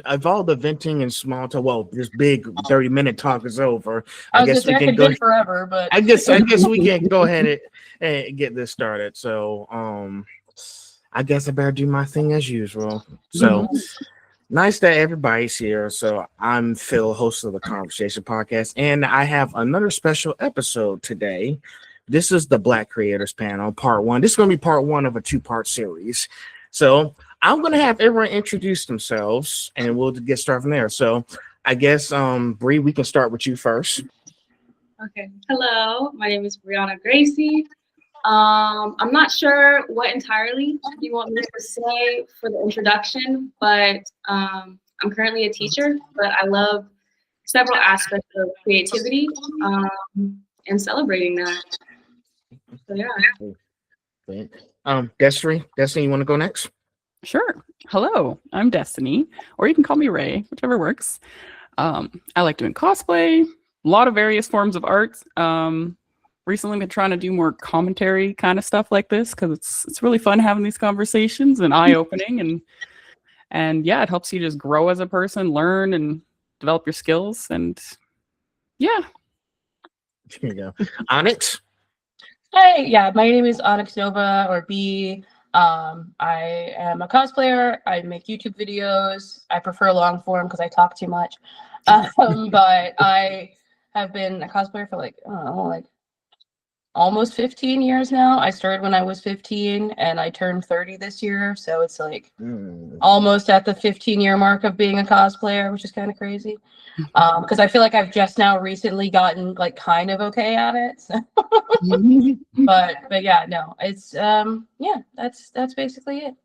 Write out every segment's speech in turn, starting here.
of all the venting and small talk, well, this big 30-minute talk is over. I I was guess gonna we say I can could go. vent forever, but I guess we can go ahead and get this started. So, I guess I better do my thing as usual. So, nice that everybody's here. So, I'm Phil, host of the Conversation Podcast, and I have another special episode today. This is the Black Creators Panel, part one. This is going to be part one of a two-part series. So, I'm going to have everyone introduce themselves, and we'll get started from there. So, I guess, Bree, we can start with you first. Okay. Hello, my name is Brianna Gracie. I'm not sure what entirely you want me to say for the introduction, but I'm currently a teacher, but I love several aspects of creativity and celebrating that. So yeah. Destiny, you want to go next? Sure. Hello, I'm Destiny, or you can call me Ray, whichever works. I like doing cosplay, a lot of various forms of art. Recently been trying to do more commentary kind of stuff like this because it's really fun having these conversations and eye-opening and yeah, it helps you just grow as a person, learn and develop your skills, and yeah. There you go. Onyx. hey, yeah, my name is Onyx Nova or B. I am a cosplayer. I make YouTube videos. I prefer long form because I talk too much. But I have been a cosplayer for like, I don't know, like almost 15 years now. I started when I was 15 and I turned 30 this year. So it's like almost at the 15-year mark of being a cosplayer, which is kind of crazy. Because I feel like I've just now recently gotten like kind of okay at it. So. but yeah, no, it's yeah, that's basically it.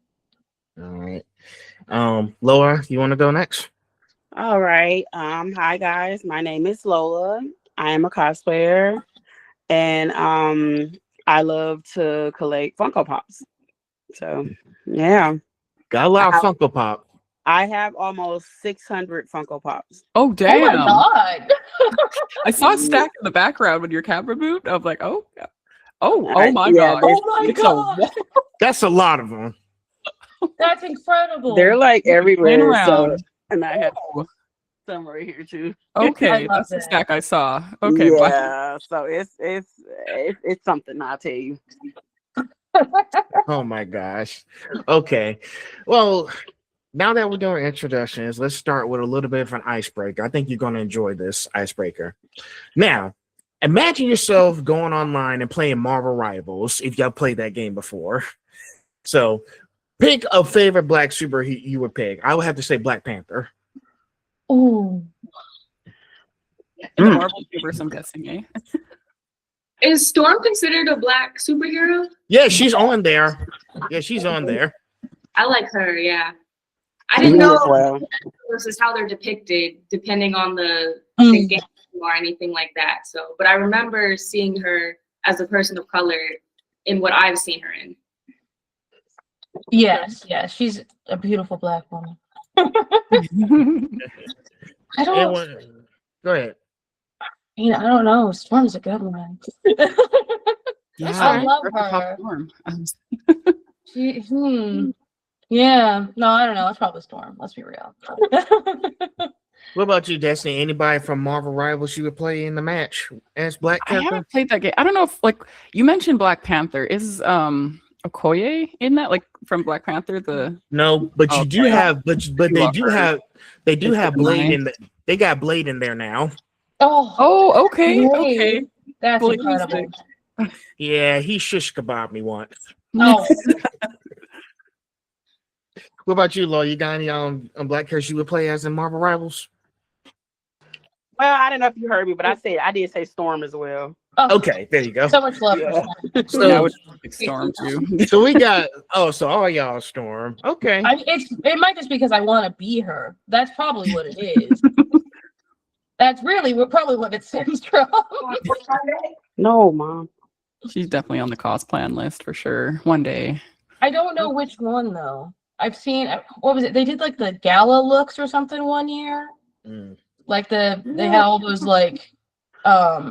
All right. Laura, you want to go next? All right. Hi guys. My name is Lola. I am a cosplayer, and I love to collect Funko Pops. So yeah. Got a lot of Funko Pop. I have almost 600 Funko Pops. Oh damn! Oh my god! I saw a stack in the background when your camera moved. I was like, oh my god! Oh my god! That's a lot of them. That's incredible. They're like everywhere. So, around. and I have some right here too. Okay, that's the stack I saw. Okay, yeah. So it's something, I'll tell you. Oh my gosh. Okay. Well, now that we're doing introductions, let's start with a little bit of an icebreaker. I think you're going to enjoy this icebreaker. Now, imagine yourself going online and playing Marvel Rivals if y'all played that game before. So, pick a favorite black superhero you would pick. I would have to say Black Panther. Ooh. In the Marvel universe, I'm guessing, eh? Is Storm considered a black superhero? Yeah, she's on there. Yeah, she's on there. I like her, yeah. I didn't know well. versus how they're depicted depending on the game or anything like that. So, but I remember seeing her as a person of color in what I've seen her in. Yes, she's a beautiful black woman. I don't. Go ahead. I don't know. Storm's a good one. Yeah, I love her. Storm. Yeah. No, I don't know. It's probably Storm. Let's be real. What about you, Destiny? Anybody from Marvel Rivals you would play in the match as Black Panther? I haven't played that game. I don't know if, like, you mentioned Black Panther. Is Okoye in that, like, from Black Panther? No, but you do have, but they do have Blade in the. They got Blade in there now. Oh, okay, okay. That's Blade incredible. Yeah, he shish kebab me once. Oh. What about you, Law? You got any black characters you would play as in Marvel Rivals? Well, I don't know if you heard me, but I did say Storm as well. Oh, okay, there you go. So much love for Storm. So, yeah, I would pick Storm too. So we got so all y'all Storm. Okay. It might just because I want to be her. That's probably what it is. That's really probably what it stems from. No, Mom. She's definitely on the cost plan list for sure. One day. I don't know which one though. I've seen, what was it? They did like the gala looks or something one year. Like they had all those like, I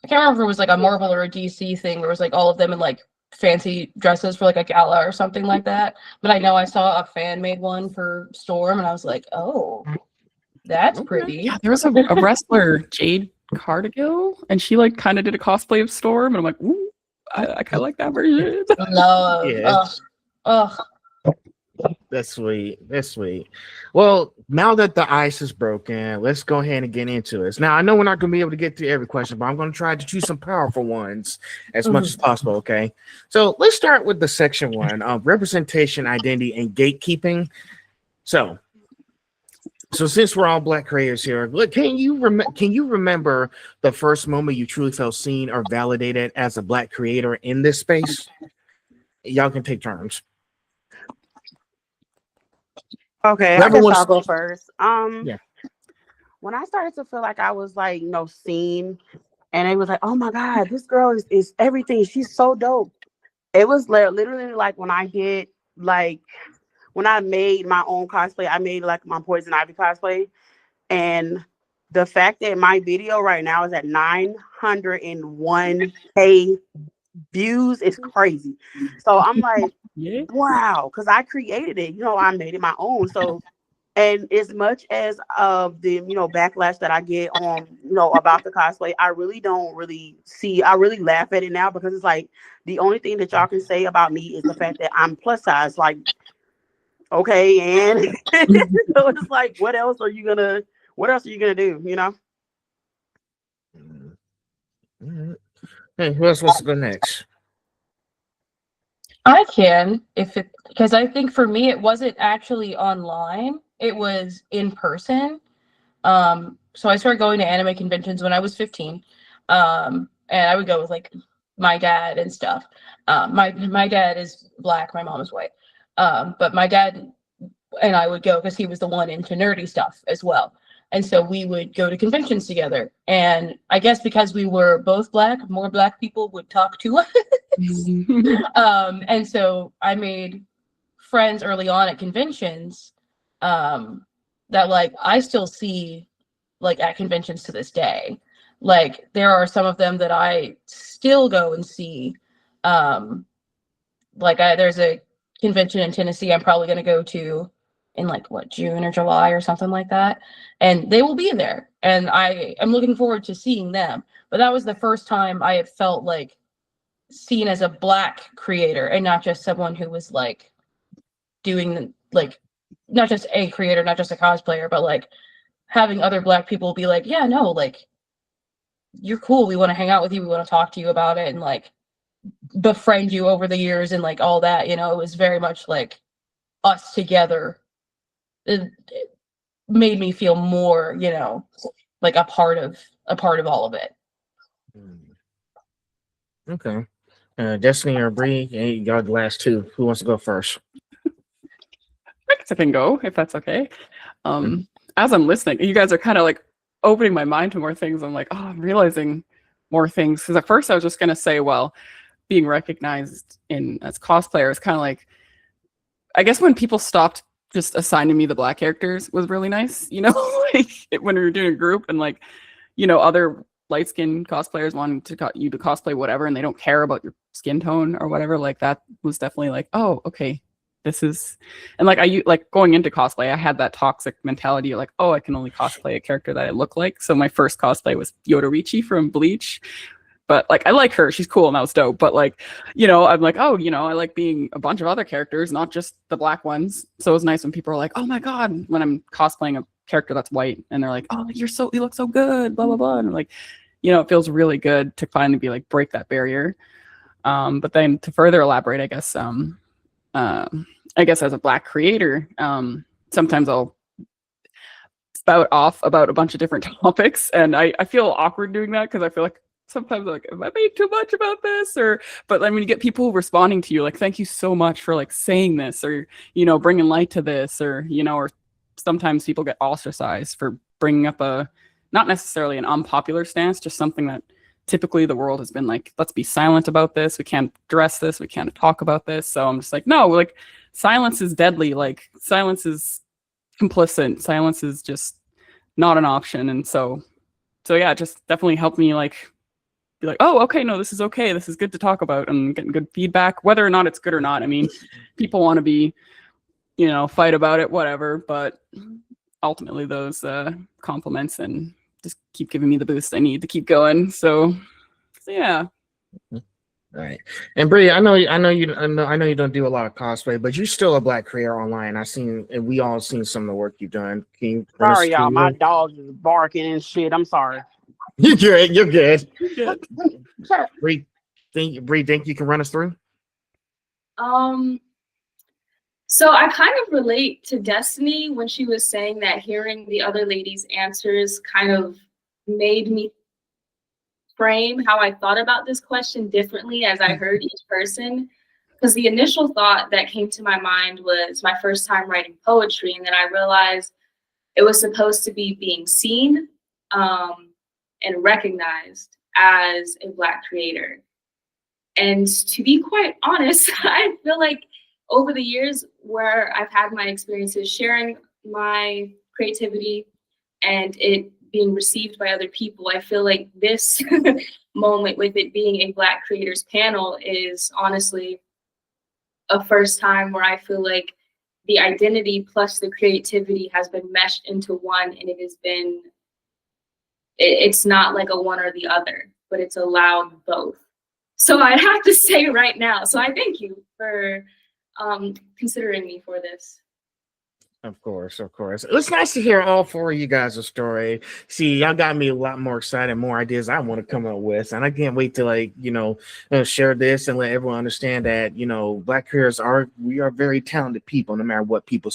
can't remember if it was like a Marvel or a DC thing where it was like all of them in like fancy dresses for like a gala or something like that. But I know I saw a fan made one for Storm, and I was like, oh, that's pretty. Yeah, there was a wrestler, Jade Cardigan, and she like kind of did a cosplay of Storm, and I'm like, ooh, I kind of like that version. Love. Yeah. Ugh. That's sweet. That's sweet. Well, now that the ice is broken, let's go ahead and get into this. Now, I know we're not going to be able to get to every question, but I'm going to try to choose some powerful ones as much as possible. Okay. So let's start with the section one, representation, identity, and gatekeeping. So since we're all Black creators here, look, can you remember the first moment you truly felt seen or validated as a Black creator in this space? Y'all can take turns. Okay, I guess I'll go first. Yeah. When I started to feel like I was like, seen, and it was like, oh my God, this girl is everything. She's so dope. It was literally like when I did when I made my own cosplay, I made like my Poison Ivy cosplay, and the fact that my video right now is at 901K views is crazy. So I'm like, wow, because I created it, I made it my own. So, and as much as of the backlash that I get on about the cosplay, I really don't see. I really laugh at it now because it's like the only thing that y'all can say about me is the fact that I'm plus size. Like, okay, and so it's like, what else are you gonna do? Hey, who else wants to go next? I can, because I think for me it wasn't actually online; it was in person. So I started going to anime conventions when I was 15, and I would go with like my dad and stuff. My dad is Black, my mom is white, but my dad and I would go because he was the one into nerdy stuff as well. And so we would go to conventions together. And I guess because we were both Black, more Black people would talk to us. And so I made friends early on at conventions that like I still see like at conventions to this day. Like there are some of them that I still go and see. There's a convention in Tennessee I'm probably going to go to in like June or July or something like that, and they will be there, and I am looking forward to seeing them. But that was the first time I had felt like seen as a Black creator and not just someone who was like doing like not just a creator, not just a cosplayer, but like having other Black people be like, yeah, no, like you're cool, we want to hang out with you, we want to talk to you about it, and like befriend you over the years and like all that. It was very much like us together. It made me feel more, like a part of all of it. Okay. Destiny or Bree, y'all the last two. Who wants to go first? I guess I can go if that's okay. As I'm listening, you guys are kind of like opening my mind to more things. I'm like, I'm realizing more things. Because at first I was just going to say, well, being recognized as cosplayer is kind of like, I guess when people stopped just assigning me the Black characters was really nice, like when we were doing a group and like, other light-skinned cosplayers wanting you to cosplay whatever, and they don't care about your skin tone or whatever. Like that was definitely like, oh, okay, this is, and like going into cosplay, I had that toxic mentality, like, oh, I can only cosplay a character that I look like. So my first cosplay was Yodorichi from Bleach. But like I like her, she's cool and that was dope. But like, I'm like, oh, I like being a bunch of other characters, not just the Black ones. So it was nice when people are like, oh my God, when I'm cosplaying a character that's white and they're like, oh, you look so good, blah blah blah. And I'm like, it feels really good to finally be like break that barrier. But then to further elaborate, I guess as a Black creator, sometimes I'll spout off about a bunch of different topics, and I feel awkward doing that because I feel like sometimes like, have I made too much about this? But then when you get people responding to you, like, thank you so much for like saying this, or, bringing light to this, or sometimes people get ostracized for bringing up not necessarily an unpopular stance, just something that typically the world has been like, let's be silent about this. We can't address this. We can't talk about this. So I'm just like, no, like silence is deadly. Like silence is complicit. Silence is just not an option. And so yeah, it just definitely helped me like be like, oh, okay, no, this is okay. This is good to talk about, and getting good feedback, whether or not it's good or not. I mean, people want to be, you know, fight about it, whatever. But ultimately, those compliments and just keep giving me the boost I need to keep going. So yeah. All right. And Bree, I know you don't do a lot of cosplay, but you're still a Black creator online. And we all seen some of the work you've done. Can you Sorry, y'all. My dog is barking and shit. I'm sorry. You're good. You're good. Sure. Bree, think you can run us through? So I kind of relate to Destiny when she was saying that hearing the other ladies' answers kind of made me frame how I thought about this question differently as I heard each person. Because the initial thought that came to my mind was my first time writing poetry, and then I realized it was supposed to be being seen and recognized as a Black creator. And to be quite honest, I feel like over the years where I've had my experiences sharing my creativity and it being received by other people, I feel like this moment with it being a Black creators panel is honestly a first time where I feel like the identity plus the creativity has been meshed into one, and it's not like a one or the other, but it's allowed both. So I have to say right now, so I thank you for considering me for this. Of course. It's nice to hear all four of you guys' story. See, y'all got me a lot more excited, more ideas I want to come up with, and I can't wait to share this and let everyone understand that Black creators are very talented people, no matter what people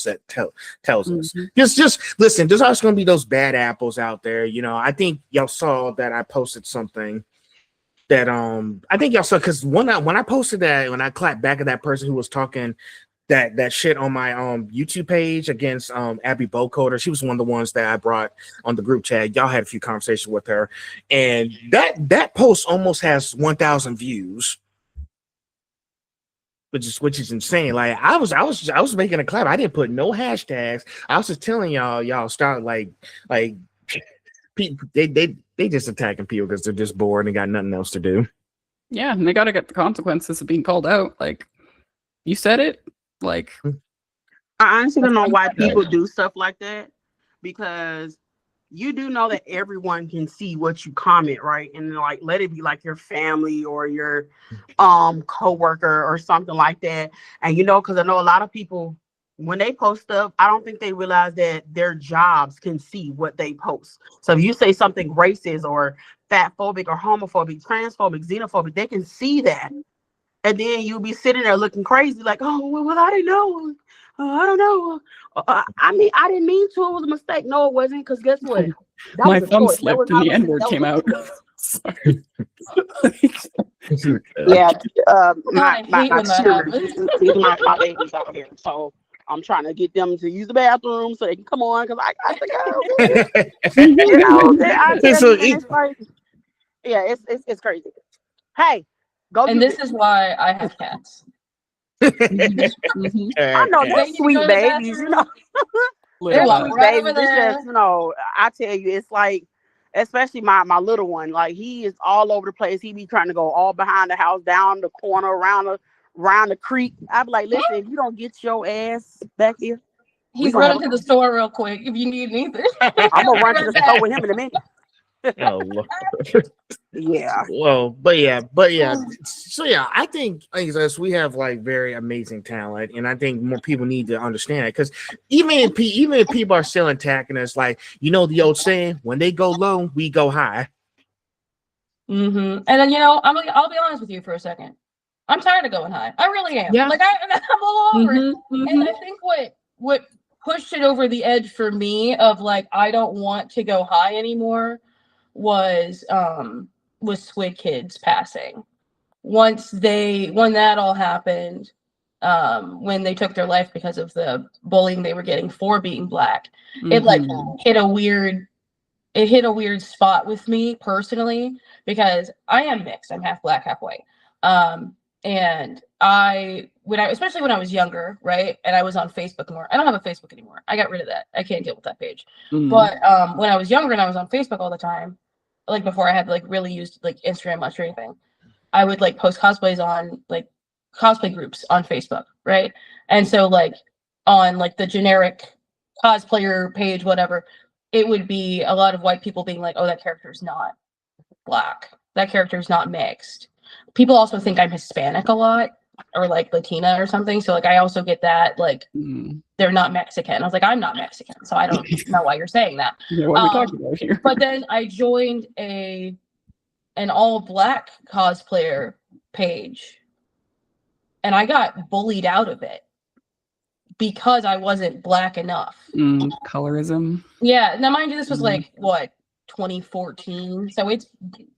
tells us. Just listen. There's always going to be those bad apples out there. I think y'all saw that I posted something that I think y'all saw, because when I posted that, when I clapped back at that person who was talking that shit on my YouTube page against Abby Bocoder. She was one of the ones that I brought on the group chat. Y'all had a few conversations with her, and that post almost has 1,000 views, which is insane. Like I was making a clap. I didn't put no hashtags. I was just telling y'all start like people, they just attacking people because they're just bored and got nothing else to do. Yeah, and they got to get the consequences of being called out. Like, you said it. Like, I honestly don't know why people do stuff like that, because you do know that everyone can see what you comment, right? And like, let it be like your family or your coworker or something like that. And because I know a lot of people, when they post stuff, I don't think they realize that their jobs can see what they post. So if you say something racist or fatphobic or homophobic, transphobic, xenophobic, they can see that. And then you'll be sitting there looking crazy, like, oh, well, I didn't know. I don't know. I mean, I didn't mean to. It was a mistake. No, it wasn't. Because guess what? My thumb slipped and the N-word came out. Sorry. Yeah. My babies out here. So I'm trying to get them to use the bathroom so they can come on, because I got to go. It's crazy. Hey. And this is why I have cats. I know they're sweet babies, They're sweet babies. It's just, I tell you, it's like, especially my little one, like he is all over the place. He be trying to go all behind the house, down the corner, around the creek. I be like, listen, if you don't get your ass back here, he's running to the store real quick if you need anything. I'm gonna run to the store with him in a minute. Oh Lord. Yeah. Well, but yeah. So yeah, I think we have like very amazing talent, and I think more people need to understand it, because even if people are still attacking us, like the old saying, when they go low, we go high. And then I'll be honest with you for a second. I'm tired of going high. I really am. Yeah. Like I'm all over it. And I think what pushed it over the edge for me of like I don't want to go high anymore was Squid Kids passing. When that all happened, when they took their life because of the bullying they were getting for being Black, it like hit a weird spot with me personally, because I am mixed. I'm half Black, half white. And especially when I was younger, right? And I was on Facebook more. I don't have a Facebook anymore. I got rid of that. I can't deal with that page. But when I was younger and I was on Facebook all the time, like before I had like really used like Instagram much or anything, I would like post cosplays on like cosplay groups on Facebook, right? And so like on like the generic cosplayer page, whatever, it would be a lot of white people being like, oh, that character's not Black. That character's not mixed. People also think I'm Hispanic a lot, or like Latina or something. So like I also get that like they're not Mexican. I was like, I'm not Mexican, so I don't know why you're saying that. Yeah, what are we talking about here? But then I joined an all Black cosplayer page, and I got bullied out of it because I wasn't Black enough. Colorism. Yeah. Now, mind you, this was like what, 2014. So it's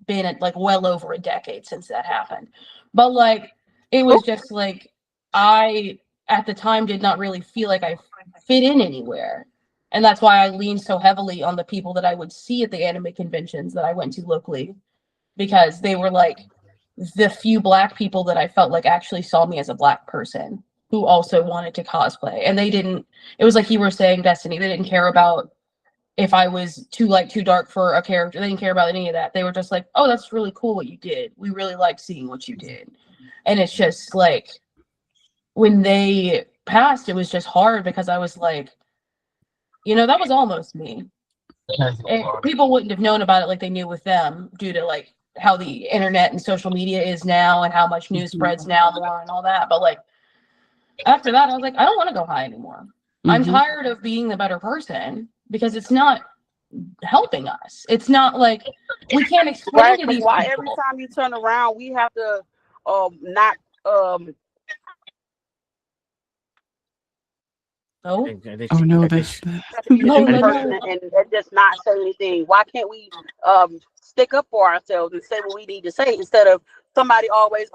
been like well over a decade since that happened. But like, it was just like, I at the time did not really feel like I fit in anywhere. And that's why I leaned so heavily on the people that I would see at the anime conventions that I went to locally, because they were like the few Black people that I felt like actually saw me as a Black person who also wanted to cosplay. And they didn't, it was like you were saying, Destiny, they didn't care about if I was too light, too dark for a character. They didn't care about any of that. They were just like, oh, that's really cool what you did. We really liked seeing what you did. And it's just like, when they passed, it was just hard because I was like, you know, that was almost me. And people wouldn't have known about it like they knew with them due to like how the internet and social media is now and how much news spreads now more and all that. But like, after that, I was like, I don't want to go high anymore. I'm tired of being the better person because it's not helping us. It's not like we can't explain to these why people. every time you turn around, we have to not No. Oh no, that's No. and just not say anything. Why can't we stick up for ourselves and say what we need to say instead of somebody always,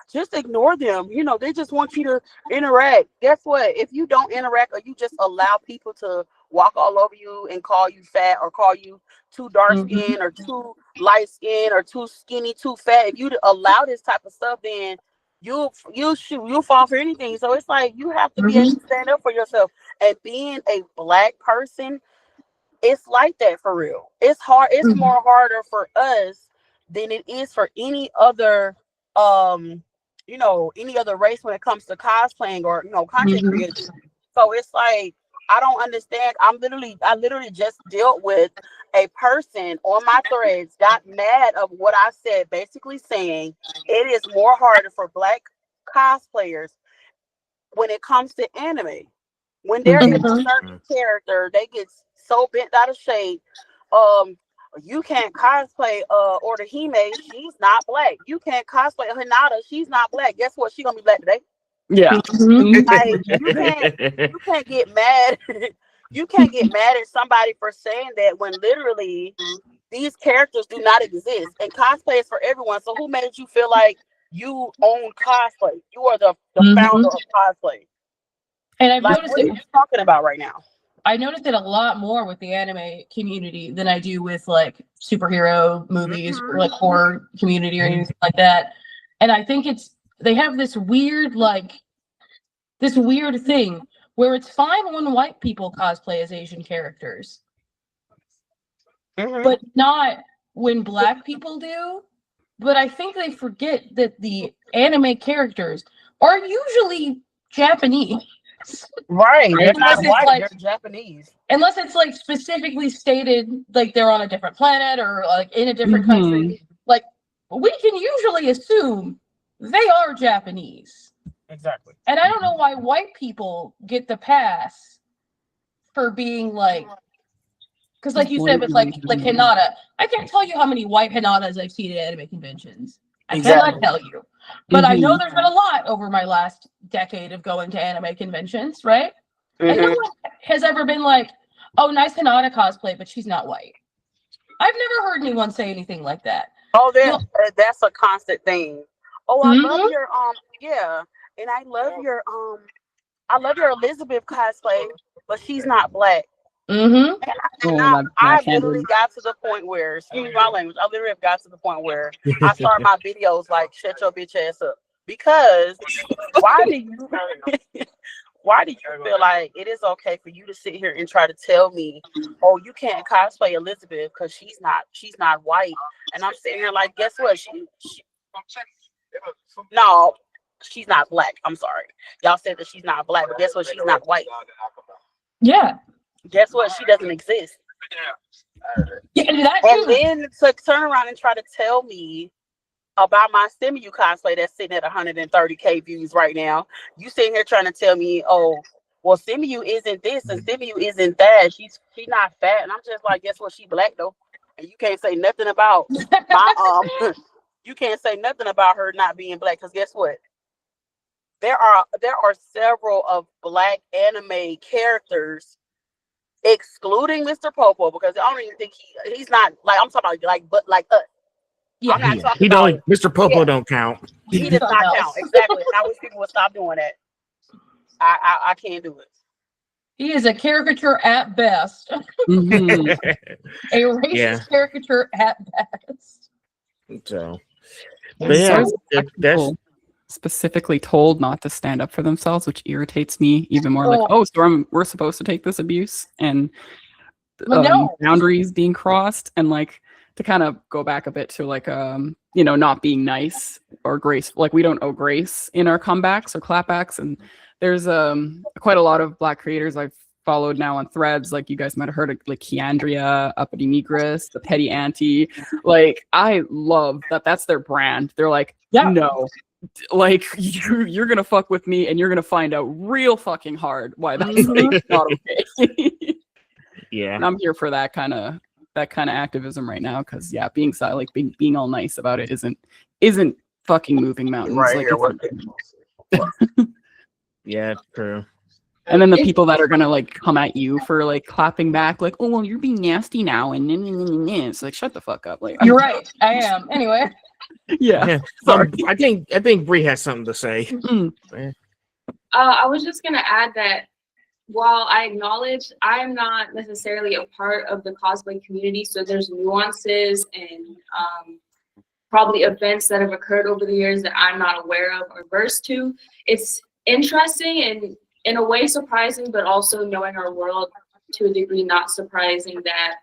just ignore them. You know, they just want you to interact. Guess what? If you don't interact or you just allow people to walk all over you and call you fat or call you too dark skin or too light skin or too skinny, too fat, if you allow this type of stuff, then you'll fall for anything. So it's like you have to be able to stand up for yourself. And being a Black person, it's like that for real. It's hard. It's more harder for us than it is for any other any other race when it comes to cosplaying or content creation. So it's like I don't understand. I literally just dealt with a person on my threads, got mad of what I said, basically saying it is more harder for Black cosplayers when it comes to anime. When there is a certain character, they get so bent out of shape. You can't cosplay Orihime, she's not Black. You can't cosplay Hinata, she's not Black. Guess what? She's gonna be Black today. Yeah. Like you can't get mad. You can't get mad at somebody for saying that when literally these characters do not exist. And cosplay is for everyone. So who made you feel like you own cosplay? You are the founder of cosplay. And I've like, noticed what are you talking about right now? I noticed it a lot more with the anime community than I do with like superhero movies or like horror community or anything like that. And I think they have this weird thing where it's fine when white people cosplay as Asian characters, but not when Black people do. But I think they forget that the anime characters are usually Japanese. Right. They're not white, like, they're Japanese. Unless it's like specifically stated like they're on a different planet or like in a different country. Like we can usually assume they are Japanese. Exactly. And I don't know why white people get the pass for being like, because like you said with like Hinata, I can't tell you how many white Hinatas I've seen at anime conventions. I cannot tell you. But I know there's been a lot over my last decade of going to anime conventions, right? And no one has ever been like, oh, nice Hinata cosplay, but she's not white. I've never heard anyone say anything like that. Oh, that's a constant thing. Oh, I love your and I love your Elizabeth cosplay, but she's not Black. And I literally got to the point where, excuse me my language, I literally got to the point where I start my videos like, shut your bitch ass up. Because why why do you feel like it is okay for you to sit here and try to tell me, oh, you can't cosplay Elizabeth because she's not white? And I'm sitting here like, guess what? No, she's not black. I'm sorry. Y'all said that she's not black, but guess what? She's not white. Yeah. Guess what? She doesn't exist. Yeah, that And too. then to turn around and try to tell me about my Simu cosplay that's sitting at 130K views right now. You sitting here trying to tell me, oh, well, Simu isn't this and Simu isn't that. She's not fat. And I'm just like, guess what? She black though. And you can't say nothing about my you can't say nothing about her not being black, because guess what? There are several of black anime characters, excluding Mr. Popo, because I don't even think he's not like, I'm talking about like us. Yeah. I'm not He talking don't. about, Mr. Popo don't count. he does not count. Exactly. And I wish people would stop doing that. I can't do it. He is a caricature at best. Mhm. A racist caricature at best. So, Yeah, but yeah, so that's people specifically told not to stand up for themselves, which irritates me even more. Like, Oh. so we're supposed to take this abuse and But no. boundaries being crossed, and like to kind of go back a bit to like not being nice or grace. Like, we don't owe grace in our comebacks or clapbacks, and there's quite a lot of Black creators I've followed now on Threads. Like, you guys might have heard of like Keandria, Uppity Negress, the Petty Auntie. Like, I love that. That's their brand. They're like, no, like you're gonna fuck with me, and you're gonna find out real fucking hard why that's like, not okay. yeah. And I'm here for that kind of activism right now, because being like being all nice about it isn't fucking moving mountains. Right like, here, Yeah, true. and then the people that are gonna like come at you for like clapping back, like, oh well, you're being nasty now, and it's like, shut the fuck up. Like, You're right. I am. Anyway. Yeah. Sorry. I think Bree has something to say. I was just gonna add that while I acknowledge I am not necessarily a part of the cosplay community, so there's nuances and probably events that have occurred over the years that I'm not aware of or versed to. It's interesting and in a way surprising, but also knowing our world to a degree not surprising that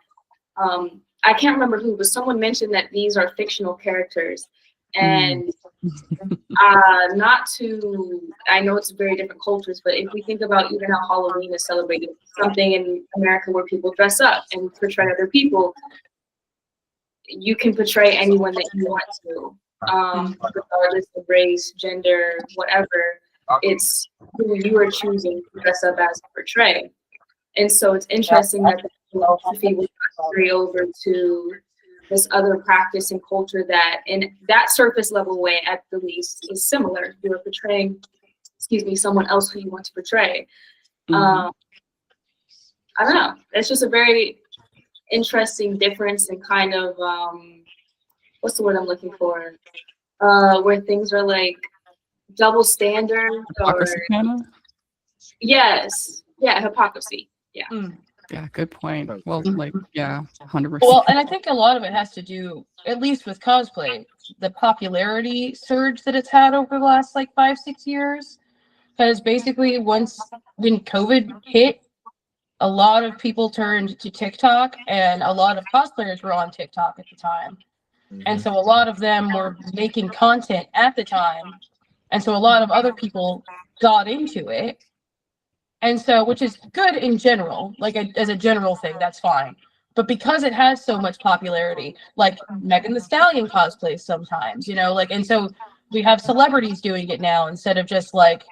I can't remember who, but someone mentioned that these are fictional characters. And I know it's very different cultures, but if we think about even how Halloween is celebrated, something in America where people dress up and portray other people, you can portray anyone that you want to, regardless of race, gender, whatever. It's who you are choosing to dress up as and portray. And so it's interesting that the philosophy will carry over to this other practice and culture that, in that surface level way, at the least, is similar. You are portraying, someone else who you want to portray. I don't know. It's just a very interesting difference and kind of what's the word I'm looking for? Where things are like double standard or hypocrisy. Yeah. Yeah, good point. Well, like, 100%. Well, and I think a lot of it has to do, at least with cosplay, the popularity surge that it's had over the last like 5-6 years. Because basically, when COVID hit, a lot of people turned to TikTok, and a lot of cosplayers were on TikTok at the time. And so a lot of them were making content at the time. And so a lot of other people got into it. And so, which is good in general, like as a general thing, that's fine. But because it has so much popularity, like Megan Thee Stallion cosplays sometimes, like, and so we have celebrities doing it now instead of just like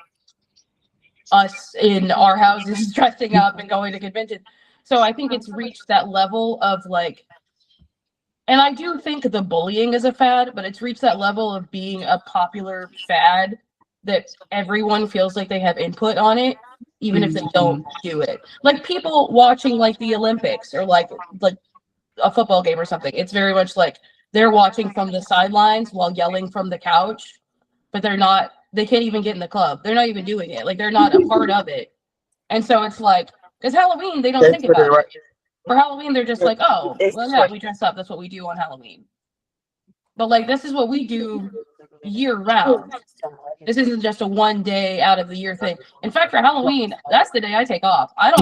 us in our houses dressing up and going to conventions. So I think it's reached that level of like, and I do think the bullying is a fad, but it's reached that level of being a popular fad that everyone feels like they have input on it, even if they don't do it. Like people watching like the Olympics or like a football game or something. It's very much like they're watching from the sidelines while yelling from the couch, but they can't even get in the club. They're not even doing it. Like they're not a part of it. And so it's like, it's Halloween, they don't think about it. For Halloween, they're just like, oh, well, yeah, we dress up. That's what we do on Halloween. But like this is what we do year round. This isn't just a one day out of the year thing. In fact, for Halloween, that's the day I take off. I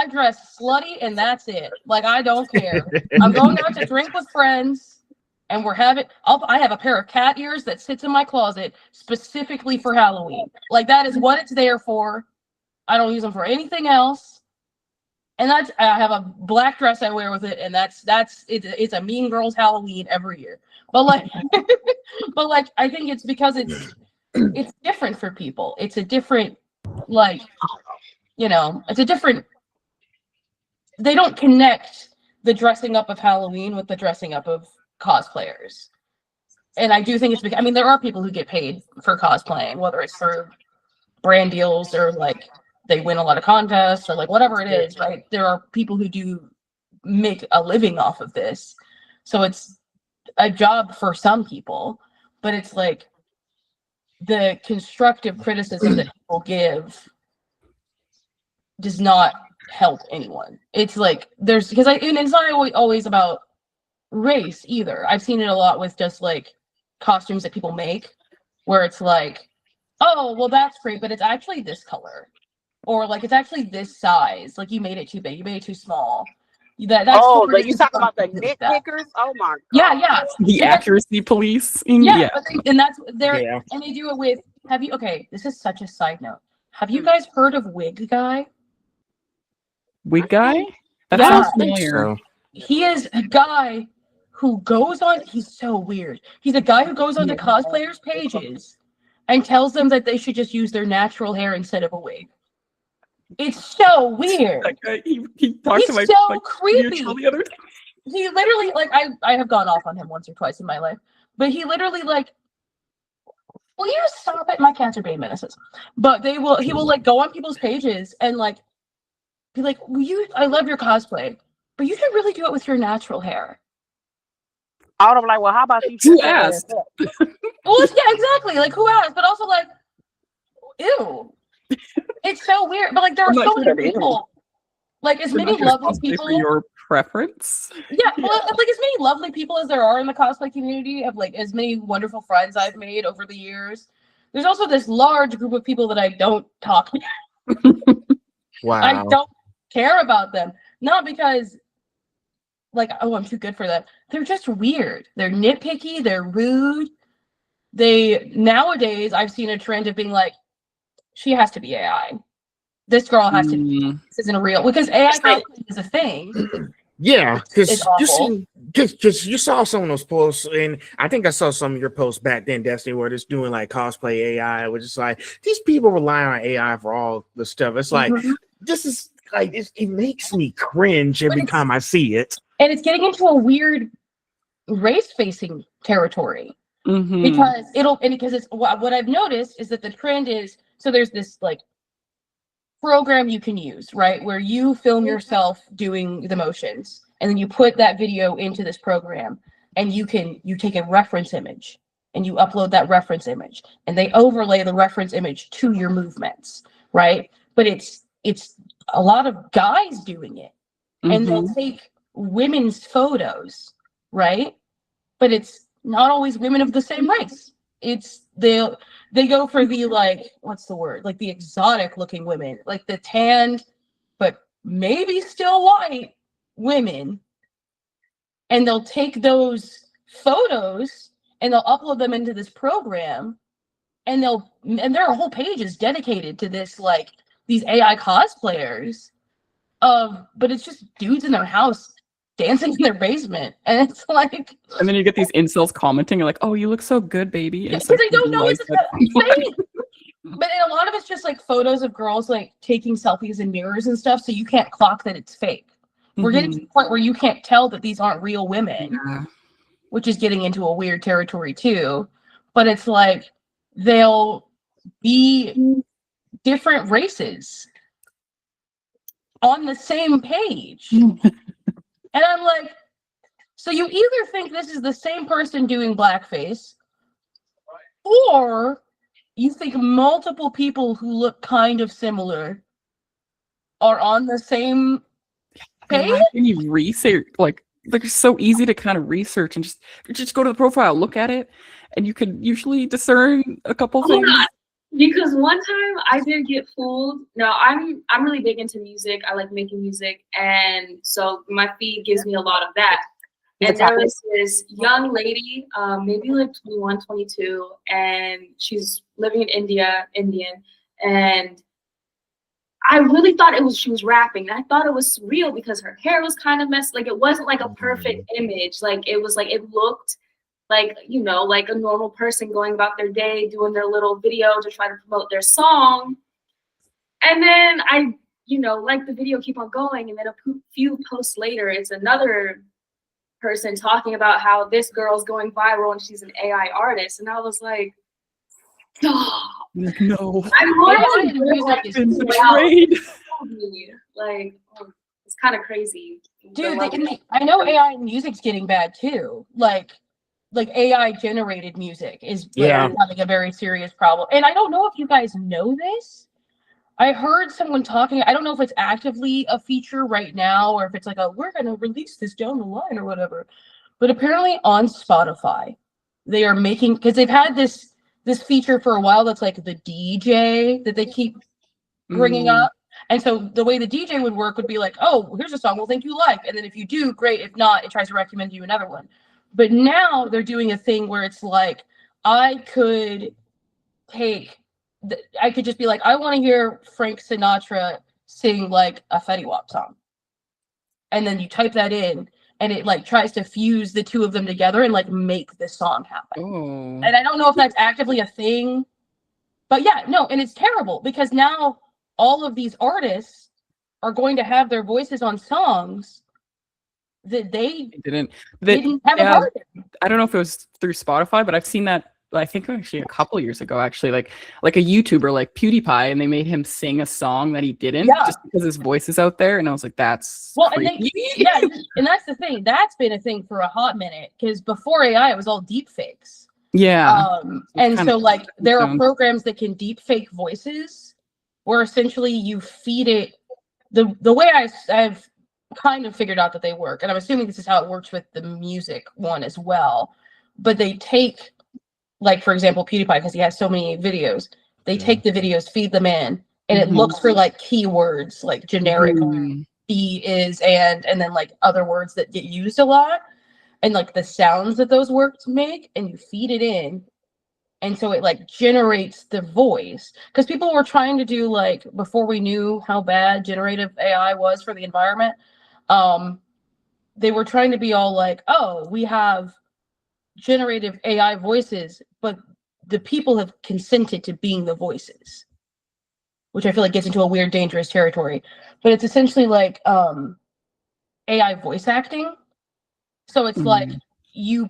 dress slutty and that's it. Like I don't care. I'm going out to drink with friends, and I have a pair of cat ears that sits in my closet specifically for Halloween. Like that is what it's there for. I don't use them for anything else. And I have a black dress I wear with it, and it's a Mean Girls Halloween every year. But like, I think it's because it's different for people. It's a different, like, it's a different. They don't connect the dressing up of Halloween with the dressing up of cosplayers. And I do think it's because there are people who get paid for cosplaying, whether it's for brand deals or like they win a lot of contests or like whatever it is, right? There are people who do make a living off of this. So it's a job for some people, but it's like the constructive criticism that people give does not help anyone. It's like and it's not always about race either. I've seen it a lot with just like costumes that people make where it's like, oh, well, that's great, but it's actually this color. Or like it's actually this size. Like you made it too big. You made it too small. That's like you talk about the nitpickers. Oh my god. Yeah. The accuracy police. Yeah. And that's there. And they do it with. This is such a side note. Have you guys heard of Wig Guy? Wig Guy? That Yeah, sounds familiar. So, He is a guy who goes on. He's so weird. He's a guy who goes onto cosplayers' pages and tells them that they should just use their natural hair instead of a wig. It's so weird. That guy, he talked He's to my so creepy. the other day. He literally, like, I have gone off on him once or twice in my life, but he literally, like, will you stop it? My cats are being menaces. But he will like go on people's pages and like be like, I love your cosplay, but you should really do it with your natural hair. I would have like, well, how about you? Who asked? Well, yeah, exactly. Like, who asked? But also, like, ew. It's so weird. But like, there are so many people. Like, as many lovely people. For your preference. Yeah, well, like as many lovely people as there are in the cosplay community, of like as many wonderful friends I've made over the years. There's also this large group of people that I don't talk to. wow. I don't care about them. Not because, like, oh, I'm too good for that. They're just weird. They're nitpicky. They're rude. Nowadays, I've seen a trend of being like, she has to be AI. This girl has to be. This isn't real. Because AI is a thing. Yeah, because you saw some of those posts, and I think I saw some of your posts back then, Destiny, where it's doing like cosplay AI, which is like these people rely on AI for all the stuff. It's like this is like it makes me cringe every time I see it, and it's getting into a weird race-facing territory because it's what I've noticed is that the trend is there's this like program you can use, right, where you film yourself doing the motions and then you put that video into this program and you take a reference image and you upload that reference image and they overlay the reference image to your movements, right? But it's a lot of guys doing it and they'll take women's photos, right? But it's not always women of the same race. They go for the, like, what's the word? Like the exotic looking women, like the tanned, but maybe still white women. And they'll take those photos and they'll upload them into this program. And there are whole pages dedicated to this, like these AI cosplayers but it's just dudes in their house dancing in their basement, and it's like, and then you get these incels commenting, like, "Oh, you look so good, baby," because they don't know it's fake. But a lot of it's just like photos of girls like taking selfies in mirrors and stuff, so you can't clock that it's fake. We're getting to the point where you can't tell that these aren't real women, which is getting into a weird territory too. But it's like they'll be different races on the same page. And I'm like, so you either think this is the same person doing blackface, or you think multiple people who look kind of similar are on the same page? Any research, like like it's so easy to kind of research and just go to the profile, look at it, and you could usually discern a couple things. Because one time I did get fooled. No, I'm really big into music. I like making music, and so my feed gives me a lot of that. And there was this young lady, maybe like 21, 22, and she's living in India, Indian, and I really thought she was rapping. I thought it was surreal because her hair was kind of messed. Like it wasn't like a perfect image. Like it was like it looked like, you know, like a normal person going about their day, doing their little video to try to promote their song. And then I, you know, like the video keep on going. And then a few posts later, it's another person talking about how this girl's going viral and she's an AI artist. And I was like, oh, no. I'm been betrayed. Like, it's kind of crazy. Dude, I know AI music's getting bad too. Like AI generated music is having a very serious problem. And I don't know if you guys know this. I heard someone talking, I don't know if it's actively a feature right now or if it's like we're going to release this down the line or whatever. But apparently on Spotify, they are making, because they've had this feature for a while that's like the DJ that they keep bringing up. And so the way the DJ would work would be like, oh, here's a song we'll think you like. And then if you do, great. If not, it tries to recommend you another one. But now they're doing a thing where it's like, I could just be like, I want to hear Frank Sinatra sing like a Fetty Wap song. And then you type that in and it like tries to fuse the two of them together and like make the song happen. Oh. And I don't know if that's actively a thing, but yeah, no. And it's terrible because now all of these artists are going to have their voices on songs that they didn't have a part in. I don't know if it was through Spotify, but I've seen that. I think actually a couple years ago, actually, like a YouTuber like PewDiePie, and they made him sing a song that he didn't just because his voice is out there. And I was like, that's and that's the thing. That's been a thing for a hot minute because before AI, it was all deep fakes. Yeah. And so like there are programs that can deep fake voices where essentially you feed it the way I've kind of figured out that they work, and I'm assuming this is how it works with the music one as well, but they take, like for example PewDiePie, because he has so many videos, they take the videos, feed them in, and it looks for like keywords like generic be, is, and then like other words that get used a lot and like the sounds that those words make, and you feed it in, and so it like generates the voice. Because people were trying to do, like before we knew how bad generative AI was for the environment, they were trying to be all like, oh, we have generative AI voices, but the people have consented to being the voices, which I feel like gets into a weird, dangerous territory. But it's essentially like AI voice acting. So it's like you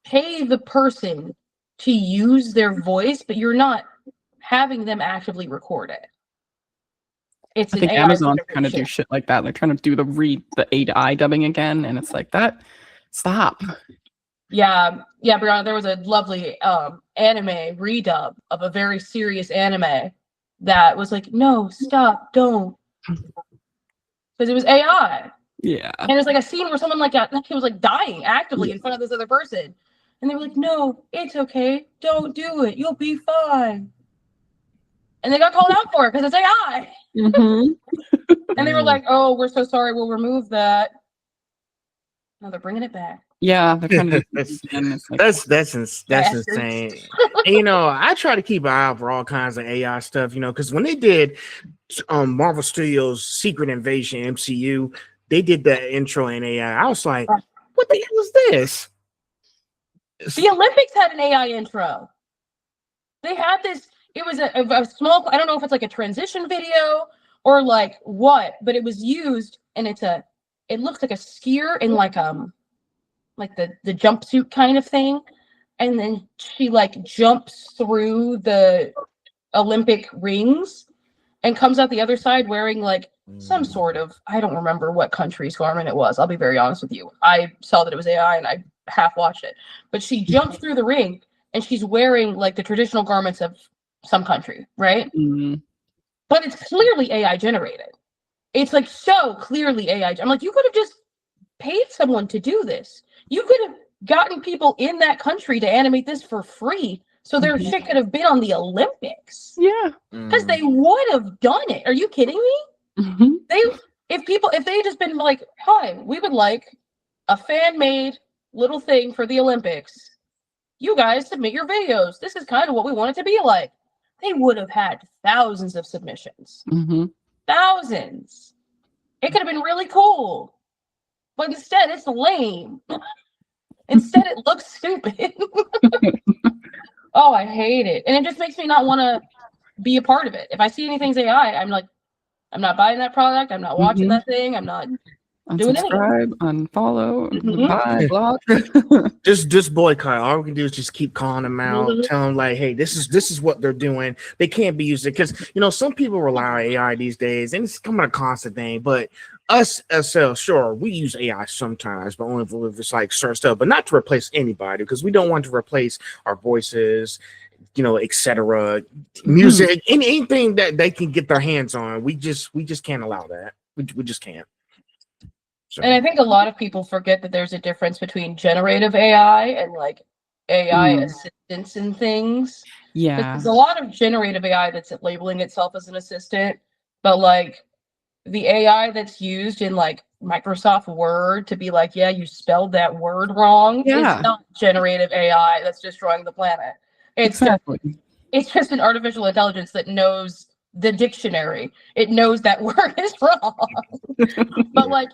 pay the person to use their voice, but you're not having them actively record it. I think Amazon's trying to do shit like that. They're trying to do the AI dubbing again, and it's like that. Stop. Yeah, Brianna, there was a lovely anime redub of a very serious anime that was like, no, stop, don't. Because it was AI. Yeah. And there's like a scene where someone like he was like dying actively in front of this other person. And they were like, no, it's okay. Don't do it. You'll be fine. And they got called out for it because it's AI. And they were like, oh, we're so sorry. We'll remove that. No, they're bringing it back. Yeah, they're trying to that's insane. And, you know, I try to keep an eye out for all kinds of AI stuff, you know, because when they did Marvel Studios' Secret Invasion MCU, they did that intro in AI. I was like, what the hell is this? The Olympics had an AI intro. They had this. It was a small, I don't know if it's like a transition video or like what, but it was used, and it looks like a skier in like the jumpsuit kind of thing, and then she like jumps through the Olympic rings and comes out the other side wearing like some sort of, I don't remember what country's garment it was. I'll be very honest with you. I saw that it was AI and I half watched it, but she jumps through the ring and she's wearing like the traditional garments of some country, right? But it's clearly AI generated. It's like so clearly AI. I'm like, you could have just paid someone to do this. You could have gotten people in that country to animate this for free, so their shit could have been on the Olympics. Yeah. Because they would have done it. Are you kidding me? Mm-hmm. If they had just been like, hi, we would like a fan-made little thing for the Olympics. You guys submit your videos. This is kind of what we want it to be like. They would have had thousands of submissions. Mm-hmm. Thousands. It could have been really cool. But instead, it's lame. Instead, it looks stupid. Oh, I hate it. And it just makes me not want to be a part of it. If I see anything's AI, I'm like, I'm not buying that product. I'm not watching that thing. I'm not doing anything. Unsubscribe, unfollow, buy, block. Just boycott. All we can do is just keep calling them out, tell them like, hey, this is what they're doing. They can't be using it because some people rely on AI these days, and it's becoming a constant thing. But us ourselves, sure, we use AI sometimes, but only if it's like certain stuff, but not to replace anybody because we don't want to replace our voices, etc. Music, anything that they can get their hands on. We just can't allow that. We just can't. So. And I think a lot of people forget that there's a difference between generative AI and like AI assistants and things. Yeah. There's a lot of generative AI that's labeling itself as an assistant, but like the AI that's used in like Microsoft Word to be like, yeah, you spelled that word wrong. Yeah. It's not generative AI that's destroying the planet. It's just an artificial intelligence that knows the dictionary. It knows that word is wrong. But like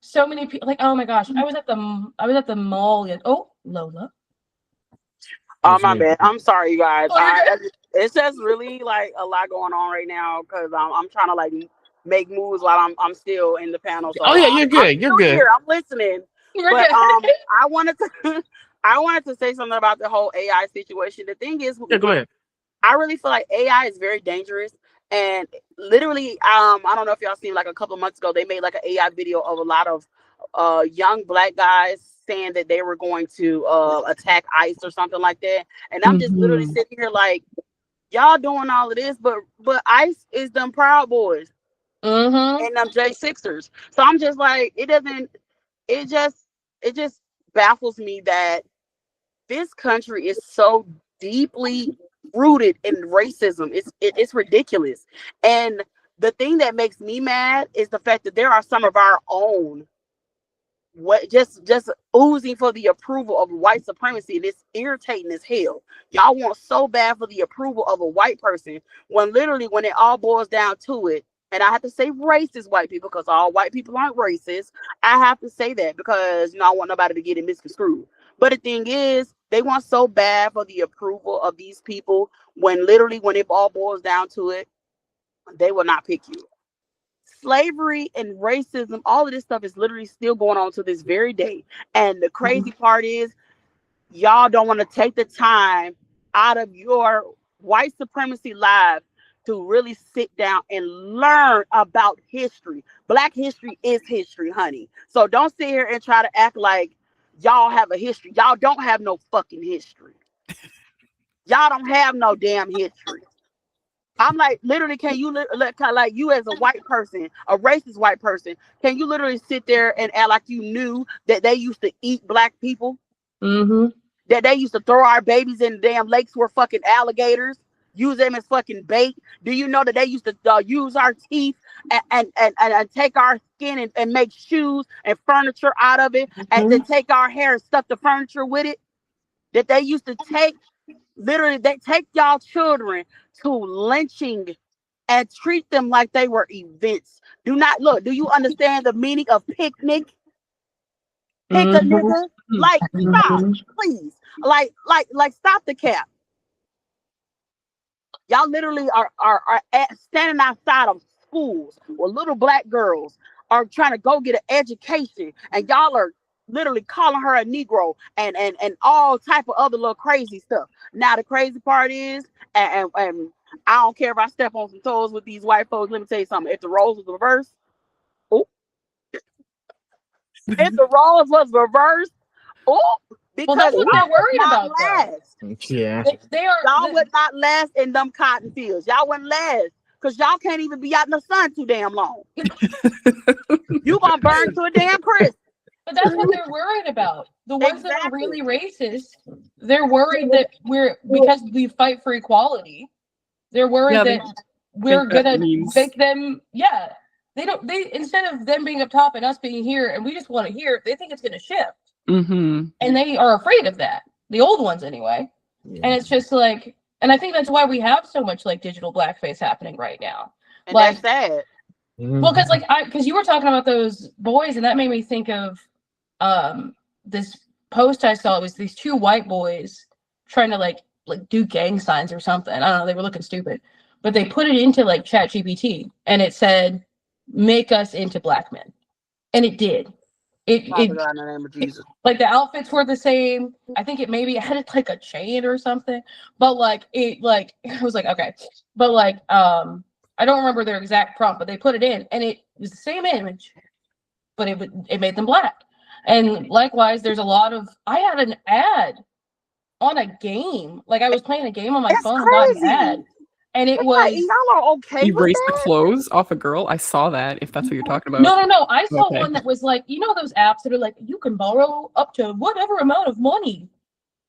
so many people, like, oh my gosh, I was at the mall. Oh, Lola. Oh my bad. I'm sorry, you guys. Oh, It's just really like a lot going on right now because I'm trying to like make moves while I'm still in the panel. So you're good. You're good. Here. I'm listening. But I wanted to say something about the whole AI situation. The thing is, go ahead. I really feel like AI is very dangerous. And literally, I don't know if y'all seen like a couple of months ago, they made like an AI video of a lot of young Black guys saying that they were going to attack ICE or something like that. And I'm just literally sitting here like, y'all doing all of this, but ICE is them Proud Boys and them J6ers. So I'm just like, it just baffles me that this country is so deeply rooted in racism. It's ridiculous. And the thing that makes me mad is the fact that there are some of our own just oozing for the approval of white supremacy, and it's irritating as hell. Y'all want so bad for the approval of a white person when literally when it all boils down to it, and I have to say racist white people because all white people aren't racist. I have to say that because I don't want nobody to get it misconstrued. But the thing is, they want so bad for the approval of these people when literally when it all boils down to it, they will not pick you. Slavery and racism, all of this stuff is literally still going on to this very day. And the crazy part is, y'all don't want to take the time out of your white supremacy lives to really sit down and learn about history. Black history is history, honey. So don't sit here and try to act like y'all have a history. Y'all don't have no fucking history. Y'all don't have no damn history. I'm like, literally, can you like you as a white person, a racist white person, can you literally sit there and act like you knew that they used to eat Black people? That they used to throw our babies in damn lakes where fucking alligators, use them as fucking bait? Do you know that they used to use our teeth and take our skin and make shoes and furniture out of it, and then take our hair and stuff the furniture with it? That they used to take, literally, they take y'all children to lynching and treat them like they were events. Do you understand the meaning of picnic? Pick a nigga? Like, stop, please. Like, stop the cap. Y'all literally are standing outside of schools where little Black girls are trying to go get an education, and y'all are literally calling her a Negro and all type of other little crazy stuff. Now the crazy part is, and I don't care if I step on some toes with these white folks. Let me tell you something. If the roles was reversed, because that's what they're worried about. Yeah, they are. Y'all would not last in them cotton fields. Y'all wouldn't last because y'all can't even be out in the sun too damn long. You gonna burn to a damn crisp. But that's what they're worried about. The ones that are really racist, they're worried that because we fight for equality, they're worried that we're gonna make them, they instead of them being up top and us being here and we just want to hear, they think it's gonna shift. And they are afraid of that. The old ones anyway. Yeah. And it's just like, and I think that's why we have so much like digital blackface happening right now. And like, that's sad. Well, because you were talking about those boys, and that made me think of this post I saw. It was these two white boys trying to like do gang signs or something. I don't know. They were looking stupid, but they put it into like ChatGPT, and it said, "Make us into black men," and it did. It in the name of Jesus. Like the outfits were the same. I think it maybe added like a chain or something, but like it like I was like, okay, but like I don't remember their exact prompt, but they put it in, and it was the same image, but it made them black. And likewise, there's a lot of. I had an ad on a game, like I was playing a game on my phone and got an ad, and it was. Y'all are okay. Erase the clothes off a girl. I saw that. If that's what you're talking about. No. I saw one that was like, you know, those apps that are like, you can borrow up to whatever amount of money,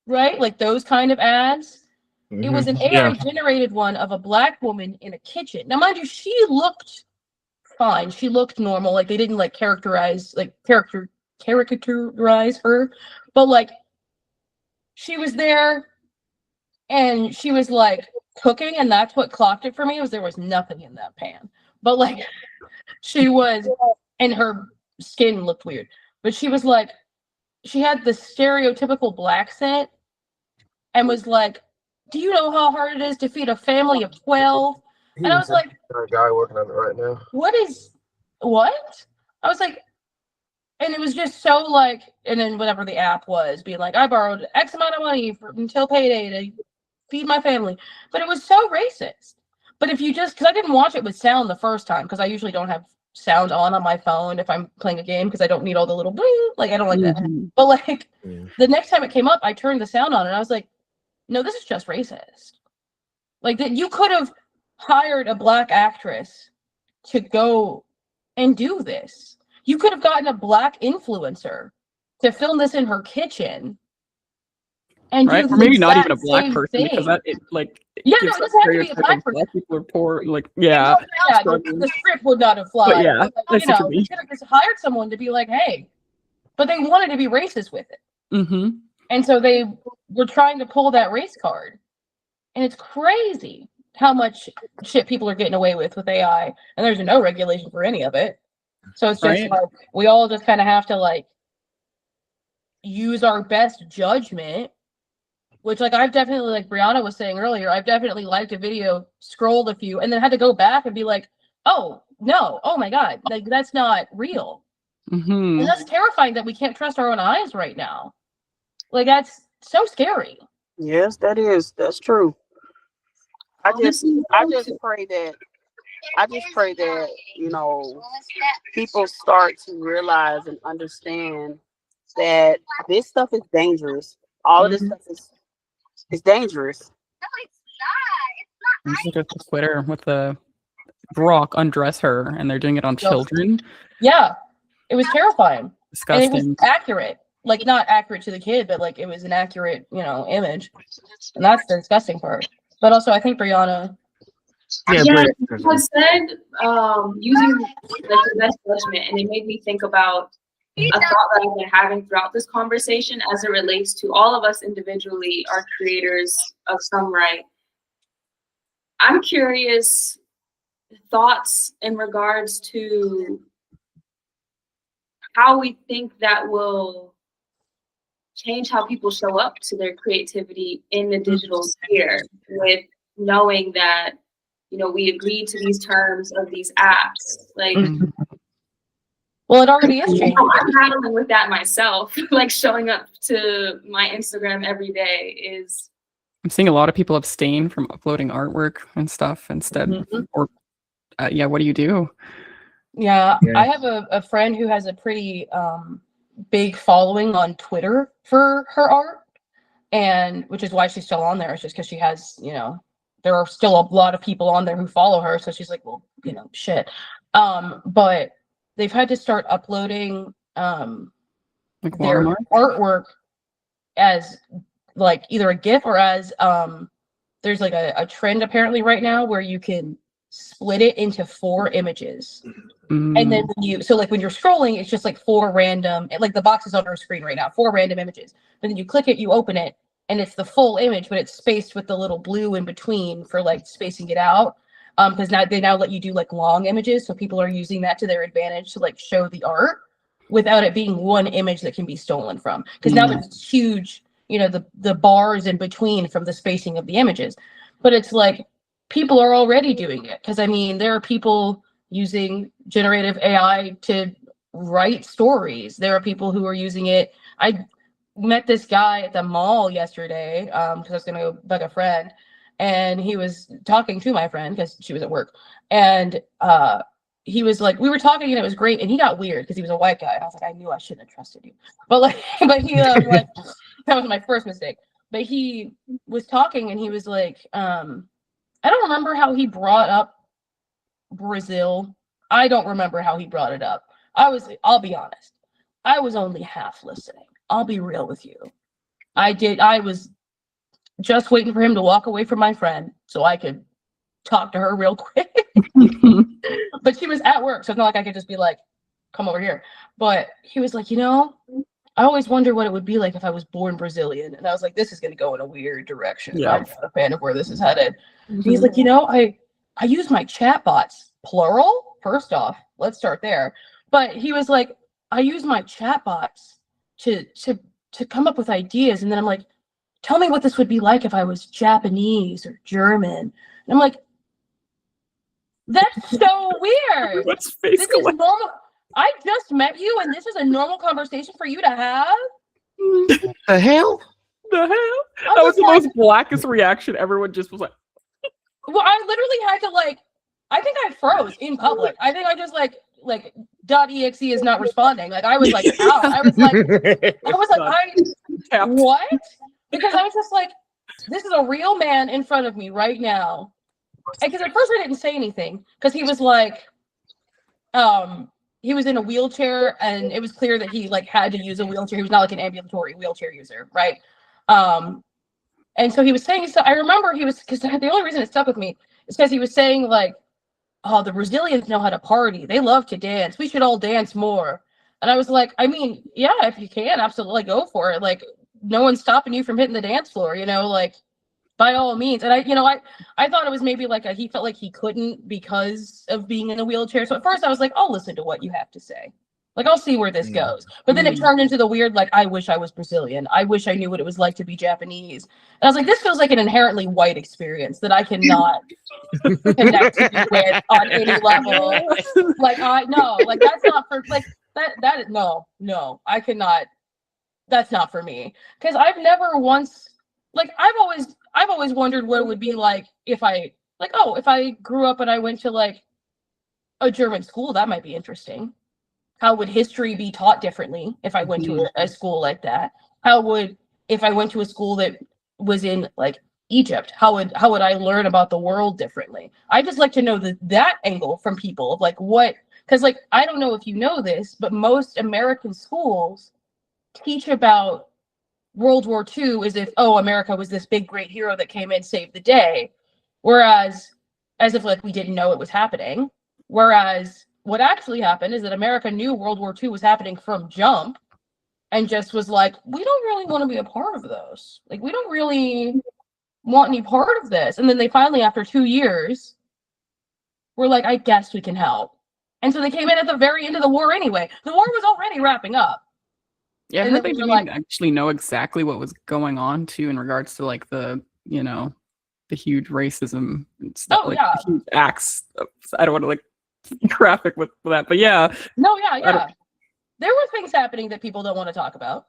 right? Like those kind of ads. Mm-hmm. It was an AI generated one of a black woman in a kitchen. Now, mind you, she looked fine. She looked normal. Like they didn't like characterize her, but like she was there and she was like cooking, and that's what clocked it for me was there was nothing in that pan. But like she was, and her skin looked weird. But she was like, she had the stereotypical black scent and was like, do you know how hard it is to feed a family of 12? And I was like, a guy working on it right now. What? I was like, and it was just so like, and then whatever the app was, being like, I borrowed X amount of money until payday to feed my family. But it was so racist. But if you just, because I didn't watch it with sound the first time, because I usually don't have sound on my phone if I'm playing a game, because I don't need all the little bling, like I don't like that. But like the next time it came up, I turned the sound on and I was like, no, this is just racist. Like that, you could have hired a black actress to go and do this. You could have gotten a black influencer to film this in her kitchen, and right, or maybe not even a black person, because that it like no, it doesn't have to be a black person. Black people are poor, like the script would not have fly. But like, you could have just hired someone to be like, hey, but they wanted to be racist with it. Mm-hmm. And so they were trying to pull that race card. And it's crazy how much shit people are getting away with AI. And there's no regulation for any of it. So it's just like, we all just kind of have to like use our best judgment, which like I've definitely, like Brianna was saying earlier, I've definitely liked a video, scrolled a few, and then had to go back and be like, oh, no, oh my God, like that's not real. Mm-hmm. And that's terrifying that we can't trust our own eyes right now. Like that's so scary. Yes, that is. That's true. I just pray that you know, people start to realize and understand that this stuff is dangerous. All of this stuff is dangerous. I'm just looking at Twitter with the Rock undress her, and they're doing it on children. Yeah, it was terrifying. Disgusting. And it was accurate. Like not accurate to the kid, but like it was an accurate, image. And that's the disgusting part. But also I think Brianna. I said using like the best judgment, and it made me think about a thought that I've been having throughout this conversation as it relates to all of us individually are creators of some right. I'm curious thoughts in regards to how we think that will change how people show up to their creativity in the digital sphere, with knowing that, we agreed to these terms of these apps. Like, well, it already is changing. I'm battling with that myself. Like showing up to my Instagram every day is. I'm seeing a lot of people abstain from uploading artwork and stuff instead. Or, what do you do? Yeah, I have a friend who has a pretty big following on Twitter for her art, and which is why she's still on there. It's just because she has, there are still a lot of people on there who follow her, so she's like, well, shit. But they've had to start uploading Like their watermark? artwork as like either a GIF or as there's like a trend apparently right now where you can split it into 4 images. And then when you when you're scrolling, it's just like 4 random, like the box is on our screen right now, 4 random images. But then you click it, you open it, and it's the full image, but it's spaced with the little blue in between for like spacing it out. Because now they let you do like long images, so people are using that to their advantage to like show the art without it being one image that can be stolen from. Because now there's huge, the bars in between from the spacing of the images. But it's like people are already doing it. Because I mean, there are people using generative AI to write stories. There are people who are using it. I met this guy at the mall yesterday because I was gonna go bug a friend, and he was talking to my friend because she was at work, and he was like, we were talking and it was great, and he got weird because he was a white guy, and I was like, I knew I shouldn't have trusted you, but he like that was my first mistake. But he was talking and he was like, I don't remember how he brought up Brazil. I don't remember how he brought it up. I'll be honest, I was only half listening. I'll be real with you. I was just waiting for him to walk away from my friend so I could talk to her real quick. But she was at work, so it's not like I could just be like, come over here. But he was like, I always wonder what it would be like if I was born Brazilian. And I was like, this is going to go in a weird direction. Yeah. I'm not a fan of where this is headed. And he's like, I use my chatbots, plural. First off, let's start there. But he was like, I use my chatbots to come up with ideas. And then I'm like, tell me what this would be like if I was Japanese or German. And I'm like, that's so weird. What's this is normal. I just met you and this is a normal conversation for you to have? The hell? The hell? That was the most blackest reaction. Everyone just was like, well, I literally had to I think I froze in public. I think I just like .exe is not responding. Like I was like, out. I was like, what? Because I was just like, this is a real man in front of me right now. Because at first I didn't say anything because he was like, he was in a wheelchair and it was clear that he had to use a wheelchair. He was not like an ambulatory wheelchair user, right? And so he was saying, so I remember because the only reason it stuck with me is because he was saying oh, the Brazilians know how to party. They love to dance. We should all dance more. And I was like, I mean, yeah, if you can, absolutely go for it. No one's stopping you from hitting the dance floor, by all means. And I thought it was maybe he felt like he couldn't because of being in a wheelchair. So at first I was like, I'll listen to what you have to say. I'll see where this goes. But then it turned into the weird, I wish I was Brazilian. I wish I knew what it was like to be Japanese. And I was like, this feels like an inherently white experience that I cannot connect to you with on any level. That's not for, no, I cannot. That's not for me. Because I've never once, I've always wondered what it would be like if I, if I grew up and I went to a German school, that might be interesting. How would history be taught differently if I went to a school like that? If I went to a school that was in Egypt, how would I learn about the world differently? I just like to know that angle from people of what, because I don't know if you know this, but most American schools teach about World War II as if, America was this big great hero that came in, saved the day, whereas as if we didn't know it was happening. Whereas what actually happened is that America knew World War II was happening from jump and just was like, we don't really want to be a part of this. We don't really want any part of this. And then they finally, after 2 years, were like, I guess we can help. And so they came in at the very end of the war anyway. The war was already wrapping up. Yeah, I heard they didn't actually know exactly what was going on too in regards to the the huge racism and stuff, the huge acts. I don't want to graphic with that, but yeah. No, yeah. There were things happening that people don't want to talk about.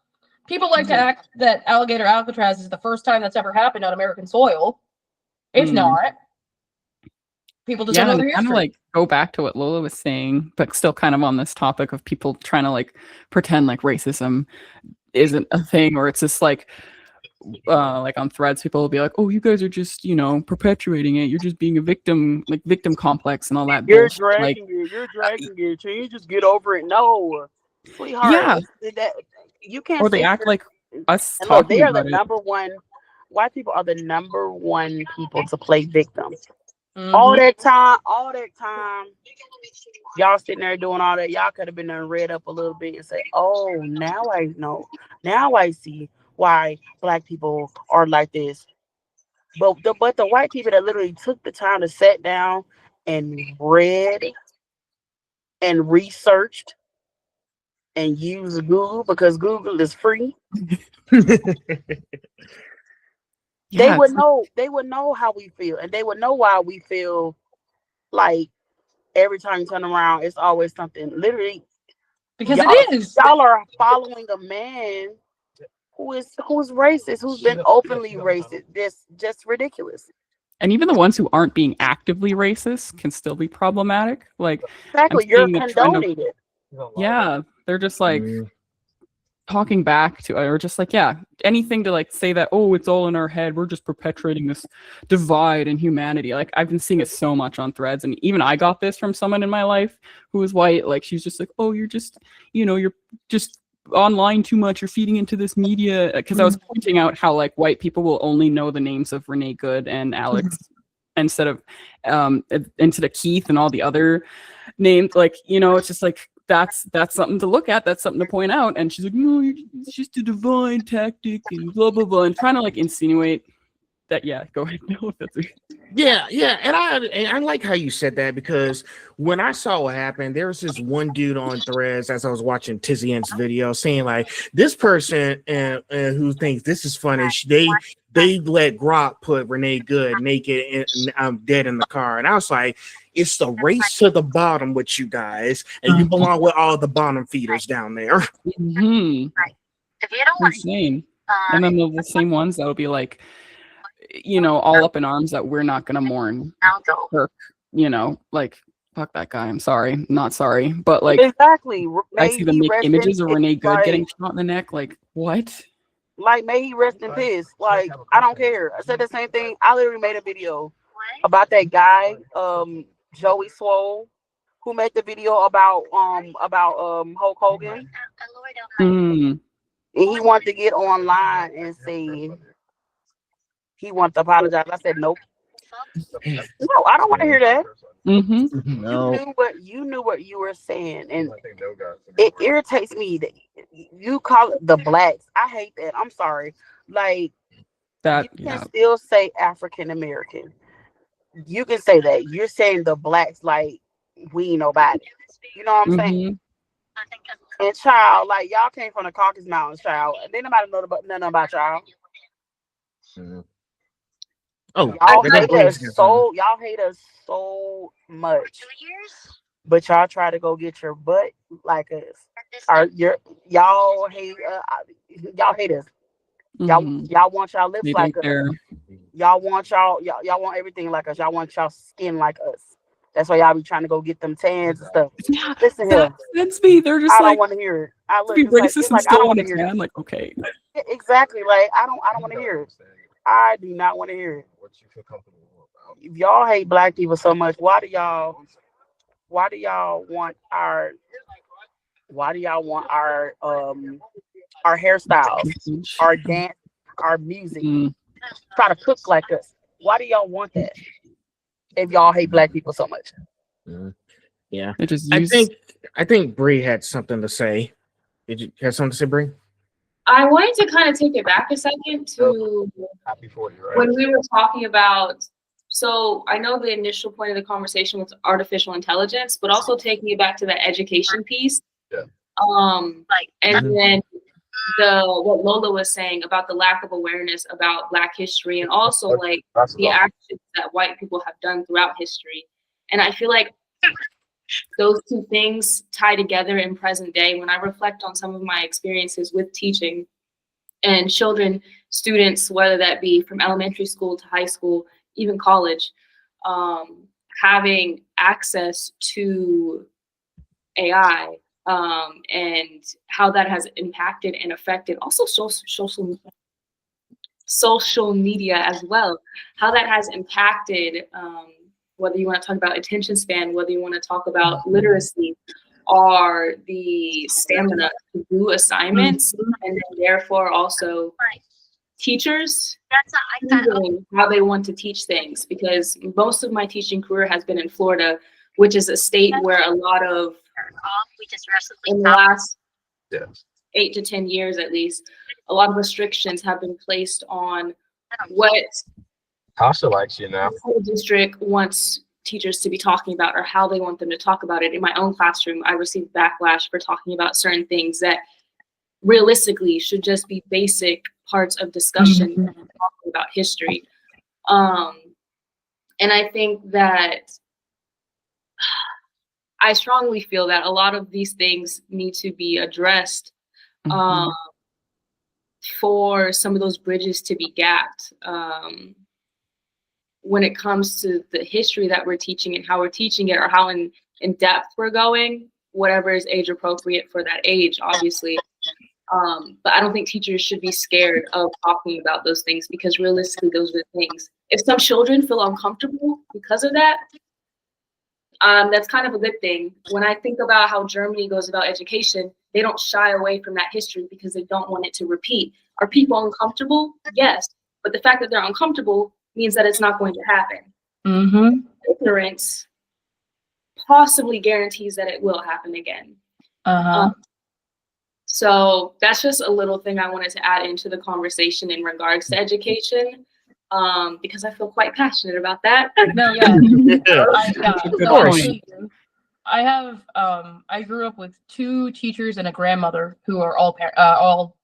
People like to act that Alligator Alcatraz is the first time that's ever happened on American soil. It's not. People just don't know their history. Kind of go back to what Lola was saying, but still kind of on this topic of people trying to pretend racism isn't a thing, or it's just on threads, people will be like, oh, you guys are just, perpetuating it. You're just being a victim, victim complex and all that. You're dragging it. You're dragging it. Can you just get over it? No, sweetheart. Yeah. you can't Or they sit act here like us and look, they talking are the about it. number one. White people are the number one people to play victim. Mhm. All that time, y'all sitting there doing all that. Y'all could have been there and read up a little bit and say, "Oh, now I know. Now I see why black people are like this." But the white people that literally took the time to sit down and read and researched and used Google because Google is free. Yeah, it's They would know how we feel, and they would know why we feel like every time you turn around, it's always something. Literally, Because y'all, it is. y'all are following a man who's racist, who's been openly racist. This just ridiculous. and even the ones who aren't being actively racist can still be problematic. Like I'm Exactly, you're seeing the trend of, condoning it. yeah, they're just like talking back to, or just like, yeah, anything to like say that, oh, it's all in our head, we're just perpetuating this divide in humanity. Like I've been seeing it so much on threads, and even I got this from someone in my life who was white. Like she's just like, oh, you're just, you're just online too much, you're feeding into this media, because I was pointing out how like white people will only know the names of Renee Good and Alex instead of Keith and all the other names. Like, it's just like that's something to look at, that's something to point out. And she's like, no, it's just a divine tactic and blah blah blah, and trying to like insinuate that. Yeah, go ahead, Bill, if that's okay. Yeah, and I like how you said that, because when I saw what happened, there was this one dude on threads as I was watching Tizzy Ant's video saying like, this person who thinks this is funny, they let Grok put Renee Good naked and dead in the car, and I was like, it's the race to the bottom with you guys, and you belong with all the bottom feeders down there. Insane. And then the same ones that will be like, all up in arms that we're not gonna mourn Kirk, like, fuck that guy. I'm sorry, not sorry, but like, Exactly. I see them make images of Renee Good getting shot in the neck. Like, what? Like, may he rest in peace. Like, I don't care. I said the same thing. I literally made a video about that guy, Joey Swole, who made the video about Hulk Hogan. And he wanted to get online and say he wanted to apologize. I said nope. No, I don't want to hear that. No. You knew what you were saying, and it irritates me that you call it the blacks. I hate that. I'm sorry. Like, that you can still say African American. You can say that. You're saying the blacks like we ain't nobody. You know what I'm saying? And child, like, y'all came from the Caucasus Mountains, child. And then nobody know nothing about y'all. Oh, y'all hate us so much. But y'all try to go get your butt like us. Y'all hate us. Y'all want y'all lips like us. Y'all want everything like us. Y'all want y'all skin like us. That's why y'all be trying to go get them tans and stuff. Yeah, listen here. That's me. They're just I like, don't want to hear it. I look be racist it's and like I still don't want want to to hear tan. it. Like, okay. Exactly. Like, I don't want to hear it. I do not want to hear it. If y'all hate black people so much, why do y'all want our hairstyles, our dance, our music, try to cook like us? Why do y'all want that if y'all hate black people so much? Yeah, They just I think Bree had something to say. Did you have something to say, Bree? I wanted to kind of take it back a second to when we were talking about. So I know the initial point of the conversation was artificial intelligence, but also taking it back to the education piece. And then what Lola was saying about the lack of awareness about Black history, and also like the actions that white people have done throughout history. And I feel like those two things tie together in present day. When I reflect on some of my experiences with teaching and children, students, whether that be from elementary school to high school, even college, having access to AI, and how that has impacted and affected also social media as well, how that has impacted, whether you want to talk about attention span, whether you want to talk about literacy, are the stamina to do assignments, and then therefore also teachers choosing how they want to teach things, because most of my teaching career has been in Florida, which is a state where a lot of, in the last 8 to 10 years at least, a lot of restrictions have been placed on what Tasha likes you now. the school district wants teachers to be talking about or how they want them to talk about it. In my own classroom, I received backlash for talking about certain things that realistically should just be basic parts of discussion talking about history. And I think that I strongly feel that a lot of these things need to be addressed for some of those bridges to be gapped. When it comes to the history that we're teaching and how we're teaching it, or how in depth we're going, whatever is age appropriate for that age, obviously. But I don't think teachers should be scared of talking about those things, because realistically, those are the things. If some children feel uncomfortable because of that, that's kind of a good thing. When I think about how Germany goes about education, they don't shy away from that history because they don't want it to repeat. Are people uncomfortable? Yes. But the fact that they're uncomfortable means that it's not going to happen. Ignorance possibly guarantees that it will happen again. So that's just a little thing I wanted to add into the conversation in regards to education, because I feel quite passionate about that. No, yeah. I grew up with 2 teachers and a grandmother who are all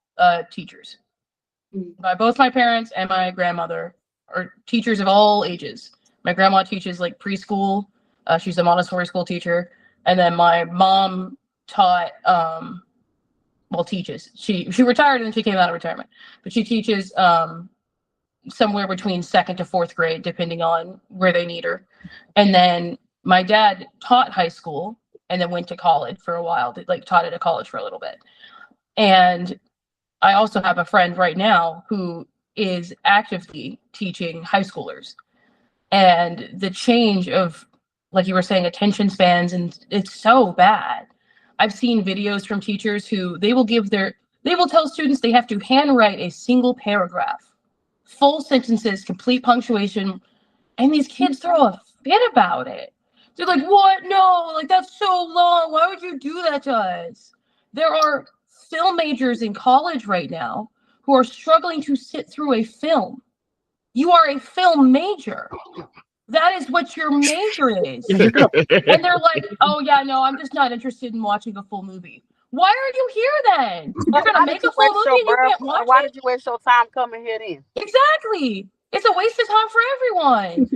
teachers. Both my parents and my grandmother are teachers of all ages. My grandma teaches like preschool. She's a Montessori school teacher. And then my mom taught, teaches. She retired and then she came out of retirement. But she teaches somewhere between 2nd to 4th grade, depending on where they need her. And then my dad taught high school and then went to college for a while, taught at a college for a little bit. And I also have a friend right now who is actively teaching high schoolers. And the change of, like you were saying, attention spans, and it's so bad. I've seen videos from teachers who they will tell students they have to handwrite a single paragraph, full sentences, complete punctuation, and these kids throw a fit about it. They're like, what? No, like that's so long. Why would you do that to us? There are film majors in college right now who are struggling to sit through a film. You are a film major. That is what your major is. And they're like, oh yeah, no, I'm just not interested in watching a full movie. Why are you here then? You're gonna make a full movie and you can't watch it? Why did you waste your time coming here then? Exactly. It's a waste of time for everyone.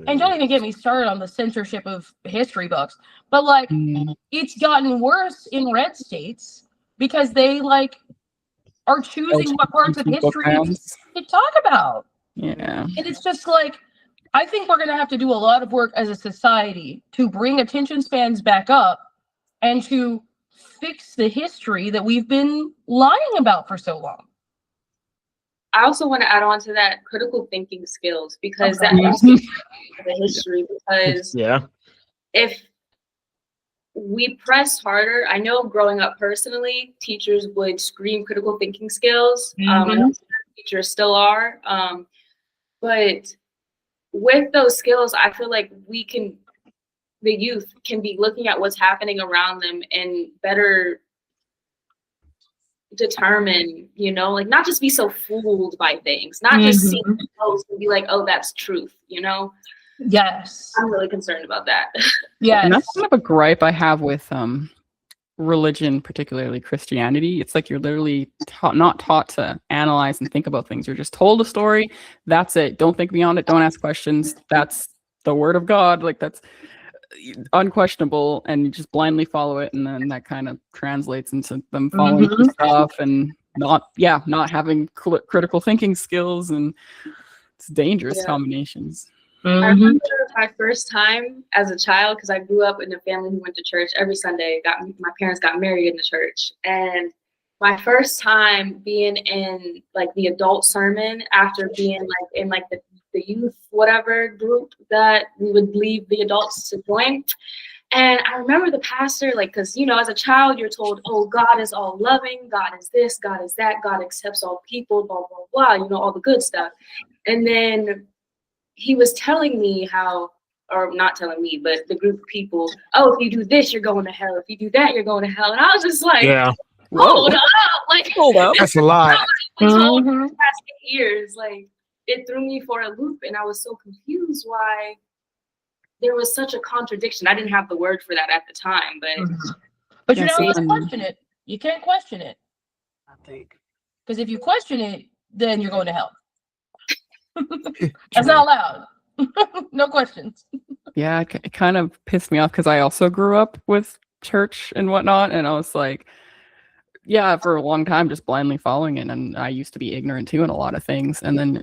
And don't even get me started on the censorship of history books. But it's gotten worse in red states because they are choosing what parts of history to talk about. Yeah. And it's just I think we're going to have to do a lot of work as a society to bring attention spans back up and to fix the history that we've been lying about for so long. I also want to add on to that critical thinking skills, because that is the history. Because if we press harder, I know growing up personally, teachers would scream critical thinking skills. I know teachers still are. But with those skills, I feel like the youth can be looking at what's happening around them and better determine, not just be so fooled by things, not just see the post and be like, oh, that's truth, Yes. I'm really concerned about that. Yeah. And that's kind of a gripe I have with religion, particularly Christianity. It's like you're literally not taught to analyze and think about things. You're just told a story. That's it. Don't think beyond it. Don't ask questions. That's the word of God. That's unquestionable, and you just blindly follow it. And then that kind of translates into them following stuff and not having critical thinking skills, and it's dangerous combinations. I remember my first time as a child, because I grew up in a family who went to church every Sunday. My parents got married in the church, and my first time being in the adult sermon after being in the youth whatever group that we would leave the adults to join, And I remember the pastor, like, because, you know, as a child, you're told, oh, God is all loving, God is this, God is that, God accepts all people, blah, blah, blah, you know, all the good stuff. And then he was telling me how, or not telling me, but the group of people, oh, if you do this, you're going to hell. If you do that, you're going to hell. And I was just like, Yeah, hold up. Like, Hold up. that's a lot. I told for the past 8 years, like, it threw me for a loop, and I was so confused why there was such a contradiction. I didn't have the word for that at the time, but you're Yeah, not allowed to see, question it. You can't question it. I think. Because if you question it, then you're going to hell. That's not allowed. No questions. yeah, it kind of pissed me off because I also grew up with church and whatnot, and I was like, yeah, for a long time just blindly following it, and I used to be ignorant too in a lot of things, and then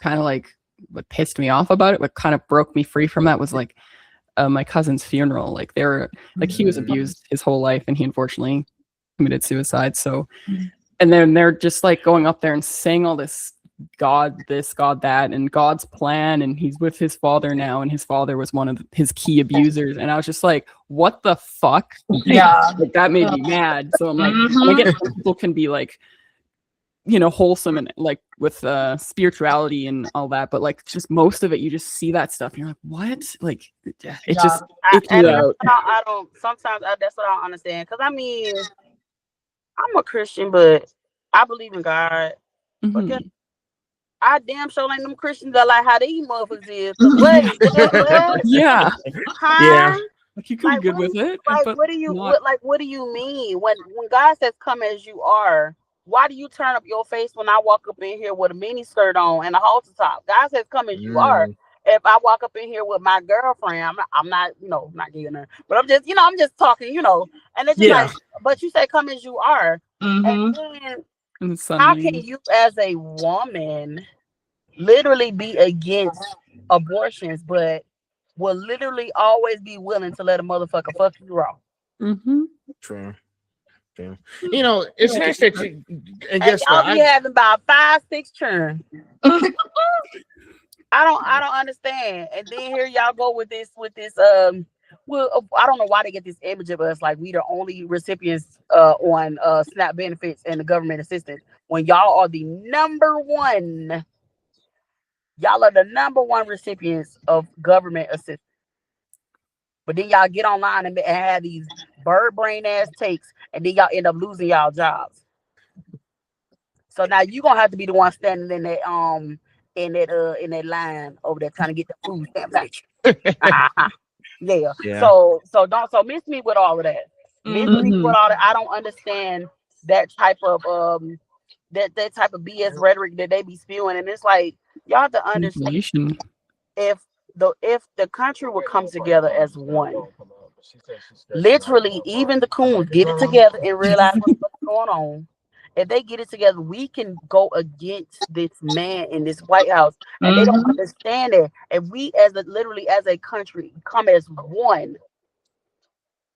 kind of like what pissed me off about it, what kind of broke me free from that was like my cousin's funeral. Like they were like he was abused his whole life, and he unfortunately committed suicide. So, and then they're just like going up there and saying all this God this, God that, and God's plan, and he's with his father now, and his father was one of his key abusers, and I was just like, what the fuck? Yeah. Like, that made me mad. So I'm like, I guess people can be like, you know, wholesome and like with spirituality and all that, but like just most of it, you just see that stuff and you're like, what? Like it just icked me out. I don't. Sometimes that's what I don't understand. Because I mean, I'm a Christian, but I believe in God. But guess, I damn sure ain't them Christians that like how these motherfuckers is. What? Yeah, Huh? Yeah. like you could be good with it. Like but what do you not- what do you mean when God says come as you are? Why do you turn up your face when I walk up in here with a mini skirt on and a halter top? God says come as you are. If I walk up in here with my girlfriend, I'm not, you know, not getting her, but I'm just, you know, I'm just talking, you know, and it's just like, but you say come as you are, and then and how suddenly, can you as a woman literally be against abortions, but will literally always be willing to let a motherfucker fuck you raw? True. You know, it's nice that you. I guess Y'all be having about 5-6 churn. I don't understand. And then here y'all go with this well, I don't know why they get this image of us like we the only recipients on SNAP benefits and the government assistance when y'all are the number one. Y'all are the number one recipients of government assistance. But then y'all get online and have these bird brain ass takes, and then y'all end up losing y'all jobs. So now you gonna have to be the one standing in that line over there trying to get the food stamps. Yeah. So miss me with all of that. Miss me with all that. I don't understand that type of that type of BS rhetoric that they be spewing, and it's like y'all have to understand if the country would come together as one. Literally, even the coons get it together and realize what's going on. If they get it together, we can go against this man in this White House, and they don't understand it. If we, as a country, come as one,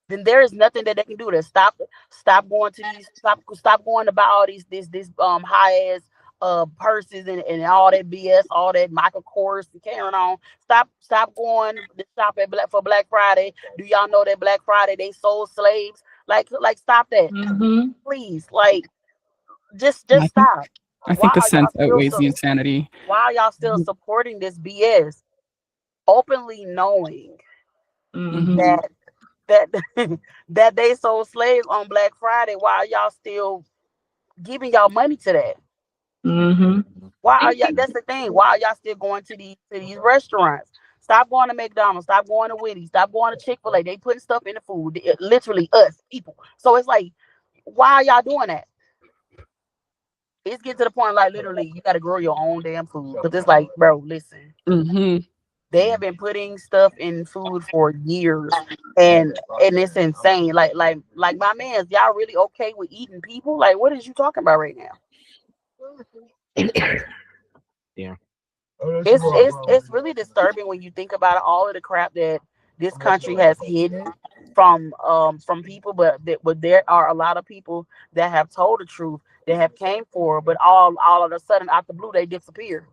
then there is nothing that they can do to stop going to these stop going to buy all these high ass purses and all that BS, all that Michael Kors and carrying on. Stop going to shop for Black Friday. Do y'all know that Black Friday they sold slaves? Like stop that, please. Like just stop. I think the sense outweighs the insanity. Why are y'all still supporting this BS, openly knowing that they sold slaves on Black Friday? Why are y'all still giving y'all money to that? Why are y'all? That's the thing. Why are y'all still going to these restaurants? Stop going to McDonald's. Stop going to Wendy's. Stop going to Chick-fil-A. They putting stuff in the food. Literally us people. So it's like, why are y'all doing that? It's getting to the point like literally you got to grow your own damn food. But it's like, bro, listen. They have been putting stuff in food for years, and it's insane. Like my man, y'all really okay with eating people? Like, what is you talking about right now? Yeah, it's really disturbing when you think about it, all of the crap that this country has hidden from people, but there are a lot of people that have told the truth, that have came forward, but all of a sudden out the blue they disappear.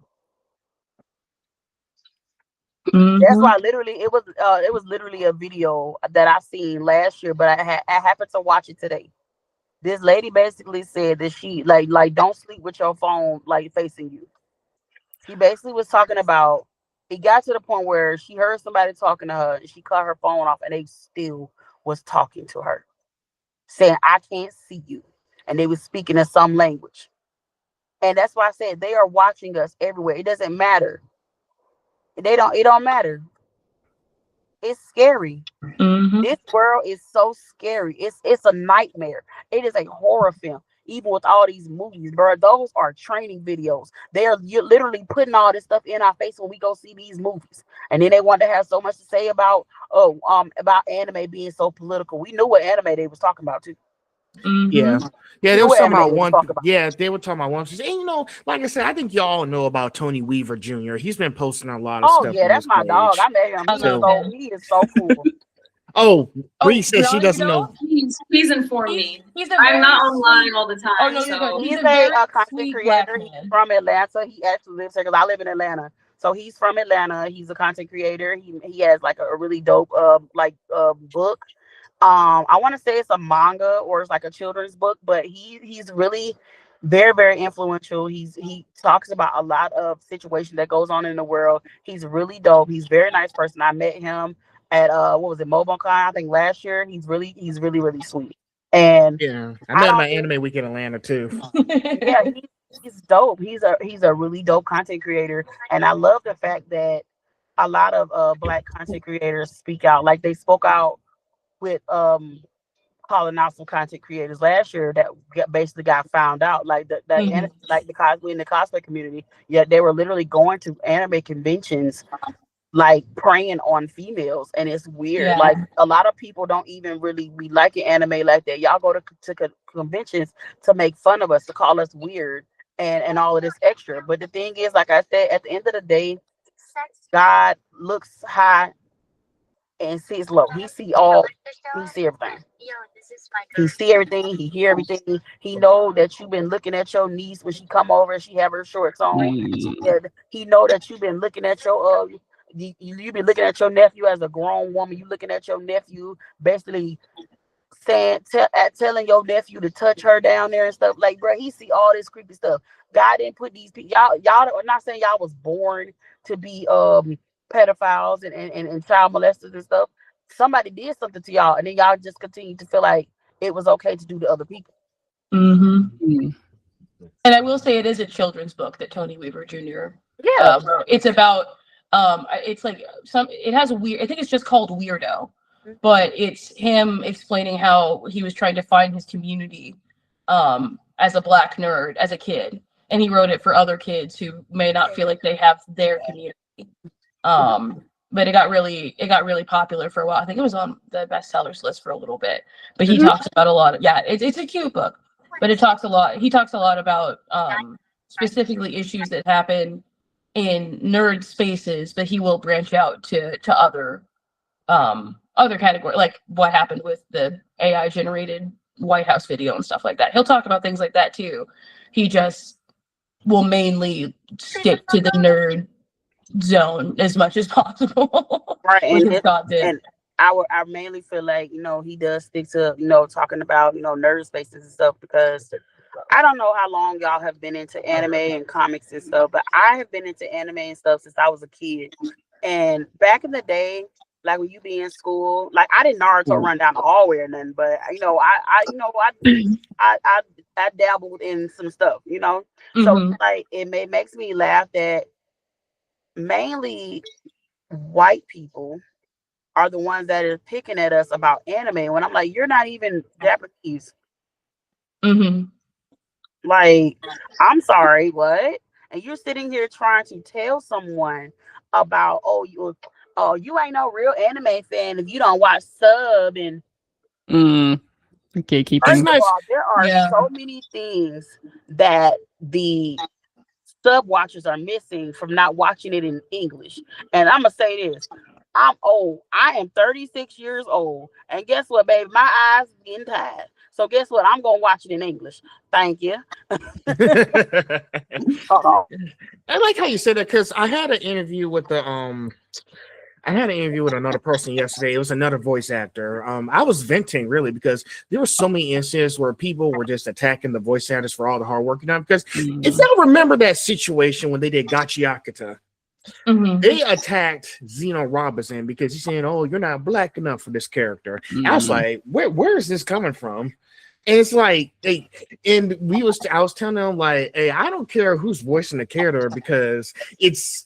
That's why literally it was literally a video that I seen last year, but I happened to watch it today. This lady basically said that she like don't sleep with your phone like facing you. She basically was talking about it got to the point where she heard somebody talking to her and she cut her phone off and they still was talking to her, saying, I can't see you. And they was speaking in some language. And that's why I said they are watching us everywhere. It doesn't matter. It don't matter. It's scary. This world is so scary. It's a nightmare. It is a horror film. Even with all these movies, bro, those are training videos. You're literally putting all this stuff in our face when we go see these movies, and then they want to have so much to say about about anime being so political. We knew what anime they was talking about too. Yeah, they were talking about one. Yeah, they were talking about one. And you know, like I said, I think y'all know about Tony Weaver Jr. He's been posting a lot of stuff. Oh yeah, that's my dog. I met him. He is so cool. Oh, Bree says she doesn't know. Please inform me. I'm not online all the time. Oh no, so. He's a content creator. He's from Atlanta. He actually lives here because I live in Atlanta. So he's from Atlanta. He's a content creator. He has like a really dope book. I want to say it's a manga or it's like a children's book, but he's really very, very influential. He talks about a lot of situations that goes on in the world. He's really dope. He's a very nice person. I met him at what was it, MomoCon, I think last year. He's really sweet. And yeah, I met him at Anime Week in Atlanta too. Yeah, he's dope. He's a really dope content creator, and I love the fact that a lot of Black content creators speak out. Like they spoke out with calling out some content creators last year that basically got found out, like the cosplay in the cosplay community. Yeah, they were literally going to anime conventions, like preying on females, and it's weird. Yeah. Like a lot of people don't even really be liking anime like that. Y'all go to conventions to make fun of us, to call us weird, and all of this extra. But the thing is, like I said, at the end of the day, God looks high and sees low. He see everything. He see everything. He hear everything. He know that you've been looking at your niece when she come over and she have her shorts on. He know that you've been looking at your you've been looking at your nephew as a grown woman. You looking at your nephew basically telling your nephew to touch her down there and stuff. Like, bro, he see all this creepy stuff. God didn't put these people. Y'all are not saying y'all was born to be pedophiles and child molesters and stuff. Somebody did something to y'all, and then y'all just continue to feel like it was okay to do to other people. And I will say it is a children's book that Tony Weaver Jr. wrote. It's about it's like it has a weird, I think it's just called Weirdo, but it's him explaining how he was trying to find his community as a Black nerd as a kid, and he wrote it for other kids who may not feel like they have their community. But it got really popular for a while. I think it was on the bestsellers list for a little bit. But he talks about a lot of it's a cute book, but he talks a lot about specifically issues that happen in nerd spaces, but he will branch out to other categories, like what happened with the AI generated White House video and stuff like that. He'll talk about things like that too. He just will mainly stick to the nerd zone as much as possible. Right. And I mainly feel like, he does stick to, talking about, nerd spaces and stuff, because I don't know how long y'all have been into anime and comics and stuff, but I have been into anime and stuff since I was a kid. And back in the day, like when you be in school, like I didn't Naruto run down the hallway or nothing, but I dabbled in some stuff, So like it makes me laugh that mainly white people are the ones that are picking at us about anime when I'm like, you're not even Japanese. Like, I'm sorry, what? And you're sitting here trying to tell someone about, you ain't no real anime fan if you don't watch sub and gatekeeping. First of all, there are so many things that the sub watchers are missing from not watching it in English. And I'm gonna say this: I'm old. I am 36 years old, and guess what, baby? My eyes getting tired. So guess what? I'm gonna watch it in English. Thank you. I like how you said that, because I had an interview with the I had an interview with another person yesterday. It was another voice actor. I was venting really because there were so many instances where people were just attacking the voice actors for all the hard work done. Because if y'all remember that situation when they did Gachiakata, they attacked Zeno Robinson because he's saying, "Oh, you're not black enough for this character." I was like, "Where is this coming from?" And it's like, I was telling them like, "Hey, I don't care who's voicing the character because it's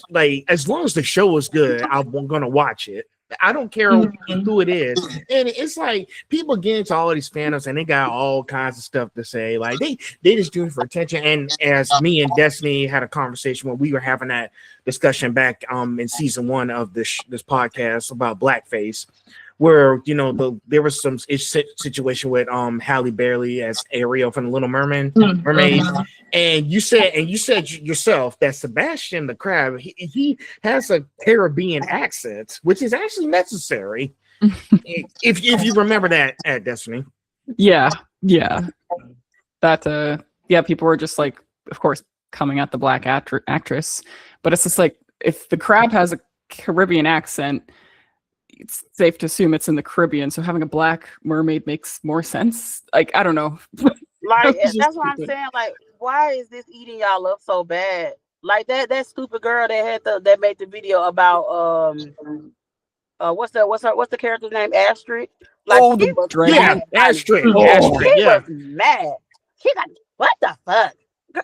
like as long as the show is good, I'm gonna watch it. I don't care who it is." And it's like people get into all of these fandoms and they got all kinds of stuff to say. Like they just do it for attention. And as me and Destiny had a conversation when we were having that discussion back in season 1 of this podcast about blackface, where there was some situation with Halle Berry as Ariel from the Little Mermaid, and you said yourself that Sebastian the Crab he has a Caribbean accent, which is actually necessary. if you remember that at Destiny. Yeah. That people were just like, of course, coming at the black actress, but it's just like if the Crab has a Caribbean accent, it's safe to assume it's in the Caribbean, so having a black mermaid makes more sense. Like, I don't know. Like, that's what I'm saying. Like, why is this eating y'all up so bad? Like that stupid girl that made the video about what's the character's name? Astrid. Like, Astrid. Astrid. She was mad. She got what the fuck? Girl,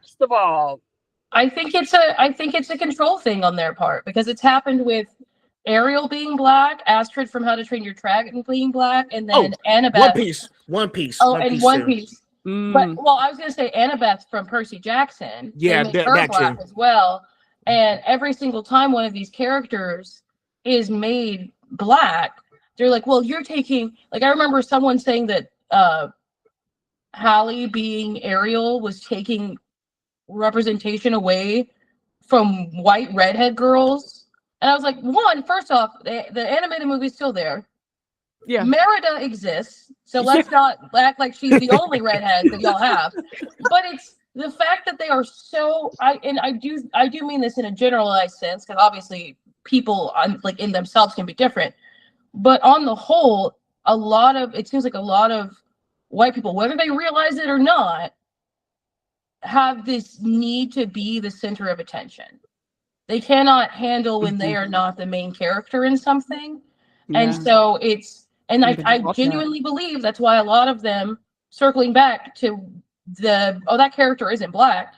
first of all, I think it's a control thing on their part because it's happened with Ariel being black, Astrid from How to Train Your Dragon being black, and then Annabeth. One Piece. One Piece. But I was gonna say Annabeth from Percy Jackson. Yeah, they made her black as well. And every single time one of these characters is made black, they're like, "Well, you're taking." Like, I remember someone saying that Halle being Ariel was taking representation away from white redhead girls. And I was like, first off, the animated movie's still there. Yeah. Merida exists, so let's not act like she's the only redhead that y'all have. But it's the fact that they are so. I do mean this in a generalized sense because obviously people like in themselves can be different. But on the whole, it seems like a lot of white people, whether they realize it or not, have this need to be the center of attention. They cannot handle when they are not the main character in something. Yeah. And so I genuinely believe that's why a lot of them, circling back to that character isn't black.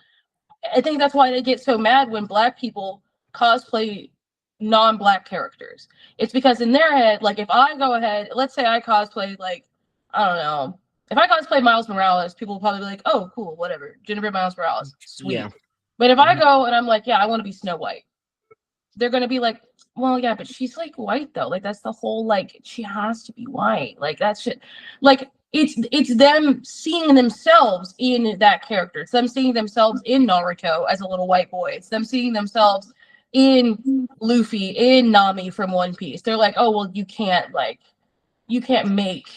I think that's why they get so mad when black people cosplay non-black characters. It's because in their head, like if I go ahead, let's say I cosplay like, I don't know, if I cosplay Miles Morales, people will probably be like, "Oh, cool, whatever, Jennifer Miles Morales, sweet." Yeah. But if I go and I'm like, "Yeah, I want to be Snow White," they're gonna be like, "Well, yeah, but she's like white though. Like that's the whole like she has to be white. Like that shit. Like it's them seeing themselves in that character. It's them seeing themselves in Naruto as a little white boy. It's them seeing themselves in Luffy, in Nami from One Piece. They're like, oh well, you can't make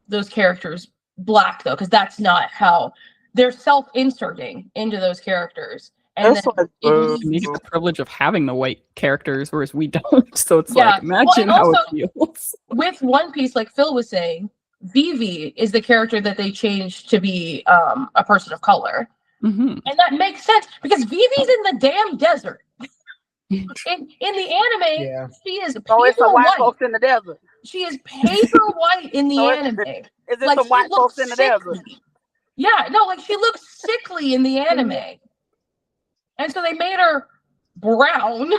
those characters black though, because that's not how they're self-inserting into those characters. And that's like, you get the privilege of having the white characters, whereas we don't. So it's like, imagine how it feels. With One Piece, like Phil was saying, Vivi is the character that they changed to be a person of color. Mm-hmm. And that makes sense because Vivi's in the damn desert. in the anime, she is paper white folks in the desert. She is paper white in the anime. Is it like some white folks in the desert? Yeah, no, like she looks sickly in the anime. And so they made her brown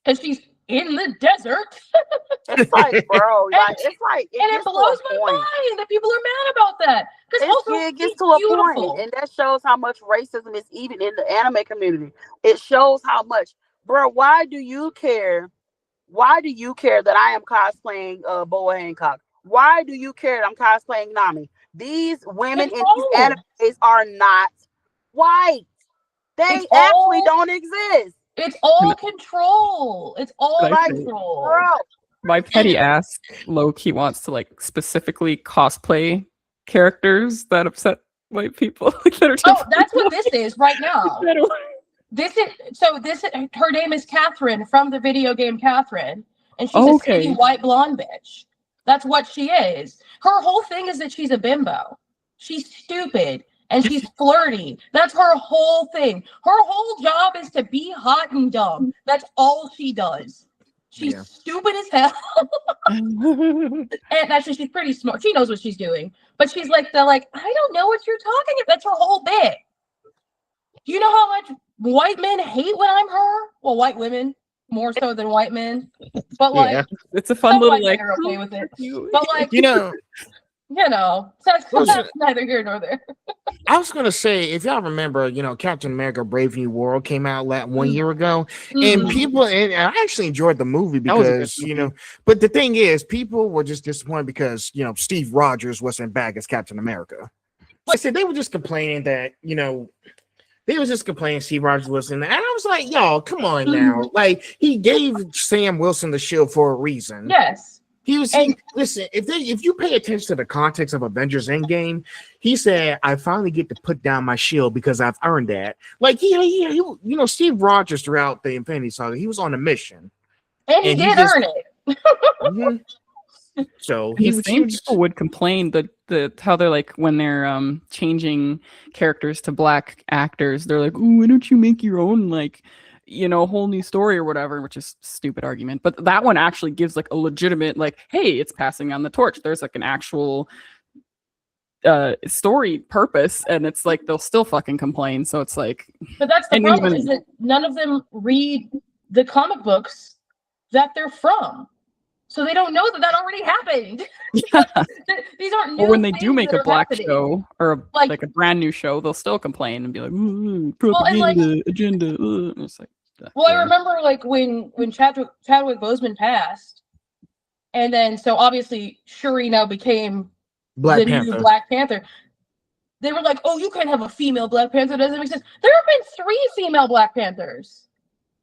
because she's in the desert. It's like, bro, like, it's like, it blows my mind that people are mad about that. Because it gets to a point, and that shows how much racism is even in the anime community. It shows how much, bro. Why do you care? Why do you care that I am cosplaying Boa Hancock? Why do you care that I'm cosplaying Nami? These women in these animes are not white. They actually don't exist. It's all control. It's all control. Bro. My petty ass low-key wants to like specifically cosplay characters that upset white people. That's what this is right now. her name is Catherine from the video game Catherine, and she's a skinny white blonde bitch. That's what she is. Her whole thing is that she's a bimbo. She's stupid and she's flirty. That's her whole thing. Her whole job is to be hot and dumb. That's all she does. She's stupid as hell. And actually, she's pretty smart. She knows what she's doing. But she's like, I don't know what you're talking about. That's her whole bit. Do you know how much white men hate when I'm her? Well, white women more so than white men. But like, it's a fun little like. Are okay with it. But like, so that's neither here nor there. I was gonna say, if y'all remember, Captain America: Brave New World came out 1 year ago, and I actually enjoyed the movie because but the thing is, people were just disappointed because Steve Rogers wasn't back as Captain America. I said they were just complaining that they was just complaining Steve Rogers wasn't there, and I was like, y'all, come on now, like he gave Sam Wilson the shield for a reason. Yes. Listen, if you pay attention to the context of Avengers Endgame, he said, I finally get to put down my shield because I've earned that. Like he Steve Rogers throughout the Infinity Saga, he was on a mission. And he did earn it. So the same people would complain that how they're like when they're changing characters to black actors, they're like, "Ooh, why don't you make your own like whole new story or whatever," which is a stupid argument. But that one actually gives like a legitimate like, hey, it's passing on the torch. There's like an actual story purpose, and it's like they'll still fucking complain. So it's like, but that's the problem is that none of them read the comic books that they're from. So they don't know that already happened. These aren't new. Or when they do make a black happening. Show or like a brand new show, they'll still complain and be like, propaganda, agenda. It's like, I remember like when Chadwick Boseman passed, and then so obviously Shuri now became new Black Panther. They were like, "Oh, you can't have a female Black Panther. It doesn't make sense." There have been 3 female Black Panthers.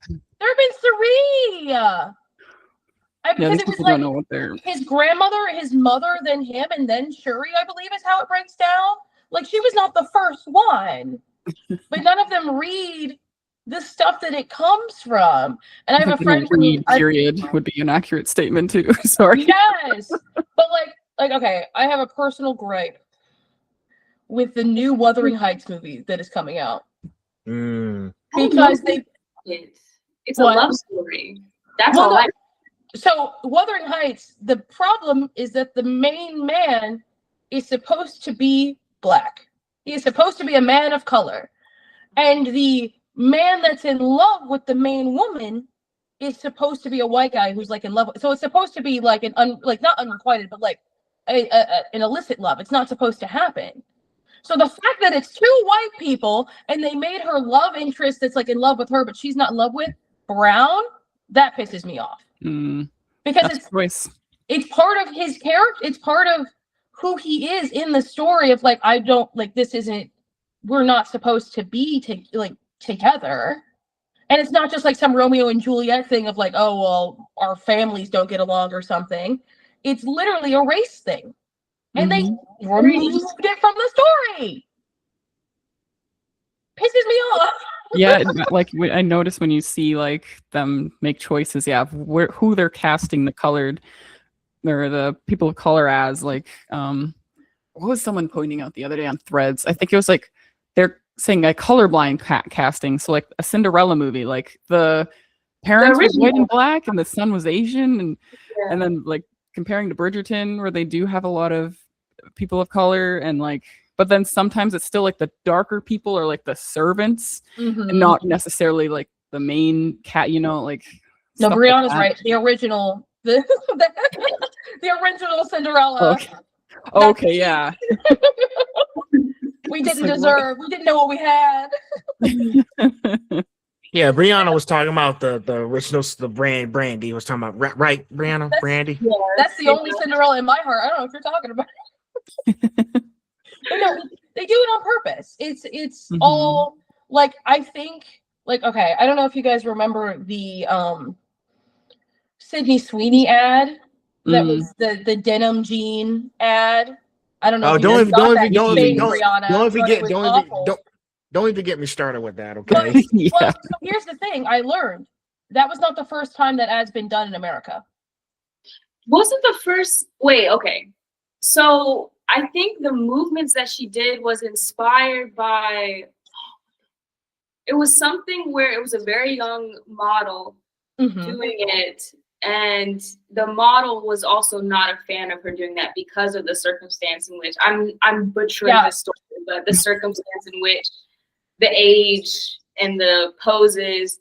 There have been 3. Because it was like his grandmother, his mother, then him, and then Shuri, I believe is how it breaks down. Like she was not the first one, but none of them read the stuff that it comes from. And I have a friend period would be an accurate statement too. Sorry. Yes, but like okay, I have a personal gripe with the new Wuthering Heights movie that is coming out because it's a love story. That's all. So Wuthering Heights, the problem is that the main man is supposed to be Black. He is supposed to be a man of color. And the man that's in love with the main woman is supposed to be a white guy who's like in love. So it's supposed to be like not unrequited, but like an illicit love. It's not supposed to happen. So the fact that it's 2 white people and they made her love interest that's like in love with her, but she's not in love with Brown, that pisses me off. Because it's part of his character. It's part of who he is in the story of like, I don't like, we're not supposed to be together. And it's not just like some Romeo and Juliet thing of like, oh, well, our families don't get along or something. It's literally a race thing. And they removed it from the story. Pisses me off. Yeah, like I noticed when you see like them make choices, who they're casting the colored or the people of color as, like what was someone pointing out the other day on Threads? I think it was like they're saying like colorblind casting. So like a Cinderella movie, like the parents were white and black and the son was Asian, and then like comparing to Bridgerton where they do have a lot of people of color, and like but then sometimes it's still like the darker people are like the servants and not necessarily like the main cat, like. No, Brianna's right. The original, the original Cinderella. Okay, yeah. We didn't deserve. We didn't know what we had. Yeah, Brianna was talking about the original, the Brandy was talking about, right, Brianna? Brandy? Yeah, that's the only Cinderella in my heart. I don't know what you're talking about. But no, they do it on purpose. It's all like, I think like, okay, I don't know if you guys remember the Sydney Sweeney ad that was the denim jean ad. I don't know. Don't Don't even get me started with that, But, okay? Yeah. well, so here's the thing. I learned that was not the first time that ad's been done in America. Wasn't the first, wait, okay. So I think the movements that she did was inspired by, it was something where it was a very young model doing it, and the model was also not a fan of her doing that because of the circumstance in which I'm butchering this story, but the circumstance in which the age and the poses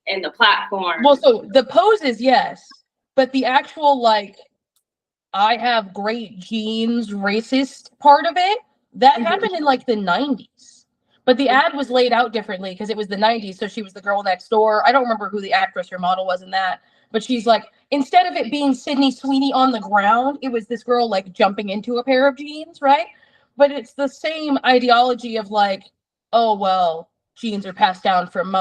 and the platform. Well, so the poses, yes, but the actual like, I have great genes, racist part of it that happened in like the 90s. But the ad was laid out differently because it was the 90s. So she was the girl next door. I don't remember who the actress or model was in that. But she's like, instead of it being Sydney Sweeney on the ground, it was this girl like jumping into a pair of jeans, right? But it's the same ideology of like, oh, well, genes are passed down from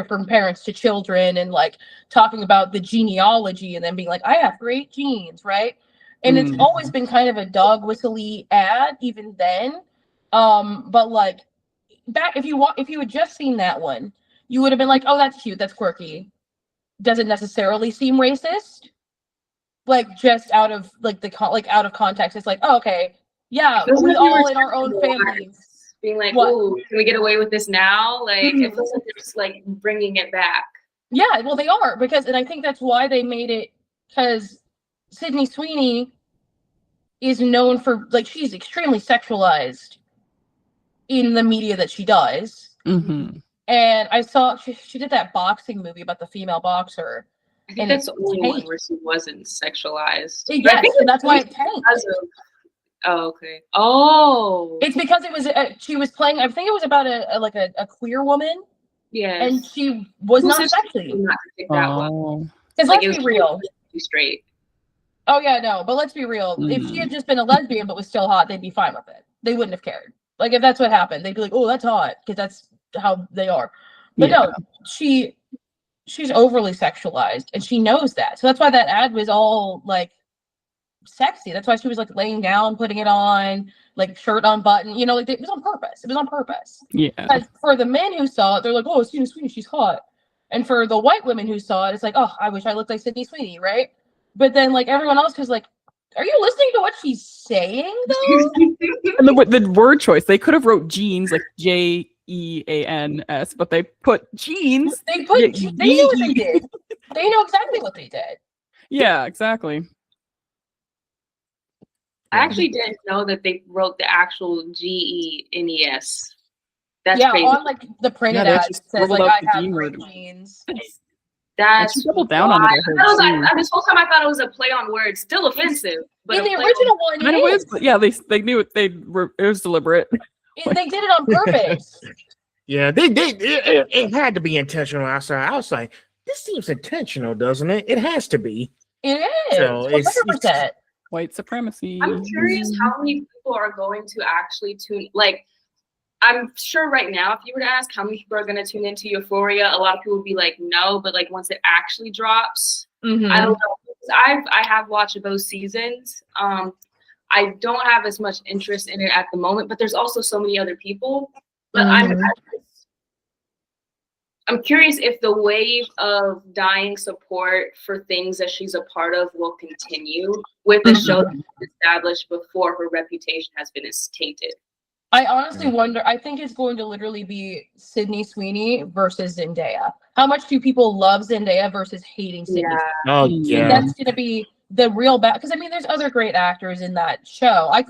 from parents to children, and like talking about the genealogy and then being like, I have great genes, right? And it's always been kind of a dog whistle-y ad even then. But like, back if you had just seen that one, you would have been like, oh, that's cute, that's quirky, doesn't necessarily seem racist, like just out of like out of context. It's like, oh, okay, yeah, we all in our own families being like, what? Ooh, can we get away with this now? Like it feels like they're just like bringing it back. Yeah, well, they are, because, and I think that's why they made it, because Sydney Sweeney is known for, like, she's extremely sexualized in the media that she does. And I saw she did that boxing movie about the female boxer. I think that's the only one where she wasn't sexualized. Yes, and that's why it tanked. Oh, okay. Oh, it's because it was she was playing. I think it was about a queer woman. Yeah, and she was not sexy. Not to pick that one. Because Like, let's be real. Straight. Oh yeah, no, but let's be real. If she had just been a lesbian but was still hot, they'd be fine with it. They wouldn't have cared. Like if that's what happened, they'd be like, "Oh, that's hot," because that's how they are. But no, she's overly sexualized, and she knows that. So that's why that ad was all like sexy. That's why she was like laying down, putting it on, like shirt unbuttoned. You know, like it was on purpose. It was on purpose. Yeah. Because for the men who saw it, they're like, "Oh, Sydney Sweeney, she's hot." And for the white women who saw it, it's like, "Oh, I wish I looked like Sydney Sweeney," right? But then like everyone else was like, "Are you listening to what she's saying though?" And the word choice, they could have wrote jeans like JEANS, but they put jeans. They knew what they did. They know exactly what they did. Yeah, exactly. I actually didn't know that they wrote the actual GENES. That's crazy. On like the printed ad, it says like, "I have great genes." That's double down on it. This whole time I thought it was a play on words. Still offensive. But in the original one, it is. But yeah, they knew it. It was deliberate. They did it on purpose. Yeah, it had to be intentional. I was like, this seems intentional, doesn't it? It has to be. It is. So 100%. White supremacy. I'm curious how many people are going to actually tune. Like, I'm sure right now, if you were to ask how many people are going to tune into Euphoria, a lot of people would be like, no. But like once it actually drops, I don't know. I have watched both seasons. I don't have as much interest in it at the moment, but there's also so many other people. But I'm curious if the wave of dying support for things that she's a part of will continue with the show that was established before her reputation has been tainted. I honestly wonder, I think it's going to literally be Sydney Sweeney versus Zendaya. How much do people love Zendaya versus hating Sydney Sweeney? Oh, yeah. That's going to be the real bad, because I mean, there's other great actors in that show. I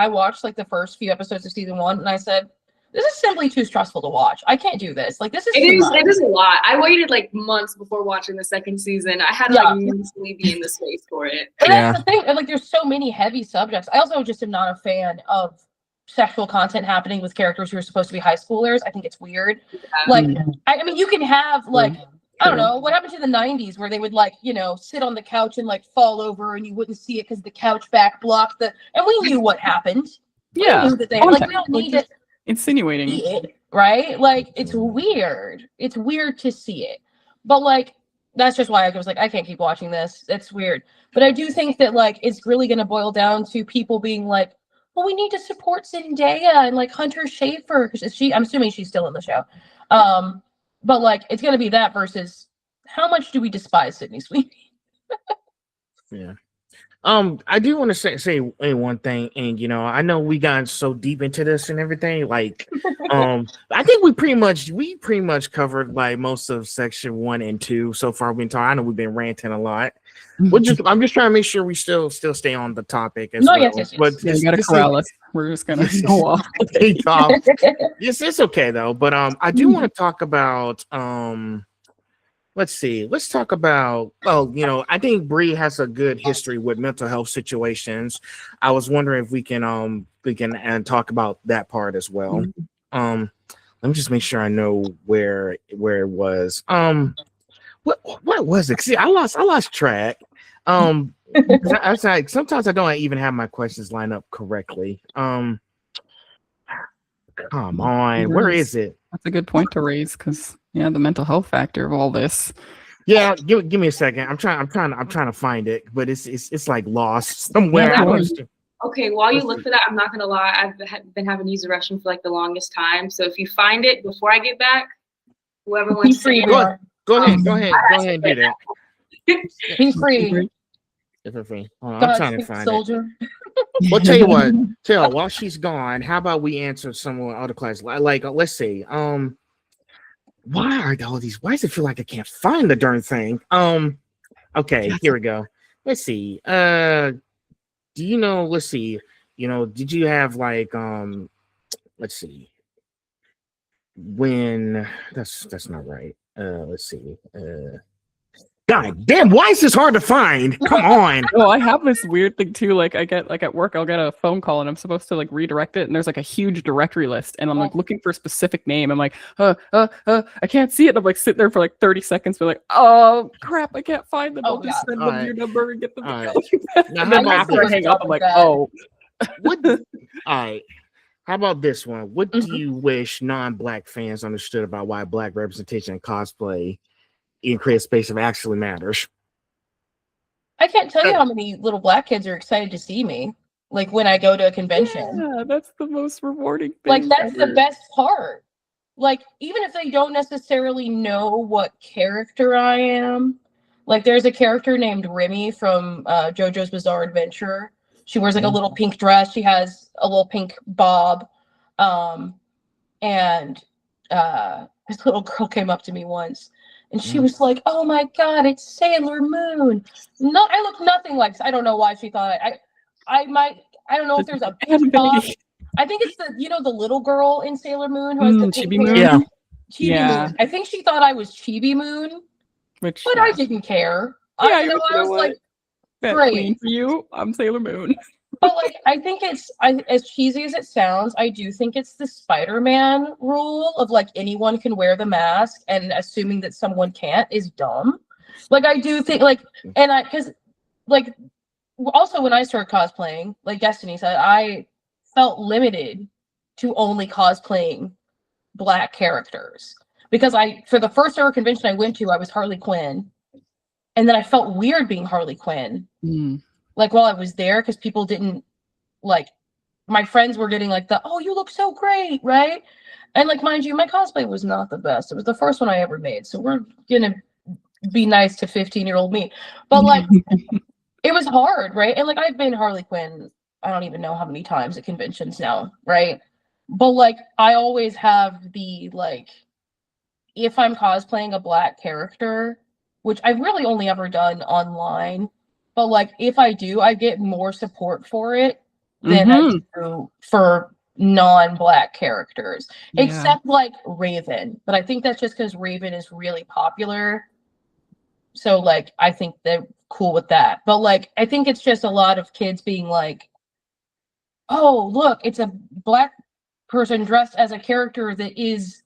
watched like the first few episodes of season 1 and I said, this is simply too stressful to watch. I can't do this. Like, it is a lot. I waited like months before watching the second season. I had to like mentally be in the space for it. And that's the thing. And, like, there's so many heavy subjects. I also just am not a fan of sexual content happening with characters who are supposed to be high schoolers. I think it's weird. Yeah. Like, I mean, you can have like, I don't know, what happened to the 90s where they would like, you know, sit on the couch and like fall over and you wouldn't see it because the couch back blocked and we knew what happened. Yeah. We knew that we don't need to insinuating see it, right? Like, it's weird. It's weird to see it. But like, that's just why I was like, I can't keep watching this. It's weird. But I do think that like, it's really going to boil down to people being like, well, we need to support Zendaya and like Hunter Schafer because I'm assuming she's still in the show. But like it's gonna be that versus how much do we despise Sydney Sweeney? Yeah. I do want to say one thing, and I know we got so deep into this and everything. Like, I think we pretty much covered like most of section 1 and 2 so far. We've been talking. I know we've been ranting a lot. I'm just trying to make sure we still stay on the topic as well. Yes. But you gotta corral us. We're just gonna go off. Yes, it's okay though. But I do want to talk about let's see. Let's talk about. Well, I think Bri has a good history with mental health situations. I was wondering if we can talk about that part as well. Let me just make sure I know where it was. What was it? See, I lost track. I like sometimes I don't even have my questions lined up correctly. Come on, where is it? That's a good point to raise because the mental health factor of all this. Yeah, give me a second. I'm trying to find it, but it's like lost somewhere. Okay, while you look for that, I'm not gonna lie. I've been having to use the restroom for like the longest time. So if you find it before I get back, whoever wants to go ahead and do that. He's free. Hold on, I'm trying to find soldier. it. Well, tell you what, while she's gone, how about we answer some of the other questions? Like, let's see. Why are all these? Why does it feel like I can't find the darn thing? Okay, here we go. Let's see. Do you know? Let's see. Did you have like let's see. When that's not right. Let's see. God damn, why is this hard to find? Come on. Oh, I have this weird thing too. Like I get at work, I'll get a phone call and I'm supposed to like redirect it, and there's like a huge directory list, and I'm like looking for a specific name. I'm like, I can't see it. I'm like sitting there for like 30 seconds. We're like, oh crap, I can't find them. I'll just send them your number and get them. And then after I hang up, I'm like, oh. What? All right. How about this one? What do you wish non-Black fans understood about why Black representation in cosplay in creative space actually matters? I can't tell you how many little Black kids are excited to see me. Like when I go to a convention. Yeah, that's the most rewarding thing. Like that's the best part. Like even if they don't necessarily know what character I am. Like there's a character named Remy from JoJo's Bizarre Adventure. She wears like a little pink dress. She has a little pink bob. And this little girl came up to me once and she was like, "Oh my God, it's Sailor Moon." No, I look nothing like. I don't know why she thought I don't know if there's a pink bob. I think it's the little girl in Sailor Moon who has the pink Chibi Moon. hair. Chibi Moon. I think she thought I was Chibi Moon, but I didn't care. I was like, great for you. I'm Sailor Moon. But like, I think as cheesy as it sounds, I do think it's the Spider-Man rule of like anyone can wear the mask, and assuming that someone can't is dumb. Like I do think because also when I started cosplaying, like Destiny said, I felt limited to only cosplaying Black characters because for the first ever convention I went to, I was Harley Quinn, and then I felt weird being Harley Quinn. Like while I was there, because people didn't my friends were getting like oh, you look so great, right? And like, mind you, my cosplay was not the best. It was the first one I ever made, so we're gonna be nice to 15-year-old me. But like, it was hard, right? And like, I've been Harley Quinn, I don't even know how many times at conventions now, right? But like, I always have the if I'm cosplaying a Black character, which I've really only ever done online. But like, if I do, I get more support for it than I do for non-Black characters, except like Raven. But I think that's just because Raven is really popular. So like, I think they're cool with that. But like, I think it's just a lot of kids being like, oh, look, it's a Black person dressed as a character that is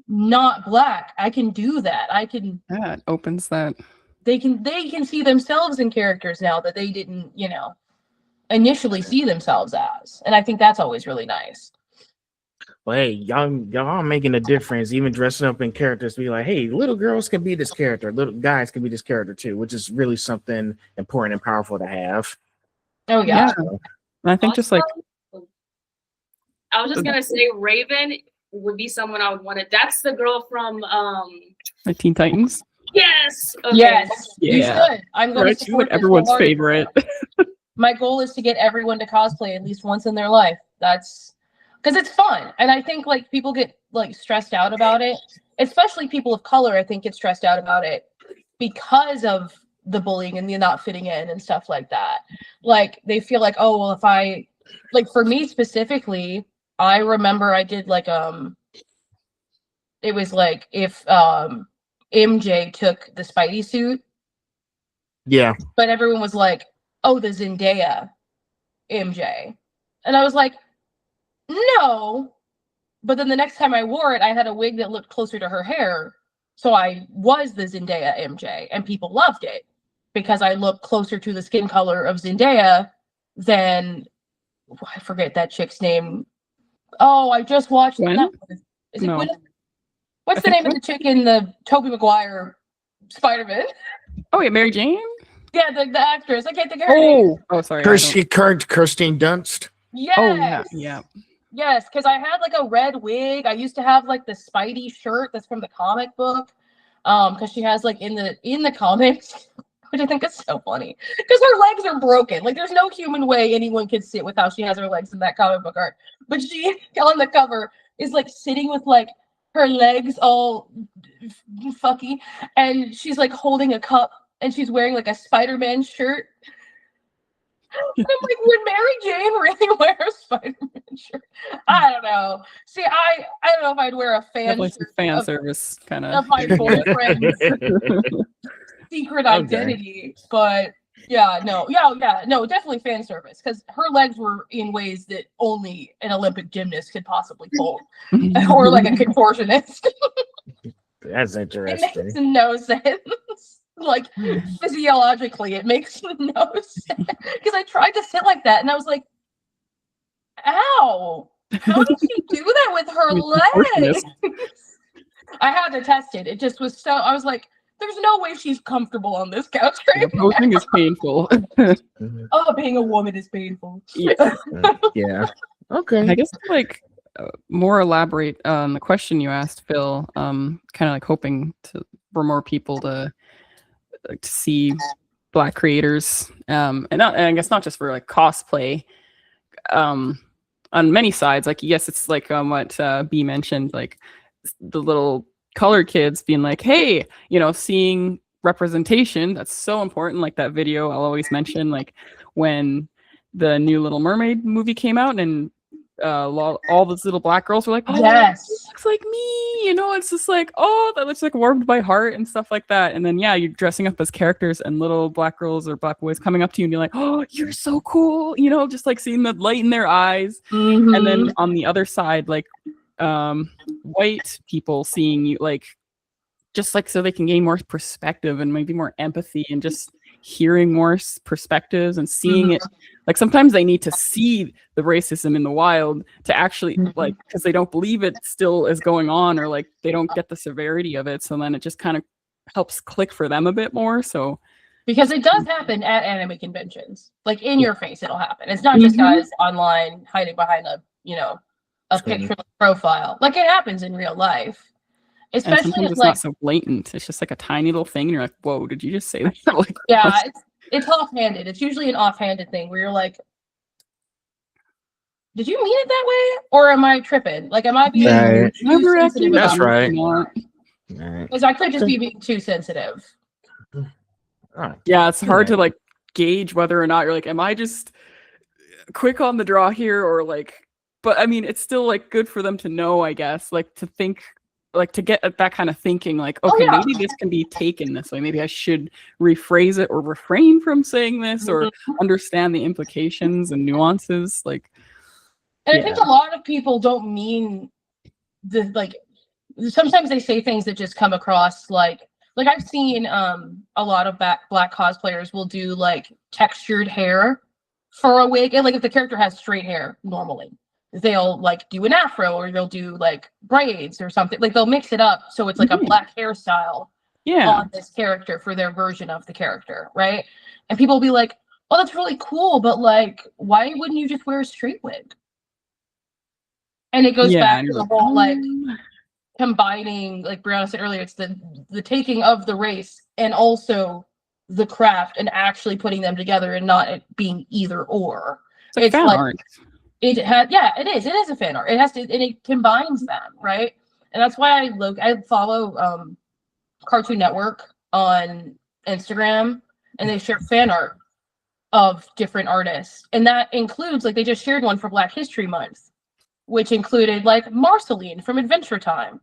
not Black. I can do that. It opens that. They can see themselves in characters now that they didn't, initially see themselves as. And I think that's always really nice. Well, hey, y'all are making a difference, even dressing up in characters. Be like, hey, little girls can be this character, little guys can be this character too, which is really something important and powerful to have. Oh yeah. And I think just like I was just gonna say Raven would be someone I would want to. That's the girl from The Teen Titans. Yes. Okay. Yes, you Yeah. should. I'm going Right, to she's like support this everyone's wholeheartedly. favorite. My goal is to get everyone to cosplay at least once in their life. That's because it's fun, and I think like people get like stressed out about it, especially people of color. I think get stressed out about it because of the bullying and the not fitting in and stuff like that. Like they feel like, oh well, if I like for me specifically, I remember I did like it was like if MJ took the Spidey suit, Yeah. but everyone was like, oh, the Zendaya MJ. And I was like, no. But then the next time I wore it, I had a wig that looked closer to her hair. So I was the Zendaya MJ, and people loved it because I looked closer to the skin color of Zendaya than, I forget that chick's name. Oh, I just watched Gwen? that. Is it No. Gwen? What's I the think name of the chick in the Tobey Maguire Spider-Man? Oh yeah, Mary Jane. Yeah, the actress. I can't think of her name. Oh, sorry. I don't- Kirsten Dunst. Yes. Oh yeah. Yes, because I had like a red wig. I used to have like the Spidey shirt that's from the comic book. Because she has like in the comics, which I think is so funny. Because her legs are broken. Like there's no human way anyone could sit with how she has her legs in that comic book art. But she on the cover is like sitting with like her legs all fucky, and she's like holding a cup, and she's wearing like a Spider-Man shirt. And I'm like, would Mary Jane really wear a Spider-Man shirt? I don't know. See, I don't know if I'd wear a fan Definitely some shirt fan of, service kind of my boyfriend's secret identity, but yeah, no, definitely fan service because her legs were in ways that only an Olympic gymnast could possibly pull, or like a contortionist. That's It interesting. makes no sense. Like physiologically, it makes no sense. Because I tried to sit like that, and I was like, "Ow! How did she do that with her legs?" I had to test it. It just was so. I was like, "There's no way she's comfortable on this couch right now." Posing is painful. Oh, being a woman is painful. Yeah. Yeah. Okay. I guess like more elaborate on the question you asked, Phil. Kind of like hoping for more people to see Black creators, and I guess not just for like cosplay. On many sides, like yes, it's like what B mentioned, like the little colored kids being like, hey, seeing representation, that's so important. Like that video I'll always mention, like when the new Little Mermaid movie came out, and all those little Black girls were like, oh Yes. it looks like me, it's just like, oh, that looks like warmed by heart and stuff like that. And then yeah, you're dressing up as characters, and little Black girls or Black boys coming up to you and be like, oh, you're so cool, just like seeing the light in their eyes. Mm-hmm. And then on the other side, like white people seeing you, like just like so they can gain more perspective and maybe more empathy, and just hearing more perspectives and seeing it. Like sometimes they need to see the racism in the wild to actually like, because they don't believe it still is going on, or like they don't get the severity of it. So then it just kind of helps click for them a bit more. So because it does happen at anime conventions, like in your face, it'll happen. It's not just guys online hiding behind a picture profile. Like it happens in real life. Especially and sometimes it's like, not so blatant. It's just like a tiny little thing, and you're like, "Whoa, did you just say that?" Like, yeah, it's offhanded. It's usually an offhanded thing where you're like, "Did you mean it that way, or am I tripping? Like, am I being too sensitive?" That's right. Because I could just be being too sensitive. Yeah, it's hard to like gauge whether or not you're like, "Am I just quick on the draw here?" Or like, but I mean, it's still like good for them to know, I guess, like to think. Like to get at that kind of thinking, like, okay, maybe this can be taken this way. Maybe I should rephrase it or refrain from saying this, or understand the implications and nuances. Like, and I think a lot of people don't mean like. Sometimes they say things that just come across like I've seen a lot of black cosplayers will do like textured hair for a wig, and like if the character has straight hair normally, they'll like do an afro, or they'll do like braids or something. Like they'll mix it up so it's like a black hairstyle on this character for their version of the character, right? And people will be like, "Oh, that's really cool, but like, why wouldn't you just wear a straight wig?" And it goes Yeah, back and to you're the like, whole like "Oh." combining, like Brianna said earlier, it's the taking of the race and also the craft and actually putting them together and not it being either or. It's like fan art. It has, yeah, it is a fan art. It has to, and it combines them, right? And that's why I follow Cartoon Network on Instagram, and they share fan art of different artists, and that includes, like, they just shared one for Black History Month, which included like Marceline from Adventure Time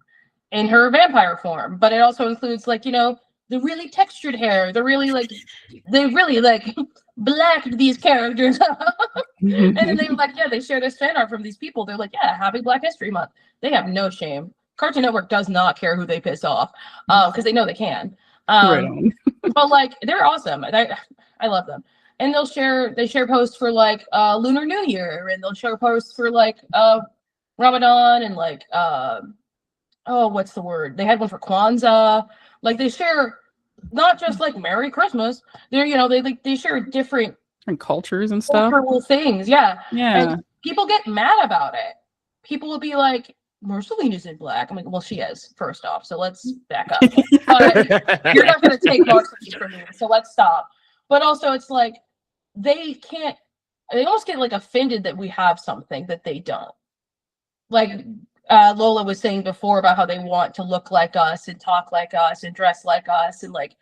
in her vampire form, but it also includes, like, you know, the really textured hair, they really like blacked these characters and then they were like, yeah, they share this fan art from these people. They're like, yeah, happy Black History Month. They have no shame. Cartoon Network does not care who they piss off because they know they can. Right on. But like, they're awesome. I love them. And they share posts for like Lunar New Year, and they'll share posts for like Ramadan and like oh, what's the word? They had one for Kwanzaa. Like, they share not just like Merry Christmas. They're, you know, they share different cultures and stuff. cultural things. Yeah. Yeah. And people get mad about it. People will be like, Marceline isn't Black. I'm like, well, she is, first off. So let's back up. But you're not going to take Marceline from me. So let's stop. But also, it's like, they almost get like offended that we have something that they don't. Like Lola was saying before about how they want to look like us and talk like us and dress like us, and like,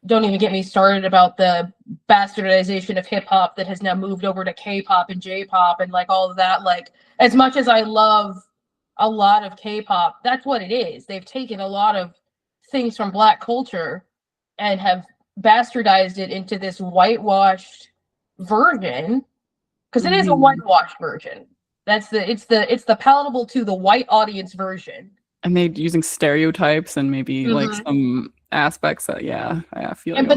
don't even get me started about the bastardization of hip hop that has now moved over to K-pop and J-pop and like all of that. Like, as much as I love a lot of K-pop, that's what it is. They've taken a lot of things from Black culture and have bastardized it into this whitewashed version, because it is a whitewashed version. It's the palatable to the white audience version. And they're using stereotypes and maybe like some aspects that, yeah, I feel. And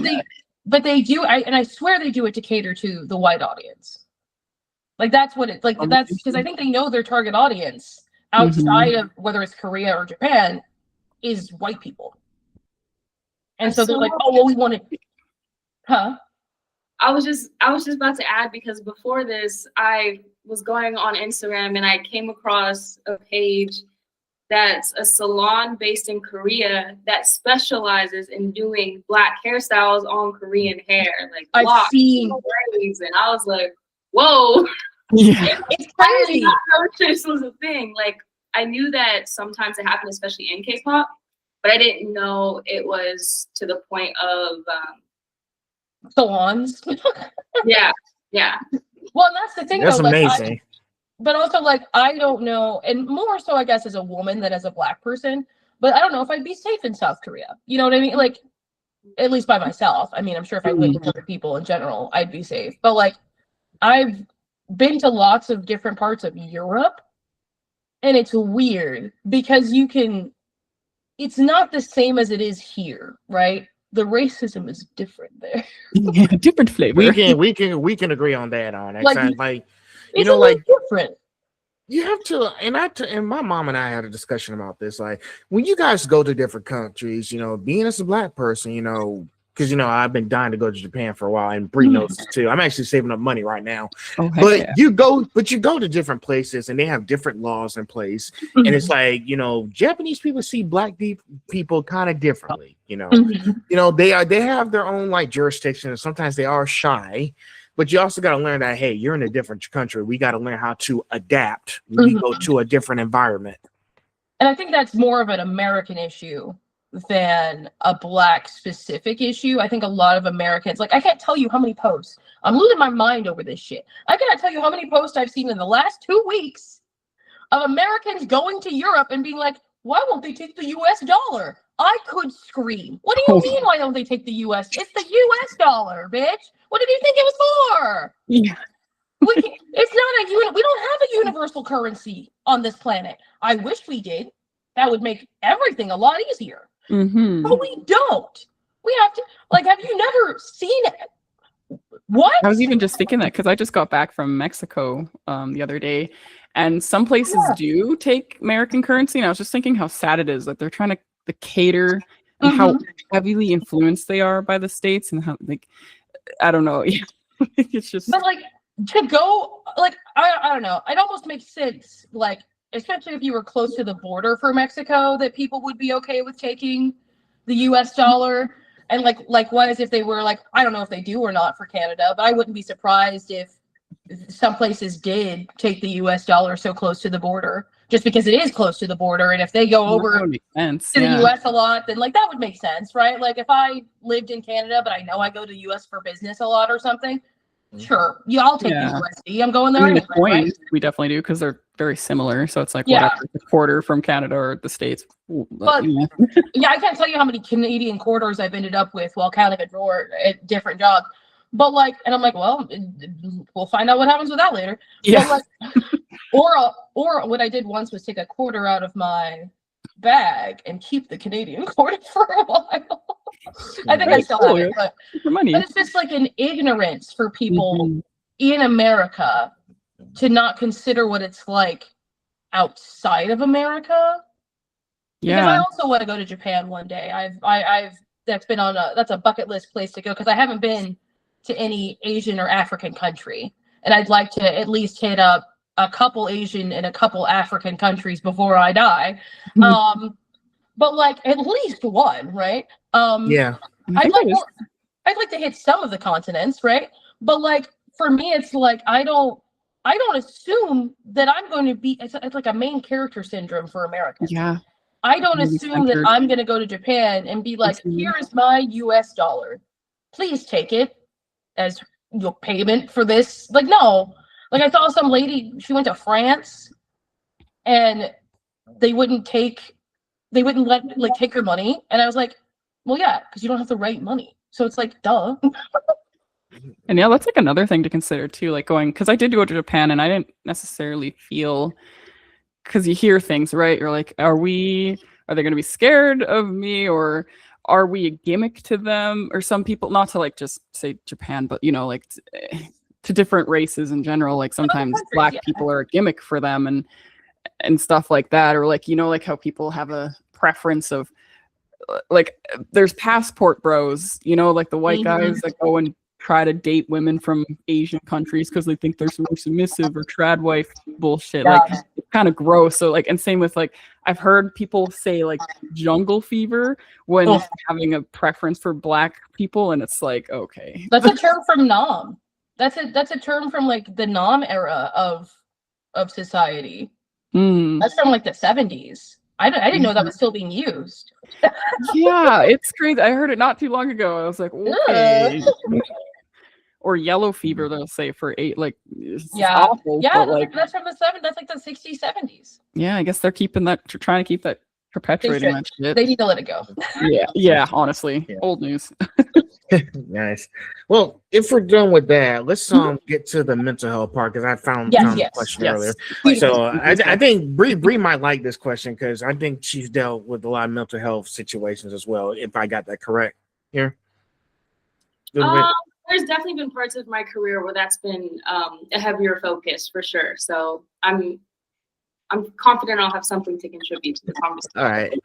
but they do, and I swear they do it to cater to the white audience. Like, that's what it, like, that's because I think they know their target audience outside of whether it's Korea or Japan is white people. And so they're like, oh, well, we want to, I was just about to add, because before this, I was going on Instagram and I came across a page that's a salon based in Korea that specializes in doing Black hairstyles on Korean hair, like locks and braids, and I was like, whoa. Yeah. It's crazy. I did not know this was a thing. Like, I knew that sometimes it happened, especially in K-pop, but I didn't know it was to the point of salons. yeah. Well, and that's the thing. That's though, amazing. Like, but also, like, I don't know, and more so, I guess, as a woman than as a Black person. But I don't know if I'd be safe in South Korea. You know what I mean? Like, at least by myself. I mean, I'm sure if I lived with other people in general, I'd be safe. But like, I've been to lots of different parts of Europe, and it's weird because it's not the same as it is here, right? The racism is different there. Yeah, different flavor. We can agree on that. Like you know, like, different. You have to, and my mom and I had a discussion about this. Like, when you guys go to different countries, you know, being as a Black person, you know, because, you know, I've been dying to go to Japan for a while, and Bree knows this too. I'm actually saving up money right now. You go to different places and they have different laws in place. And it's like, you know, Japanese people see Black people kind of differently, you know. You know, they have their own like jurisdiction, and sometimes they are shy. But you also got to learn that, hey, you're in a different country. We got to learn how to adapt when we go to a different environment. And I think that's more of an American issue than a Black specific issue. I think a lot of Americans, like, I can't tell you how many posts. I'm losing my mind over this shit. I cannot tell you how many posts I've seen in the last 2 weeks of Americans going to Europe and being like, why won't they take the US dollar? I could scream. What do you mean, why don't they take the US? It's the US dollar, bitch. What did you think it was for? Yeah. It's not we don't have a universal currency on this planet. I wish we did. That would make everything a lot easier. But we don't. We have to, like, have you never seen it? What? I was even just thinking that because I just got back from Mexico the other day, and some places do take American currency, and I was just thinking how sad it is that they're trying to cater and how heavily influenced they are by the States, and how, like, I don't know. It's just, but like, to go, like, I don't know. It almost makes sense, like, especially if you were close to the border for Mexico, that people would be okay with taking the US dollar. And likewise, if they were like, I don't know if they do or not for Canada, but I wouldn't be surprised if some places did take the US dollar so close to the border, just because it is close to the border. And if they go over That would make sense. to the US a lot, then like that would make sense, right? Like if I lived in Canada, but I know I go to US for business a lot or something, sure, yeah, I'll take the USD. I'm going there I mean, anyway, the coins right? we definitely do because they're very similar. So it's like Yeah. whatever, the quarter from Canada or the States. But yeah, I can't tell you how many Canadian quarters I've ended up with while counting a drawer at different jobs. But like, and I'm like, well, we'll find out what happens with that later. Yeah. But like, or what I did once was take a quarter out of my bag and keep the Canadian quarter for a while. I think I still have it, but for money. it's just like an ignorance for people Mhm. in America to not consider what it's like outside of America. Because I Yeah. also want to go to Japan one day. I've that's a bucket list place to go because I haven't been to any Asian or African country, and I'd like to at least hit up a couple Asian and a couple African countries before I die. But like at least one, right? Yeah. I'd like to hit some of the continents, right? But like for me, it's like I don't assume that I'm going to be. It's like a main character syndrome for Americans. Yeah. I don't Really assume that centered. I'm going to go to Japan and be like, Mhm. here is my US dollar. Please take it as your payment for this. Like, no. Like, I saw some lady, she went to France and they wouldn't let, like, take her money. And I was like, well, yeah, because you don't have the right money. So it's like, duh. And yeah, that's like another thing to consider too, like going, because I did go to Japan and I didn't necessarily feel, because you hear things, right? You're like, are they going to be scared of me, or are we a gimmick to them? Or some people, not to like just say Japan, but you know, like to different races in general, like sometimes countries, Black yeah. people are a gimmick for them and stuff like that. Or like, you know, like how people have a preference of like there's passport bros, you know, like the white guys that go and try to date women from Asian countries because they think they're more submissive, or trad wife bullshit. Yeah. Like it's kind of gross. So like, and same with like, I've heard people say like jungle fever when having a preference for Black people, and it's like, okay, That's a term from Nam. That's a term from like the Nam era of society. That's from like the 70s. I didn't know that was still being used. Yeah, it's crazy. I heard it not too long ago. I was like, okay. Or yellow fever, they'll say for 8, like, it's awful. Yeah, but like, that's from the 70s. That's like the 60s, 70s. yeah, I guess they're keeping that, trying to keep that, perpetuating that shit. They need to let it go. Yeah, honestly, old news. Nice. Well, if we're done with that, let's get to the mental health part, because I found the question earlier. So I think Bri might like this question because I think she's dealt with a lot of mental health situations as well, if I got that correct here. There's definitely been parts of my career where that's been a heavier focus for sure. So I'm confident I'll have something to contribute to the conversation.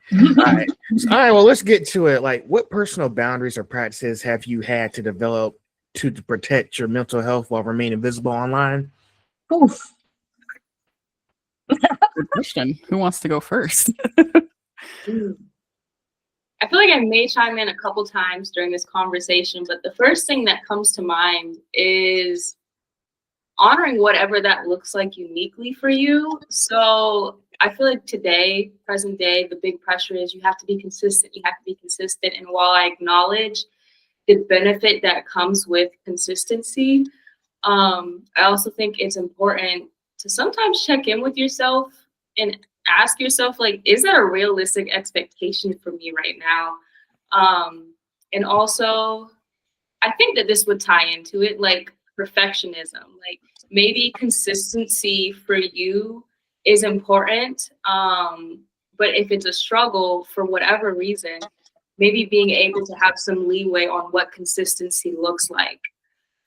All right. Well, let's get to it. Like, what personal boundaries or practices have you had to develop to protect your mental health while remaining visible online? Oof. Good question. Who wants to go first? I feel like I may chime in a couple times during this conversation, but the first thing that comes to mind is honoring whatever that looks like uniquely for you. So I feel like today, present day, the big pressure is you have to be consistent. And while I acknowledge the benefit that comes with consistency, I also think it's important to sometimes check in with yourself and ask yourself, like, is that a realistic expectation for me right now? And also, I think that this would tie into it, like perfectionism. Like, maybe consistency for you is important, but if it's a struggle for whatever reason, maybe being able to have some leeway on what consistency looks like.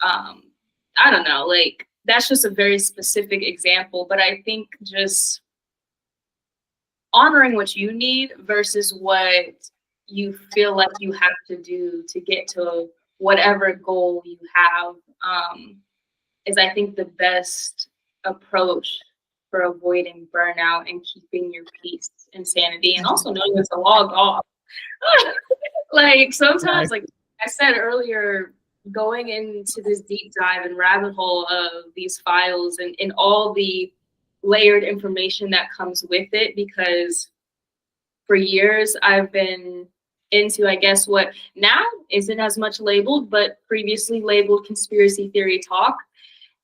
I don't know, like, that's just a very specific example, but I think just honoring what you need versus what you feel like you have to do to get to whatever goal you have is, I think, the best approach for avoiding burnout and keeping your peace and sanity, and also knowing when to log off. Like sometimes, like I said earlier, going into this deep dive and rabbit hole of these files and all the layered information that comes with it, because for years I've been into, I guess, what now isn't as much labeled, but previously labeled conspiracy theory talk.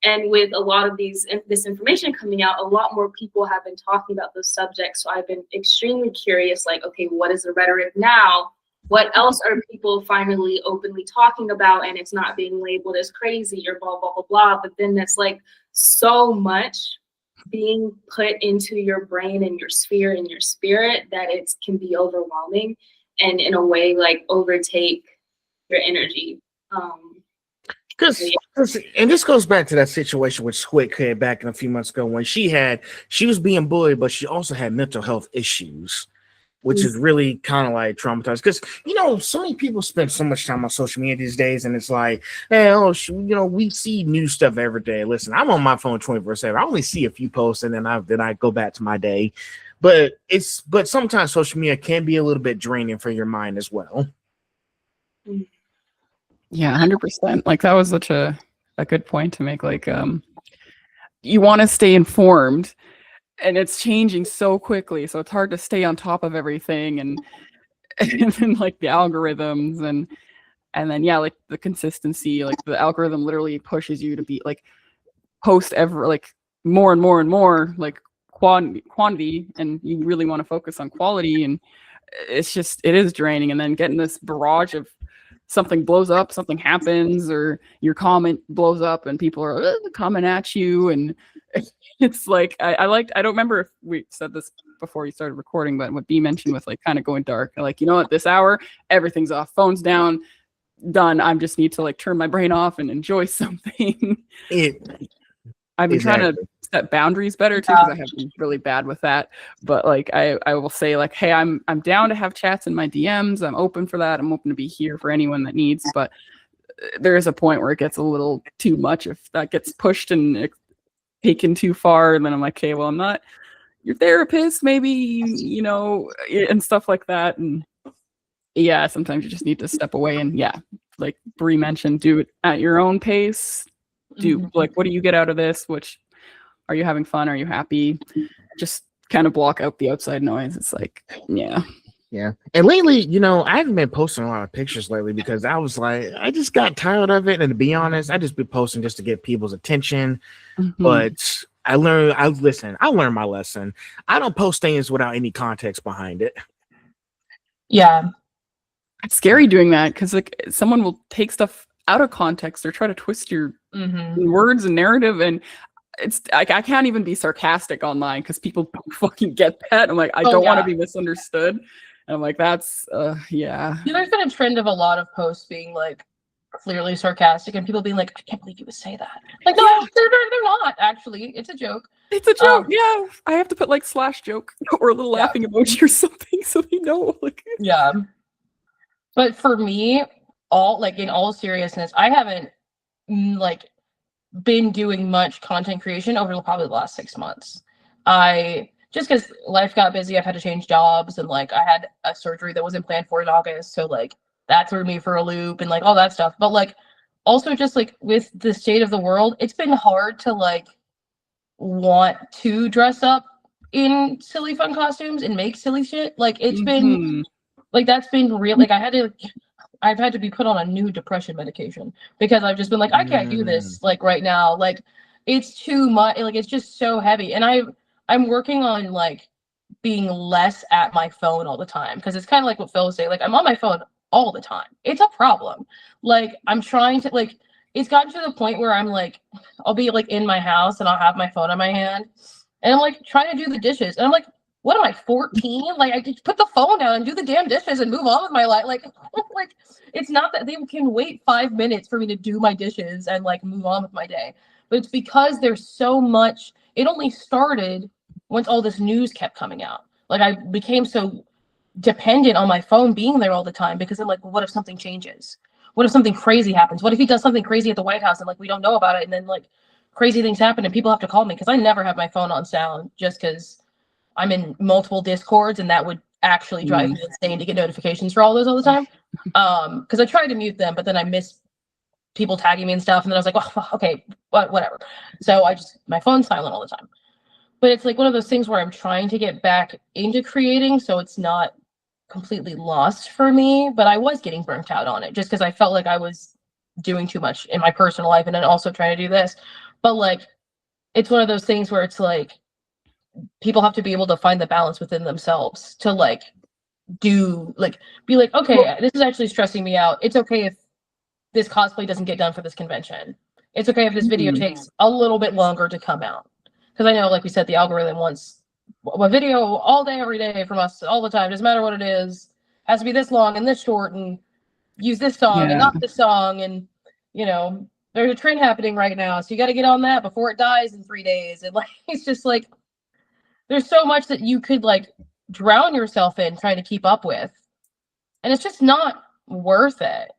And with a lot of this information coming out, a lot more people have been talking about those subjects. So I've been extremely curious, like, okay, what is the rhetoric now? What else are people finally openly talking about? And it's not being labeled as crazy or blah, blah, blah, blah. But then that's like so much being put into your brain and your sphere and your spirit that it can be overwhelming and in a way like overtake your energy. And this goes back to that situation with Squid Kid back in a few months ago when she was being bullied, but she also had mental health issues, which is really kind of like traumatized. Because, you know, so many people spend so much time on social media these days, and it's like, hey, we see new stuff every day. Listen, I'm on my phone 24/7. I only see a few posts, and then I go back to my day. But sometimes social media can be a little bit draining for your mind as well. Yeah, 100%. Like that was such a good point to make. Like, you want to stay informed, and it's changing so quickly, so it's hard to stay on top of everything, and then like the algorithms and then like the consistency, like the algorithm literally pushes you to be like post ever like more and more and more like quantity, and you really want to focus on quality, and it is draining. And then getting this barrage of something blows up, something happens, or your comment blows up and people are coming at you. And it's like, I don't remember if we said this before you started recording, but what B mentioned with like kind of going dark, like, you know, at this hour, everything's off, phones down, done. I just need to like turn my brain off and enjoy something. I've been trying to set boundaries better too, because I have been really bad with that. But like I will say like, hey, I'm down to have chats in my DMs. I'm open for that. I'm open to be here for anyone that needs. But there is a point where it gets a little too much if that gets pushed and taken too far. And then I'm like, okay, well, I'm not your therapist, maybe, you know, and stuff like that. And yeah, sometimes you just need to step away and like Bri mentioned, do it at your own pace. Like, what do you get out of this? Are you having fun? Are you happy? Just kind of block out the outside noise. It's like, yeah. And lately, you know, I haven't been posting a lot of pictures lately because I was like, I just got tired of it. And to be honest, I just be posting just to get people's attention. But I learned my lesson. I don't post things without any context behind it. Yeah. It's scary doing that because like someone will take stuff out of context or try to twist your words and narrative, and it's like I can't even be sarcastic online because people don't fucking get that. I'm like, I don't want to be misunderstood, and I'm like, that's yeah. There's been a trend of a lot of posts being like clearly sarcastic and people being like, I can't believe you would say that. Like, no, they're not actually. It's a joke. It's a joke. Yeah, I have to put like /joke or a little laughing emoji or something so they know. Like, yeah. But for me, in all seriousness, I haven't like been doing much content creation over probably the last 6 months. Just because life got busy, I've had to change jobs, and like I had a surgery that wasn't planned for in August, so like that threw me for a loop and like all that stuff. But like also just like with the state of the world, it's been hard to like want to dress up in silly fun costumes and make silly shit. Like it's been like that's been real. Like I've had to be put on a new depression medication because I've just been like, I can't do this like right now. Like it's too much. Like it's just so heavy. And I'm working on like being less at my phone all the time, because it's kind of like what Phil was saying. Like I'm on my phone all the time. It's a problem. Like I'm trying to like, it's gotten to the point where I'm like, I'll be like in my house and I'll have my phone in my hand and I'm like trying to do the dishes. And I'm like, what am I, 14? Like I just put the phone down and do the damn dishes and move on with my life. Like it's not that they can wait 5 minutes for me to do my dishes and like move on with my day. But it's because there's so much. It only started once all this news kept coming out. Like I became so dependent on my phone being there all the time because I'm like, well, what if something changes? What if something crazy happens? What if he does something crazy at the White House and like we don't know about it? And then like crazy things happen and people have to call me because I never have my phone on sound just because I'm in multiple Discords and that would actually drive me insane to get notifications for all those all the time. Because I tried to mute them, but then I miss people tagging me and stuff, and then I was like, well, okay, whatever. So my phone's silent all the time. But it's like one of those things where I'm trying to get back into creating, so it's not completely lost for me. But I was getting burnt out on it just because I felt like I was doing too much in my personal life and then also trying to do this. But like, it's one of those things where it's like people have to be able to find the balance within themselves to like be like, okay, this is actually stressing me out. It's okay if this cosplay doesn't get done for this convention. It's okay if this video takes a little bit longer to come out. Because I know, like we said, the algorithm wants a video all day, every day from us all the time. Doesn't matter what it is. Has to be this long and this short and use this song and not this song. And, you know, there's a trend happening right now. So you got to get on that before it dies in 3 days. And like, it's just like, there's so much that you could like drown yourself in trying to keep up with. And it's just not worth it.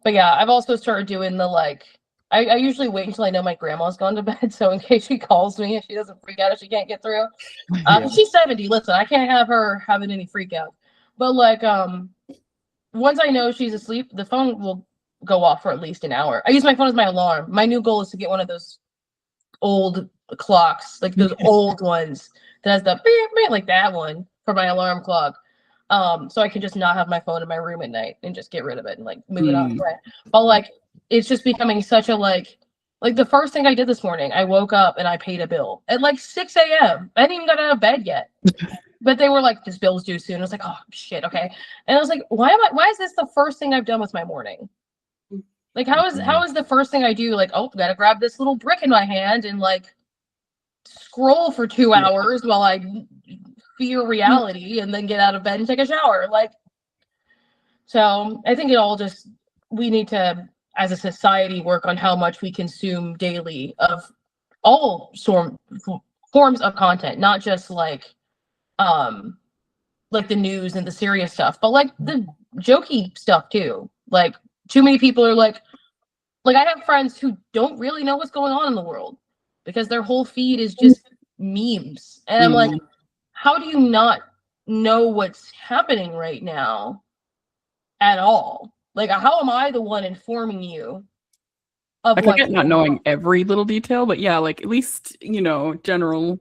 But yeah, I've also started doing the like, I usually wait until I know my grandma's gone to bed. So in case she calls me, if she doesn't freak out if she can't get through. She's 70. Listen, I can't have her having any freak out. But like, once I know she's asleep, the phone will go off for at least an hour. I use my phone as my alarm. My new goal is to get one of those old clocks, like those old ones that has the beep, beep, like that one for my alarm clock. So I can just not have my phone in my room at night and just get rid of it and like move it out of the way. But like, it's just becoming such a like the first thing I did this morning, I woke up and I paid a bill at like 6 a.m. I hadn't even got out of bed yet. But they were like, this bill's due soon. I was like, oh shit, okay. And I was like, why is this the first thing I've done with my morning? Like, how is the first thing I do like, oh, gotta grab this little brick in my hand and like scroll for 2 hours while I fear reality and then get out of bed and take a shower. Like, so I think we need to, as a society, work on how much we consume daily of all forms of content, not just like the news and the serious stuff, but like the jokey stuff too. Like, too many people are like I have friends who don't really know what's going on in the world because their whole feed is just memes. And I'm like, how do you not know what's happening right now at all? Like, how am I the one informing you of I get not knowing every little detail, but yeah, like at least, you know, general.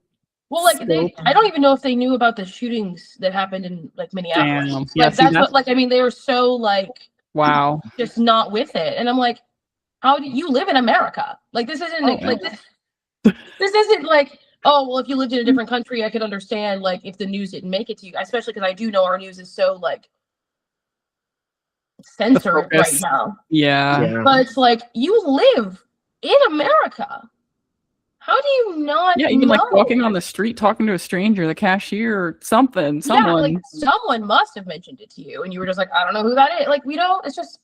Well, like I don't even know if they knew about the shootings that happened in like Minneapolis. Damn. Like, Yeah, that's what, like, I mean, they were so like, wow, just not with it. And I'm like, how do you live in America? Like, this isn't this isn't like, oh, well, if you lived in a different country, I could understand like if the news didn't make it to you, especially because I do know our news is so like censored right now. Yeah. But it's like, you live in America. How do you not even know? like walking on the street, talking to a stranger, the cashier or someone. Yeah, like someone must have mentioned it to you and you were just like, I don't know who that is. Like, we don't, it's just,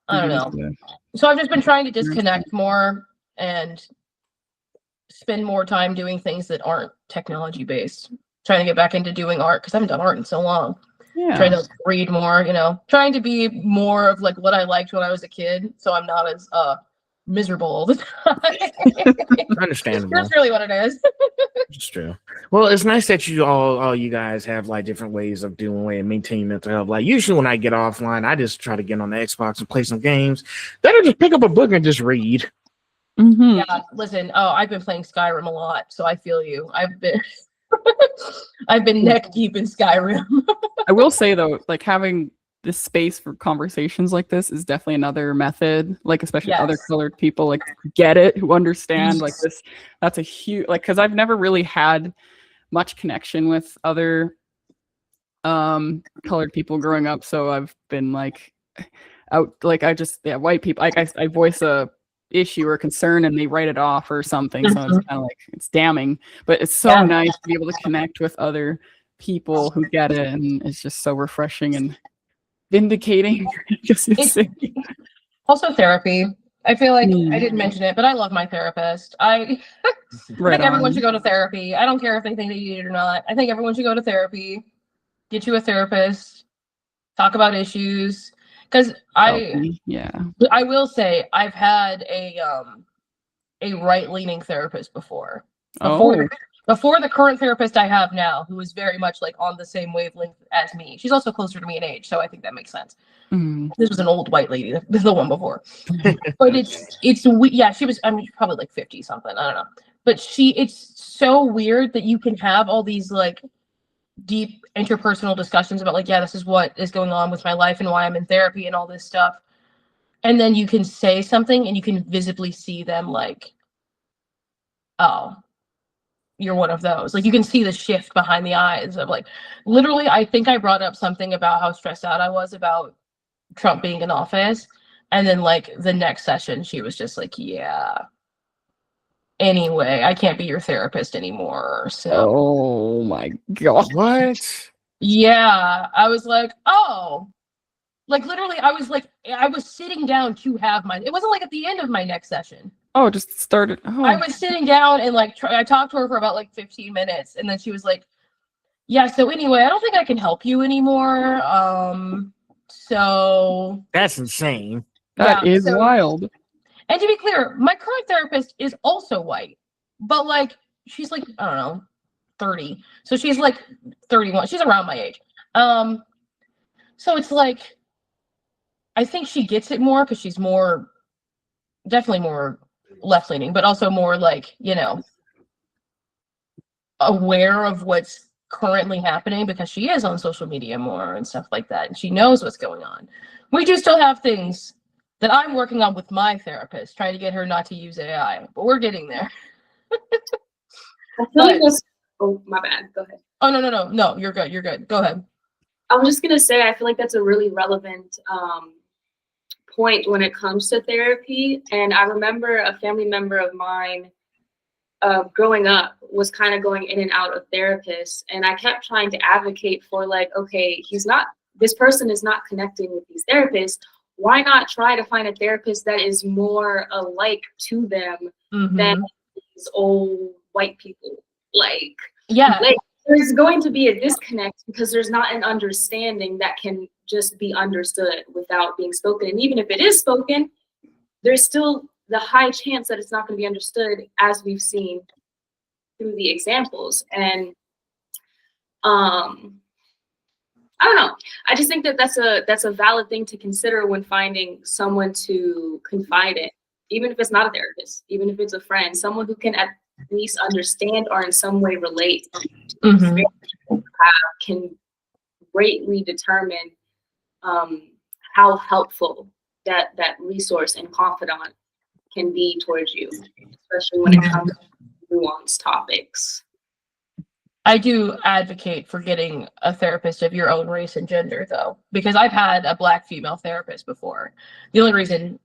I don't know. So I've just been trying to disconnect more and spend more time doing things that aren't technology based. Trying to get back into doing art because I haven't done art in so long. Yeah. Trying to read more, you know, trying to be more of like what I liked when I was a kid. So I'm not as miserable all the time. Understandable. That's really what it is. It's true. Well, it's nice that you guys have like different ways of doing and maintaining mental health. Like, usually when I get offline, I just try to get on the Xbox and play some games. Then I just pick up a book and just read. Yeah, listen, I've been playing Skyrim a lot, so I feel you. I've been neck deep in Skyrim. I will say though, like having this space for conversations like this is definitely another method, like especially other colored people like get it, who understand like this. That's a huge, like, because I've never really had much connection with other colored people growing up, so I've been like out, like I just white people, like I voice a issue or concern and they write it off or something, so it's kind of like, it's damning, but it's so nice to be able to connect with other people who get it, and it's just so refreshing and vindicating. Also therapy. I feel like I didn't mention it, but I love my therapist. I think everyone should go to therapy. I don't care if they think they need it or not. I think everyone should go to therapy, get you a therapist, talk about issues. Because I will say I've had a right-leaning therapist before. Oh. Before the current therapist I have now, who is very much like on the same wavelength as me. She's also closer to me in age, so I think that makes sense. Mm. This was an old white lady, the one before. But yeah, she was, I mean, probably like 50 something, I don't know. But it's so weird that you can have all these like deep interpersonal discussions about like, yeah, this is what is going on with my life and why I'm in therapy and all this stuff. And then you can say something and you can visibly see them like, oh, you're one of those. Like you can see the shift behind the eyes of like, literally, I think I brought up something about how stressed out I was about Trump being in office. And then like the next session, she was just like, yeah, anyway, I can't be your therapist anymore. So, Oh my god. What? yeah, I was like, oh, like literally, I was sitting down to have it wasn't like at the end of my next session. Oh, it just started. Oh. I was sitting down and like I talked to her for about like 15 minutes, and then she was like, yeah, so anyway, I don't think I can help you anymore. So That's insane. That yeah, is wild. And to be clear, my current therapist is also white, but like she's like, I don't know, 30. So she's like 31. She's around my age. So it's like I think she gets it more because she's definitely more left-leaning, but also more like, you know, aware of what's currently happening because she is on social media more and stuff like that, and she knows what's going on. We do still have things that I'm working on with my therapist, trying to get her not to use AI, but we're getting there. I feel like that's, oh, my bad, go ahead. Oh, no, you're good, go ahead. I'm just gonna say, I feel like that's a really relevant point when it comes to therapy. And I remember a family member of mine growing up was kind of going in and out of therapists, and I kept trying to advocate for like, okay, this person is not connecting with these therapists. Why not try to find a therapist that is more alike to them than these old white people? Like, yeah, there's going to be a disconnect because there's not an understanding that can just be understood without being spoken. And even if it is spoken, there's still the high chance that it's not going to be understood, as we've seen through the examples. And I don't know. I just think that that's a valid thing to consider when finding someone to confide in, even if it's not a therapist, even if it's a friend, someone who can at least understand or in some way relate to can greatly determine how helpful that resource and confidant can be towards you, especially when it comes to nuanced topics. I do advocate for getting a therapist of your own race and gender, though, because I've had a Black female therapist before. The only reason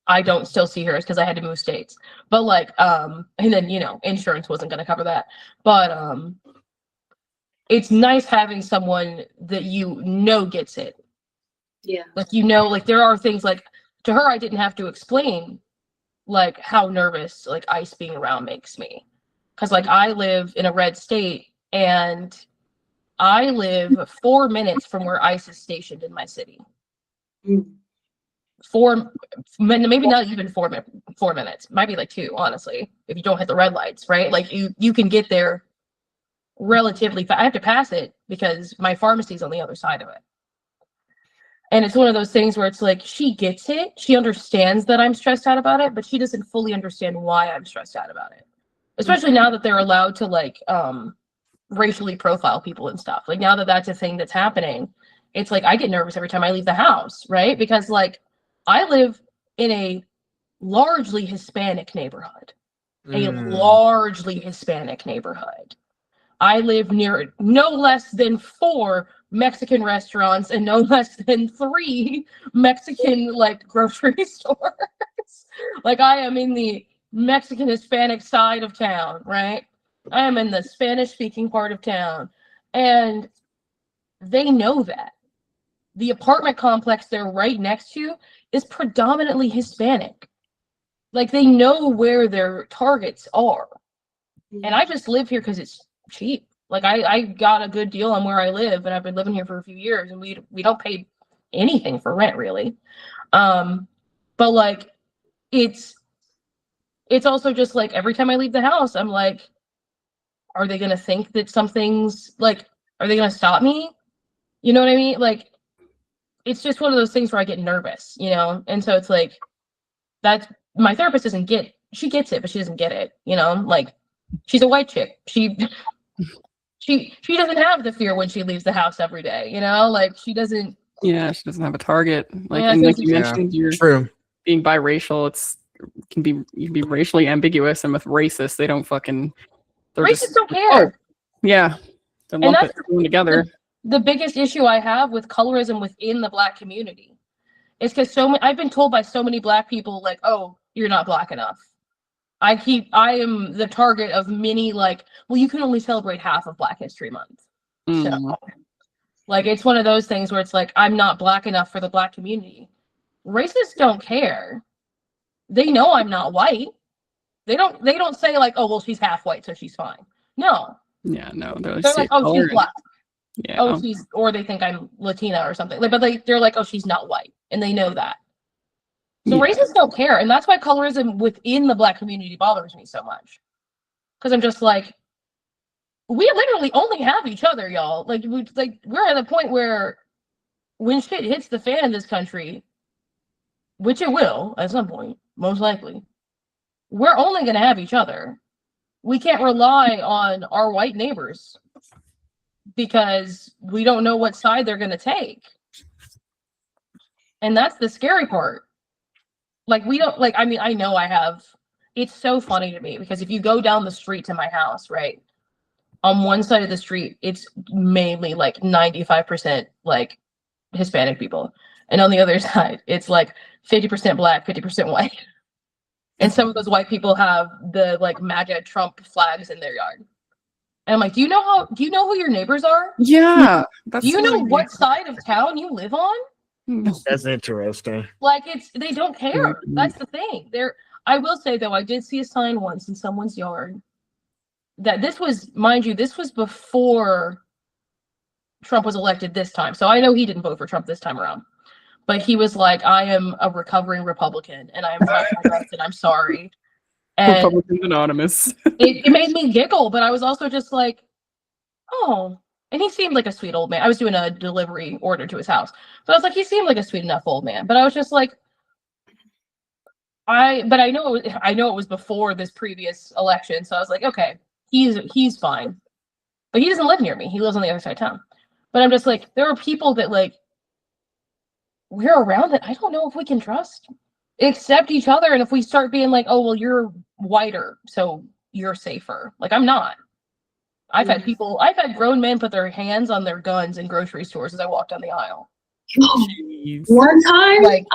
I don't still see her is because I had to move states. But like, and then, you know, insurance wasn't going to cover that. But it's nice having someone that you know gets it. Yeah. Like, you know, like there are things like, to her, I didn't have to explain like how nervous like ICE being around makes me. Because like I live in a red state, and I live 4 minutes from where ICE is stationed in my city. Maybe not even 4 minutes, might be like 2, honestly, if you don't hit the red lights, right? Like you can get there relatively fast. I have to pass it because my pharmacy's on the other side of it. And it's one of those things where it's like, she gets it. She understands that I'm stressed out about it, but she doesn't fully understand why I'm stressed out about it. Especially now that they're allowed to like racially profile people and stuff. Like now that that's a thing that's happening, it's like I get nervous every time I leave the house, right? Because like I live in a largely Hispanic neighborhood. I live near no less than 4 Mexican restaurants and no less than 3 Mexican like grocery stores. Like I am in the Mexican Hispanic side of town, right? I am in the Spanish speaking part of town. And they know that. The apartment complex they're right next to is predominantly Hispanic. Like they know where their targets are. And I just live here because it's cheap. Like I got a good deal on where I live, and I've been living here for a few years, and we don't pay anything for rent really. But like it's it's also just like every time I leave the house, I'm like, are they gonna think that something's like, are they gonna stop me? You know what I mean? Like, it's just one of those things where I get nervous, you know? And so it's like, that's my therapist she gets it, but she doesn't get it, you know? Like, she's a white chick. She doesn't have the fear when she leaves the house every day, you know? Like, she doesn't. Yeah, she doesn't have a target. Like, Yeah, and like you Yeah, mentioned, you're true. being biracial. You can be racially ambiguous, and with racist, they don't fucking. They're Racists just don't care. yeah, they And lump that's it together. the biggest issue I have with colorism within the Black community. It's because I've been told by so many Black people, like, oh, you're not Black enough. I am the target of many, like, well, you can only celebrate half of Black History Month. So, like, it's one of those things where it's like, I'm not Black enough for the Black community. Racists don't care. They know I'm not white. They don't say like, oh, well, she's half white, so she's fine. No. Yeah, no, They're like, oh, she's Black. Yeah. Oh, or they think I'm Latina or something. Like, but they're like, oh, she's not white, and they know that. So racists don't care, and that's why colorism within the Black community bothers me so much. Because I'm just like, we literally only have each other, y'all. Like, we're at a point where when shit hits the fan in this country, which it will at some point, most likely, we're only gonna have each other. We can't rely on our white neighbors because we don't know what side they're gonna take. And that's the scary part. Like, we don't, like, I mean, I know it's so funny to me because if you go down the street to my house, right, on one side of the street, it's mainly like 95% like Hispanic people. And on the other side, it's like 50% Black, 50% white. And some of those white people have the like MAGA Trump flags in their yard. And I'm like, do you know who your neighbors are? Yeah. Do you know what side of town you live on? That's interesting. Like, they don't care. That's the thing. I will say though, I did see a sign once in someone's yard that this was, mind you, this was before Trump was elected this time. So I know he didn't vote for Trump this time around. But he was like, I am a recovering Republican and I am fighting my rights and I'm sorry. And Republicans Anonymous. it made me giggle, but I was also just like, oh. And he seemed like a sweet old man. I was doing a delivery order to his house. So I was like, he seemed like a sweet enough old man. But I was just like, I know it was before this previous election. So I was like, okay, he's fine. But he doesn't live near me. He lives on the other side of town. But I'm just like, there are people that like we're around that I don't know if we can trust. Accept each other. And if we start being like, oh, well, you're whiter, so you're safer. Like, I'm not. I've had grown men put their hands on their guns in grocery stores as I walk down the aisle. One time, Like,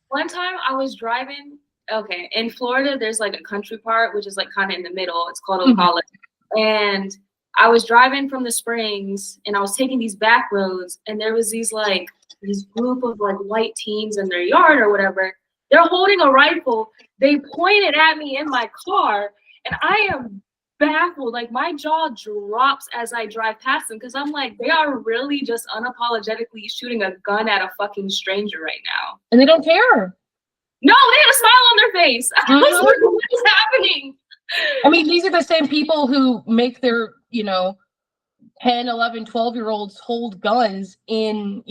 one time I was driving. Okay, in Florida, there's like a country part, which is like kind of in the middle. It's called Ocala. And I was driving from the Springs, and I was taking these back roads, and there was these group of like white teens in their yard or whatever. They're holding a rifle. They pointed at me in my car, and I am baffled. Like, my jaw drops as I drive past them because I'm like, they are really just unapologetically shooting a gun at a fucking stranger right now. And they don't care. No, they had a smile on their face. I was like, what is happening? I mean, these are the same people who make their, 10, 11, 12-year-olds hold guns in,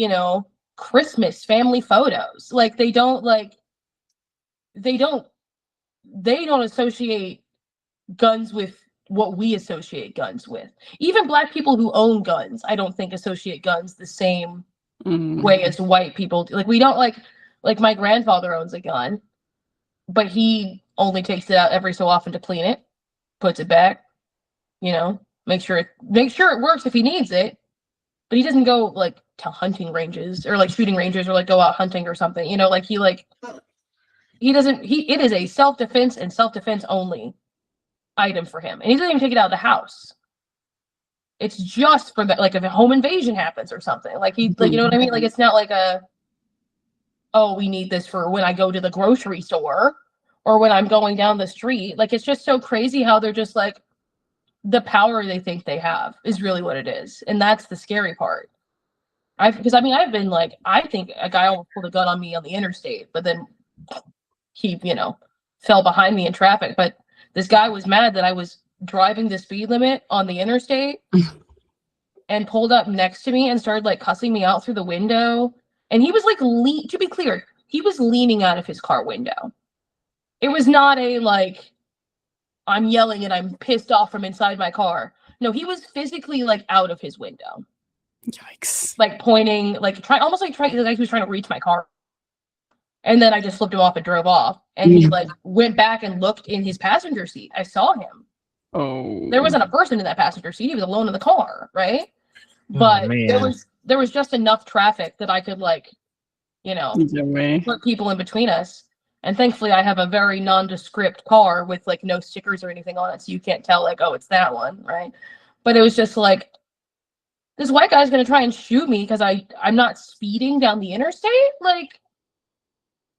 Christmas family photos. Like, they don't associate guns with what we associate guns with. Even Black people who own guns, I don't think associate guns the same way as white people do. Like, we don't like my grandfather owns a gun, but he only takes it out every so often to clean it, puts it back, make sure it works if he needs it. But he doesn't go like to hunting ranges or like shooting ranges or like go out hunting or something. It is a self-defense and self-defense only item for him. And he doesn't even take it out of the house. It's just for that, like if a home invasion happens or something. Like you know what I mean? Like, it's not like we need this for when I go to the grocery store or when I'm going down the street. Like, it's just so crazy how they're just like, the power they think they have is really what it is. And that's the scary part. I've been like, I think a guy almost pulled a gun on me on the interstate, but then he, fell behind me in traffic. But this guy was mad that I was driving the speed limit on the interstate and pulled up next to me and started like cussing me out through the window. And he was like, to be clear, he was leaning out of his car window. It was not a like, I'm yelling and I'm pissed off from inside my car. No, he was physically like out of his window. Yikes. Like pointing, like trying, almost like trying, like he was trying to reach my car. And then I just flipped him off and drove off. And he like went back and looked in his passenger seat. I saw him. Oh. There wasn't a person in that passenger seat. He was alone in the car, right? But there was just enough traffic that I could like, you know, put people in between us. And thankfully I have a very nondescript car with like no stickers or anything on it, so you can't tell like, oh, it's that one, right? But it was just like, this white guy's gonna try and shoot me because I'm not speeding down the interstate. Like,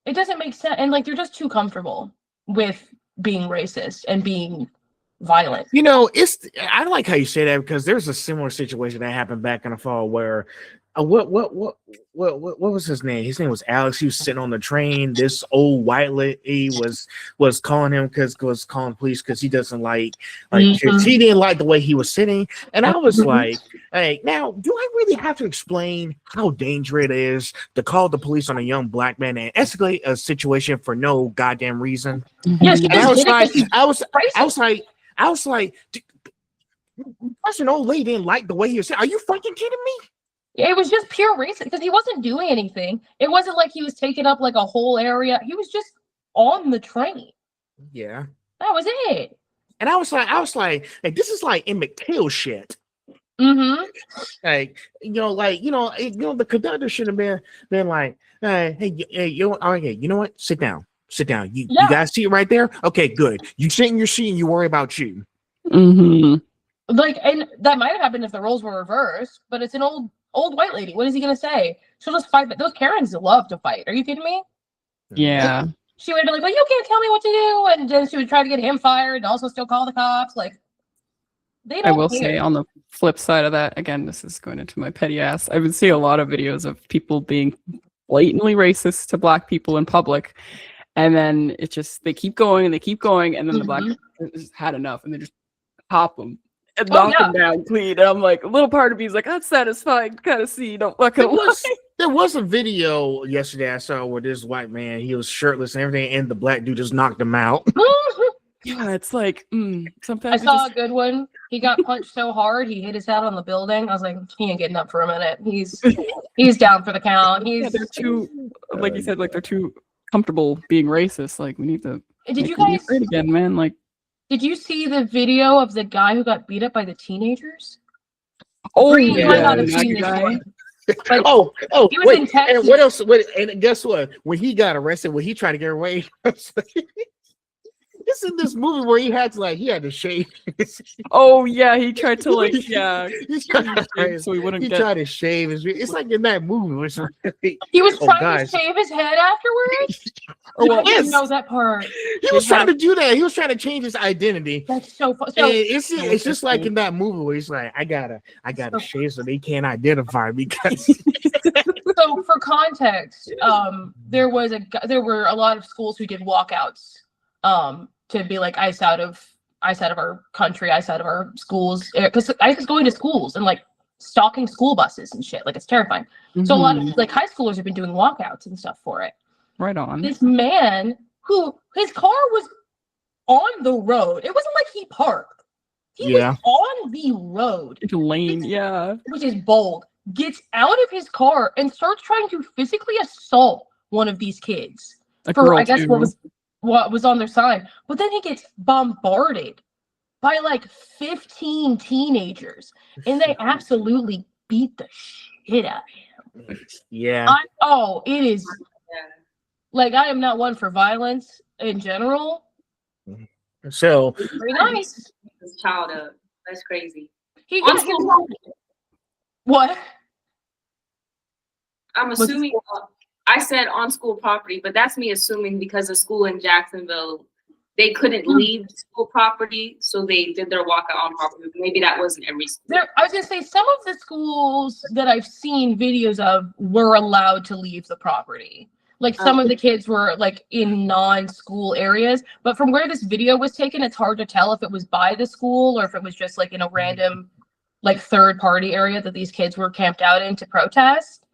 it doesn't make sense. And like, they're just too comfortable with being racist and being violent. You know, I like how you say that, because there's a similar situation that happened back in the fall where what was his name? His name was Alex. He was sitting on the train. This old white lady was calling him was calling police because he doesn't like kids. He didn't like the way he was sitting. And I was like, hey, now do I really have to explain how dangerous it is to call the police on a young black man and escalate a situation for no goddamn reason? Yes, And I was like, an old lady didn't like the way he was saying. Are you fucking kidding me? It was just pure racist because he wasn't doing anything. It wasn't like he was taking up like a whole area. He was just on the train. Yeah. That was it. And I was like, this is like Emmett Till shit. Mm-hmm. Like, the conductor should have been like, hey, you know what? Sit down. You guys see it right there? Okay, good. You sit in your seat and you worry about you. Mm-hmm. Like, and that might have happened if the roles were reversed, but it's an old white lady. What is he gonna say? She'll just fight. Those Karens love to fight. Are you kidding me? Yeah. She would be like, well, you can't tell me what to do. And then she would try to get him fired and also still call the cops. Like, they don't I will care. say on the flip side of that, again, this is going into my petty ass. I would see a lot of videos of people being blatantly racist to black people in public. And then it just, they keep going, and then the black people just had enough, and they just pop them and knock them down clean. And I'm like, a little part of me is like, I'm satisfied to kind of see, don't fucking lie. There was a video yesterday I saw where this white man, he was shirtless and everything, and the black dude just knocked him out. Yeah, it's like, sometimes I saw a good one. He got punched so hard, he hit his head on the building. I was like, he ain't getting up for a minute. He's down for the count. They're too, like you said, like they're too comfortable being racist. Like, we need to Did you guys great again, man? Like, did you see the video of the guy who got beat up by the teenagers? oh He might not have that seen this guy. one. But He was in wait, Texas. and what else? And guess what? When he got arrested, when he tried to get away, it's in this movie where he had to shave. Oh yeah, he tried to like he tried so he wouldn't he get. tried to shave his. It's like in that movie. He was trying to shave his head afterwards. I didn't know that part. He was trying to do that. He was trying to change his identity. That's so fun. So, it's just like in that movie where he's like, I gotta shave so they can't identify me. Because so for context, there were a lot of schools who did walkouts to be like ice out of our country, ice out of our schools, because ICE is going to schools and like stalking school buses and shit. Like, it's terrifying. So a lot of like high schoolers have been doing walkouts and stuff for it. Right on. This man who his car was on the road. It wasn't like he parked. He was on the road. Into lane, Which is bold. Gets out of his car and starts trying to physically assault one of these kids. I guess what was on their side. But then he gets bombarded by like 15 teenagers. And they absolutely beat the shit out of him. Yeah. It is. Like, I am not one for violence in general. So very nice. His childhood. That's crazy. He got what? I'm assuming. I said on school property, but that's me assuming because the school in Jacksonville, they couldn't leave school property, so they did their walkout on property. Maybe that wasn't every school. I was gonna say some of the schools that I've seen videos of were allowed to leave the property. Like some of the kids were like in non-school areas, but from where this video was taken, it's hard to tell if it was by the school or if it was just like in a random like third-party area that these kids were camped out in to protest.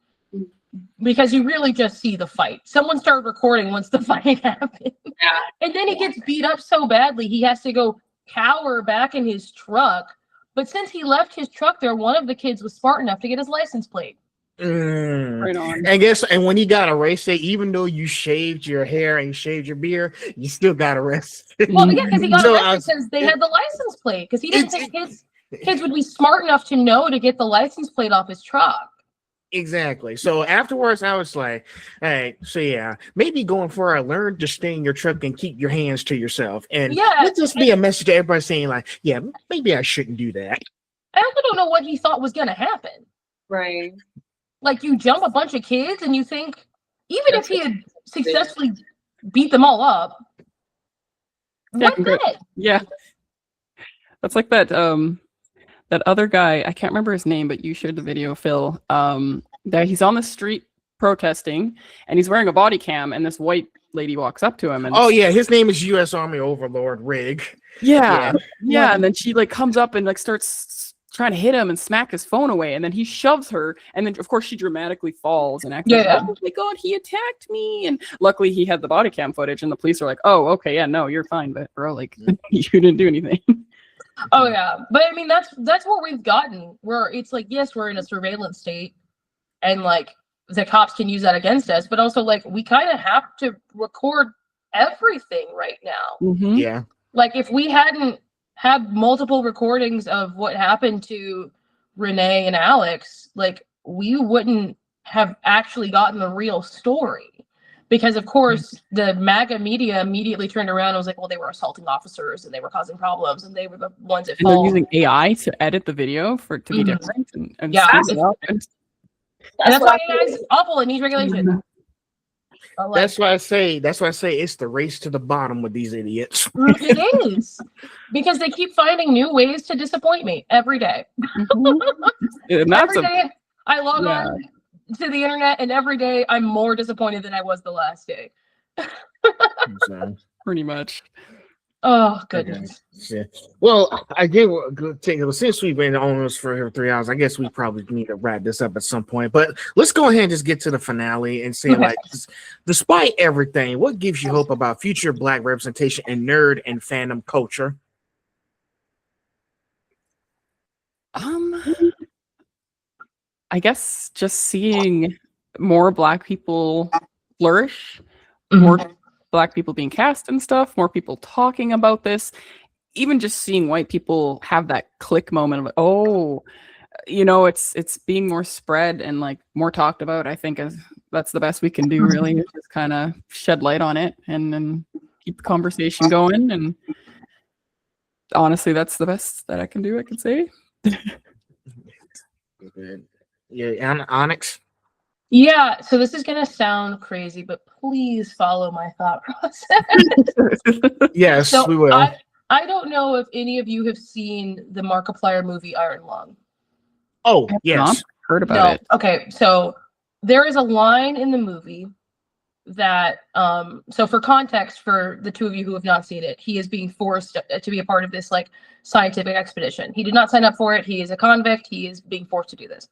Because you really just see the fight. Someone started recording once the fight happened. Yeah. And then he gets beat up so badly, he has to go cower back in his truck. But since he left his truck there, one of the kids was smart enough to get his license plate. Right on. And when he got arrested, even though you shaved your hair and you shaved your beard, you still got arrested. Well, yeah, because he got So, arrested because they had the license plate. Because he didn't think his kids would be smart enough to know to get the license plate off his truck. Exactly. So afterwards, I was like, hey, so yeah, maybe going forward, learn to stay in your truck and keep your hands to yourself. And let this be a message to everybody saying, like, yeah, maybe I shouldn't do that. I also don't know what he thought was going to happen. Right. Like, you jump a bunch of kids and you think, even if he had successfully beat them all up, what then? Yeah. That's like that that other guy, I can't remember his name, but you shared the video, Phil. That he's on the street protesting and he's wearing a body cam and this white lady walks up to him and his name is U.S. Army Overlord Rig. Yeah. And then she like comes up and like starts trying to hit him and smack his phone away, and then he shoves her, and then of course she dramatically falls and acts like, oh my god, he attacked me. And luckily he had the body cam footage and the police are like, oh, okay, yeah, no, you're fine, but bro, like you didn't do anything. Oh yeah, but I mean that's what we've gotten. Where it's like, yes, we're in a surveillance state, and like the cops can use that against us, but also like we kind of have to record everything right now. Mm-hmm. Yeah, like if we hadn't had multiple recordings of what happened to Renee and Alex, like we wouldn't have actually gotten the real story. Because, of course, the MAGA media immediately turned around and was like, well, they were assaulting officers and they were causing problems and they were the ones at fault. They're using AI to edit the video for it to be different. And yeah. And that's why AI is awful and needs regulation. Like, that's why I say it's the race to the bottom with these idiots. It is. Because they keep finding new ways to disappoint me every day. And every day I log on to the internet, and every day I'm more disappointed than I was the last day. Pretty much. Oh goodness. Okay. Well, I get a good thing. Since we've been on this for 3 hours, I guess we probably need to wrap this up at some point. But let's go ahead and just get to the finale and say, like, despite everything, what gives you hope about future Black representation in nerd and fandom culture? I guess just seeing more Black people flourish, more Black people being cast and stuff, more people talking about this, even just seeing white people have that click moment of, oh, you know, it's being more spread and like more talked about. I think that's the best we can do, really, is just kind of shed light on it and then keep the conversation going. And honestly, that's the best that I can do, I can say. Yeah, Onyx. Yeah, so this is gonna sound crazy, but please follow my thought process. Yes, so we will. I don't know if any of you have seen the Markiplier movie Iron Lung. Oh, yes. Not heard about it. Okay, so there is a line in the movie that so for context, for the two of you who have not seen it, he is being forced to be a part of this like scientific expedition. He did not sign up for it. He is a convict. He is being forced to do this.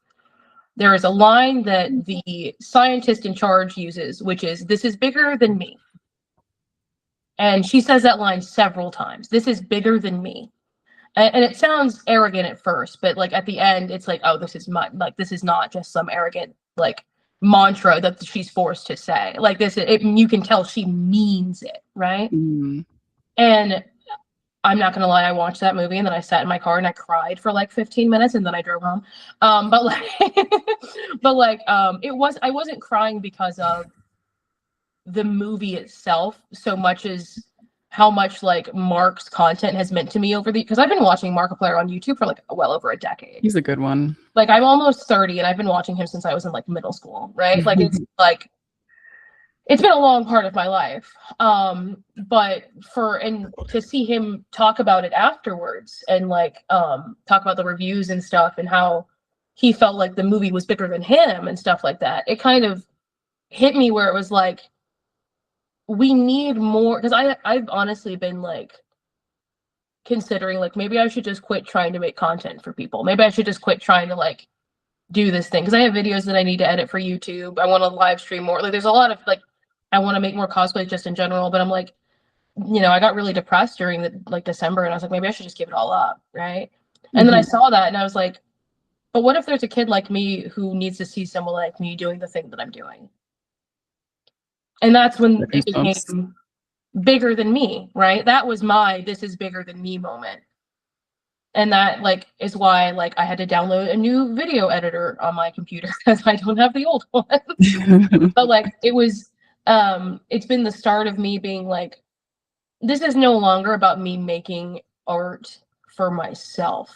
There is a line that the scientist in charge uses, which is, "This is bigger than me." And she says that line several times. This is bigger than me. And it sounds arrogant at first, but like at the end, it's like, oh, this is not just some arrogant like mantra that she's forced to say. Like this, you can tell she means it, right? And I'm not gonna lie, I watched that movie and then I sat in my car and I cried for like 15 minutes and then I drove home. But I wasn't crying because of the movie itself so much as how much like Mark's content has meant to me because I've been watching Markiplier on YouTube for like well over a decade. He's a good one. Like I'm almost 30 and I've been watching him since I was in like middle school, right? It's been a long part of my life. But to see him talk about it afterwards and like talk about the reviews and stuff and how he felt like the movie was bigger than him and stuff like that, it hit me where it was like, we need more, because I've honestly been like considering like maybe I should just quit trying to make content for people. Maybe I should just quit trying to like do this thing, because I have videos that I need to edit for YouTube. I want to live stream more. Like there's a lot of like, I want to make more cosplays just in general, but I'm like, you know, I got really depressed during the like December, and I was like, maybe I should just give it all up, right? And then I saw that and I was like, but what if there's a kid like me who needs to see someone like me doing the thing that I'm doing? And that's when it became bigger than me, right? That was my this is bigger than me moment. And that like is why like I had to download a new video editor on my computer because I don't have the old one. But like it was it's been the start of me being like, this is no longer about me making art for myself.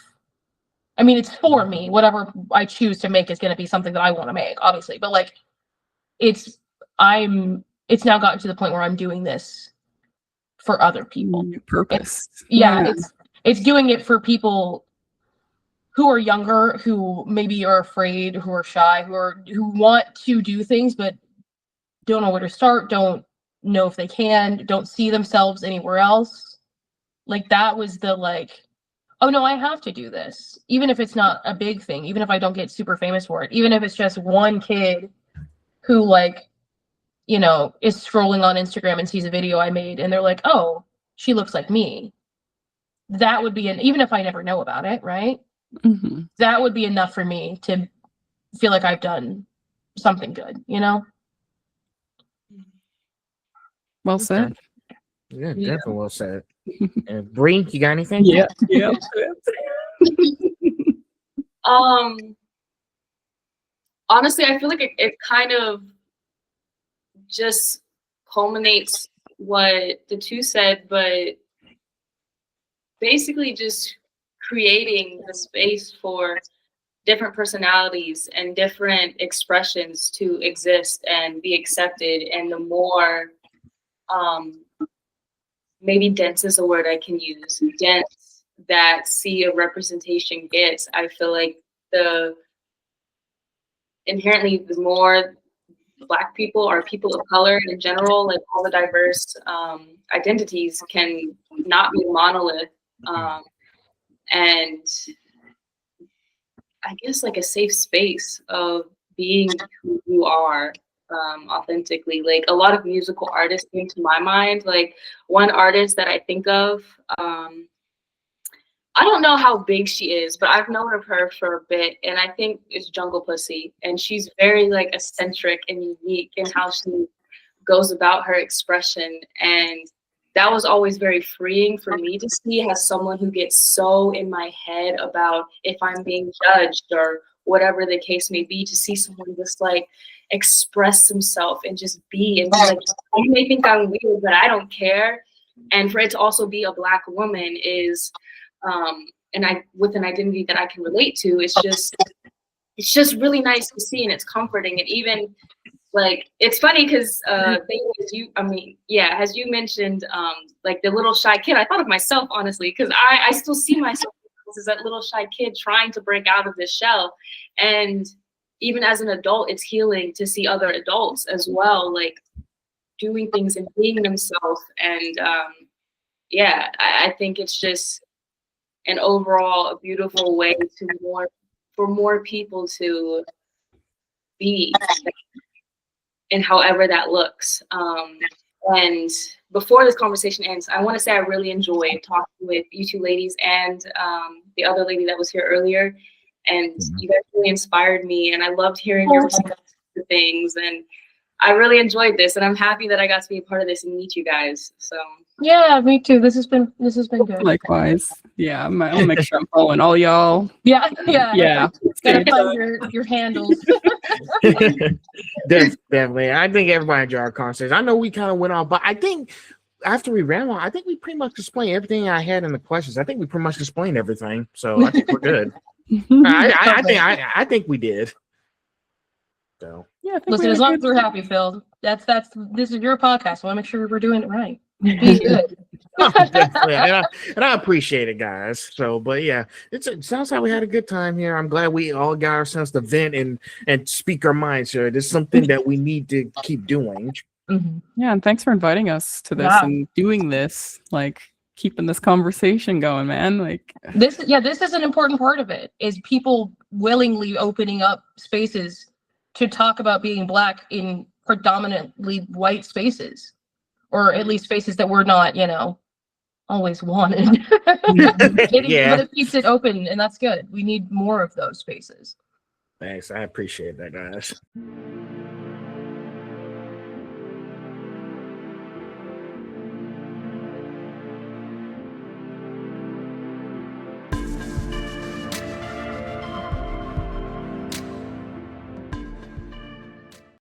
I mean, it's for me. Whatever I choose to make is going to be something that I want to make, obviously. But like, it's now gotten to the point where I'm doing this for other people. Purpose. It's doing it for people who are younger, who maybe are afraid, who are shy, who want to do things but don't know where to start, don't know if they can, don't see themselves anywhere else. Like that was the like, oh no, I have to do this. Even if it's not a big thing, even if I don't get super famous for it, even if it's just one kid who like, you know, is scrolling on Instagram and sees a video I made and they're like, oh, she looks like me. That would be even if I never know about it, right? Mm-hmm. That would be enough for me to feel like I've done something good, you know? Well said. Yeah, definitely well said. And Bree, you got anything? Yeah. Honestly, I feel like it kind of just culminates what the two said, but basically just creating the space for different personalities and different expressions to exist and be accepted. And the more, maybe dense is a word I can use, dense that sea of representation gets, I feel like inherently the more Black people or people of color in general, like all the diverse identities can not be a monolith. And I guess like a safe space of being who you are authentically. Like a lot of musical artists came to my mind. Like one artist that I think of, I don't know how big she is, but I've known of her for a bit, and I think it's Jungle Pussy. And she's very like eccentric and unique in how she goes about her expression. And that was always very freeing for me to see as someone who gets so in my head about if I'm being judged or whatever the case may be, to see someone just like express himself and just be and be like, you may think I'm weird, but I don't care. And for it to also be a Black woman is and I with an identity that I can relate to, it's just really nice to see, and it's comforting. And even like it's funny because as you mentioned like the little shy kid, I thought of myself honestly, because I still see myself as that little shy kid trying to break out of this shell. And even as an adult, it's healing to see other adults as well, like doing things and being themselves. And I think it's just an overall a beautiful way for more people to be, and however that looks. And before this conversation ends, I want to say I really enjoyed talking with you two ladies and the other lady that was here earlier. And you guys really inspired me, and I loved hearing your responses to things. And I really enjoyed this, and I'm happy that I got to be a part of this and meet you guys. So yeah, me too. This has been good. Likewise. Yeah, I'll make sure I'm following all y'all. Yeah. Stay Find your handles. Definitely. I think everybody enjoyed our conversation. I know we kind of went on, but I think after we ran on, I think we pretty much explained everything I had in the questions. I think we pretty much explained everything. So I think we're good. I think we did. So yeah, listen, as long as we're happy, Phil. This is your podcast. I want to make sure we're doing it right. Be good. Definitely, and I appreciate it, guys. So, but yeah, it sounds like we had a good time here. I'm glad we all got our sense to vent and speak our minds here. This is something that we need to keep doing. Mhm. Yeah, and thanks for inviting us to this Yeah. and doing this, like keeping this conversation going, man. Like This is an important part of it, is people willingly opening up spaces to talk about being Black in predominantly white spaces, or at least spaces that we're not, always wanted. Yeah. But it keeps it open, and that's good. We need more of those spaces. Thanks. I appreciate that, guys.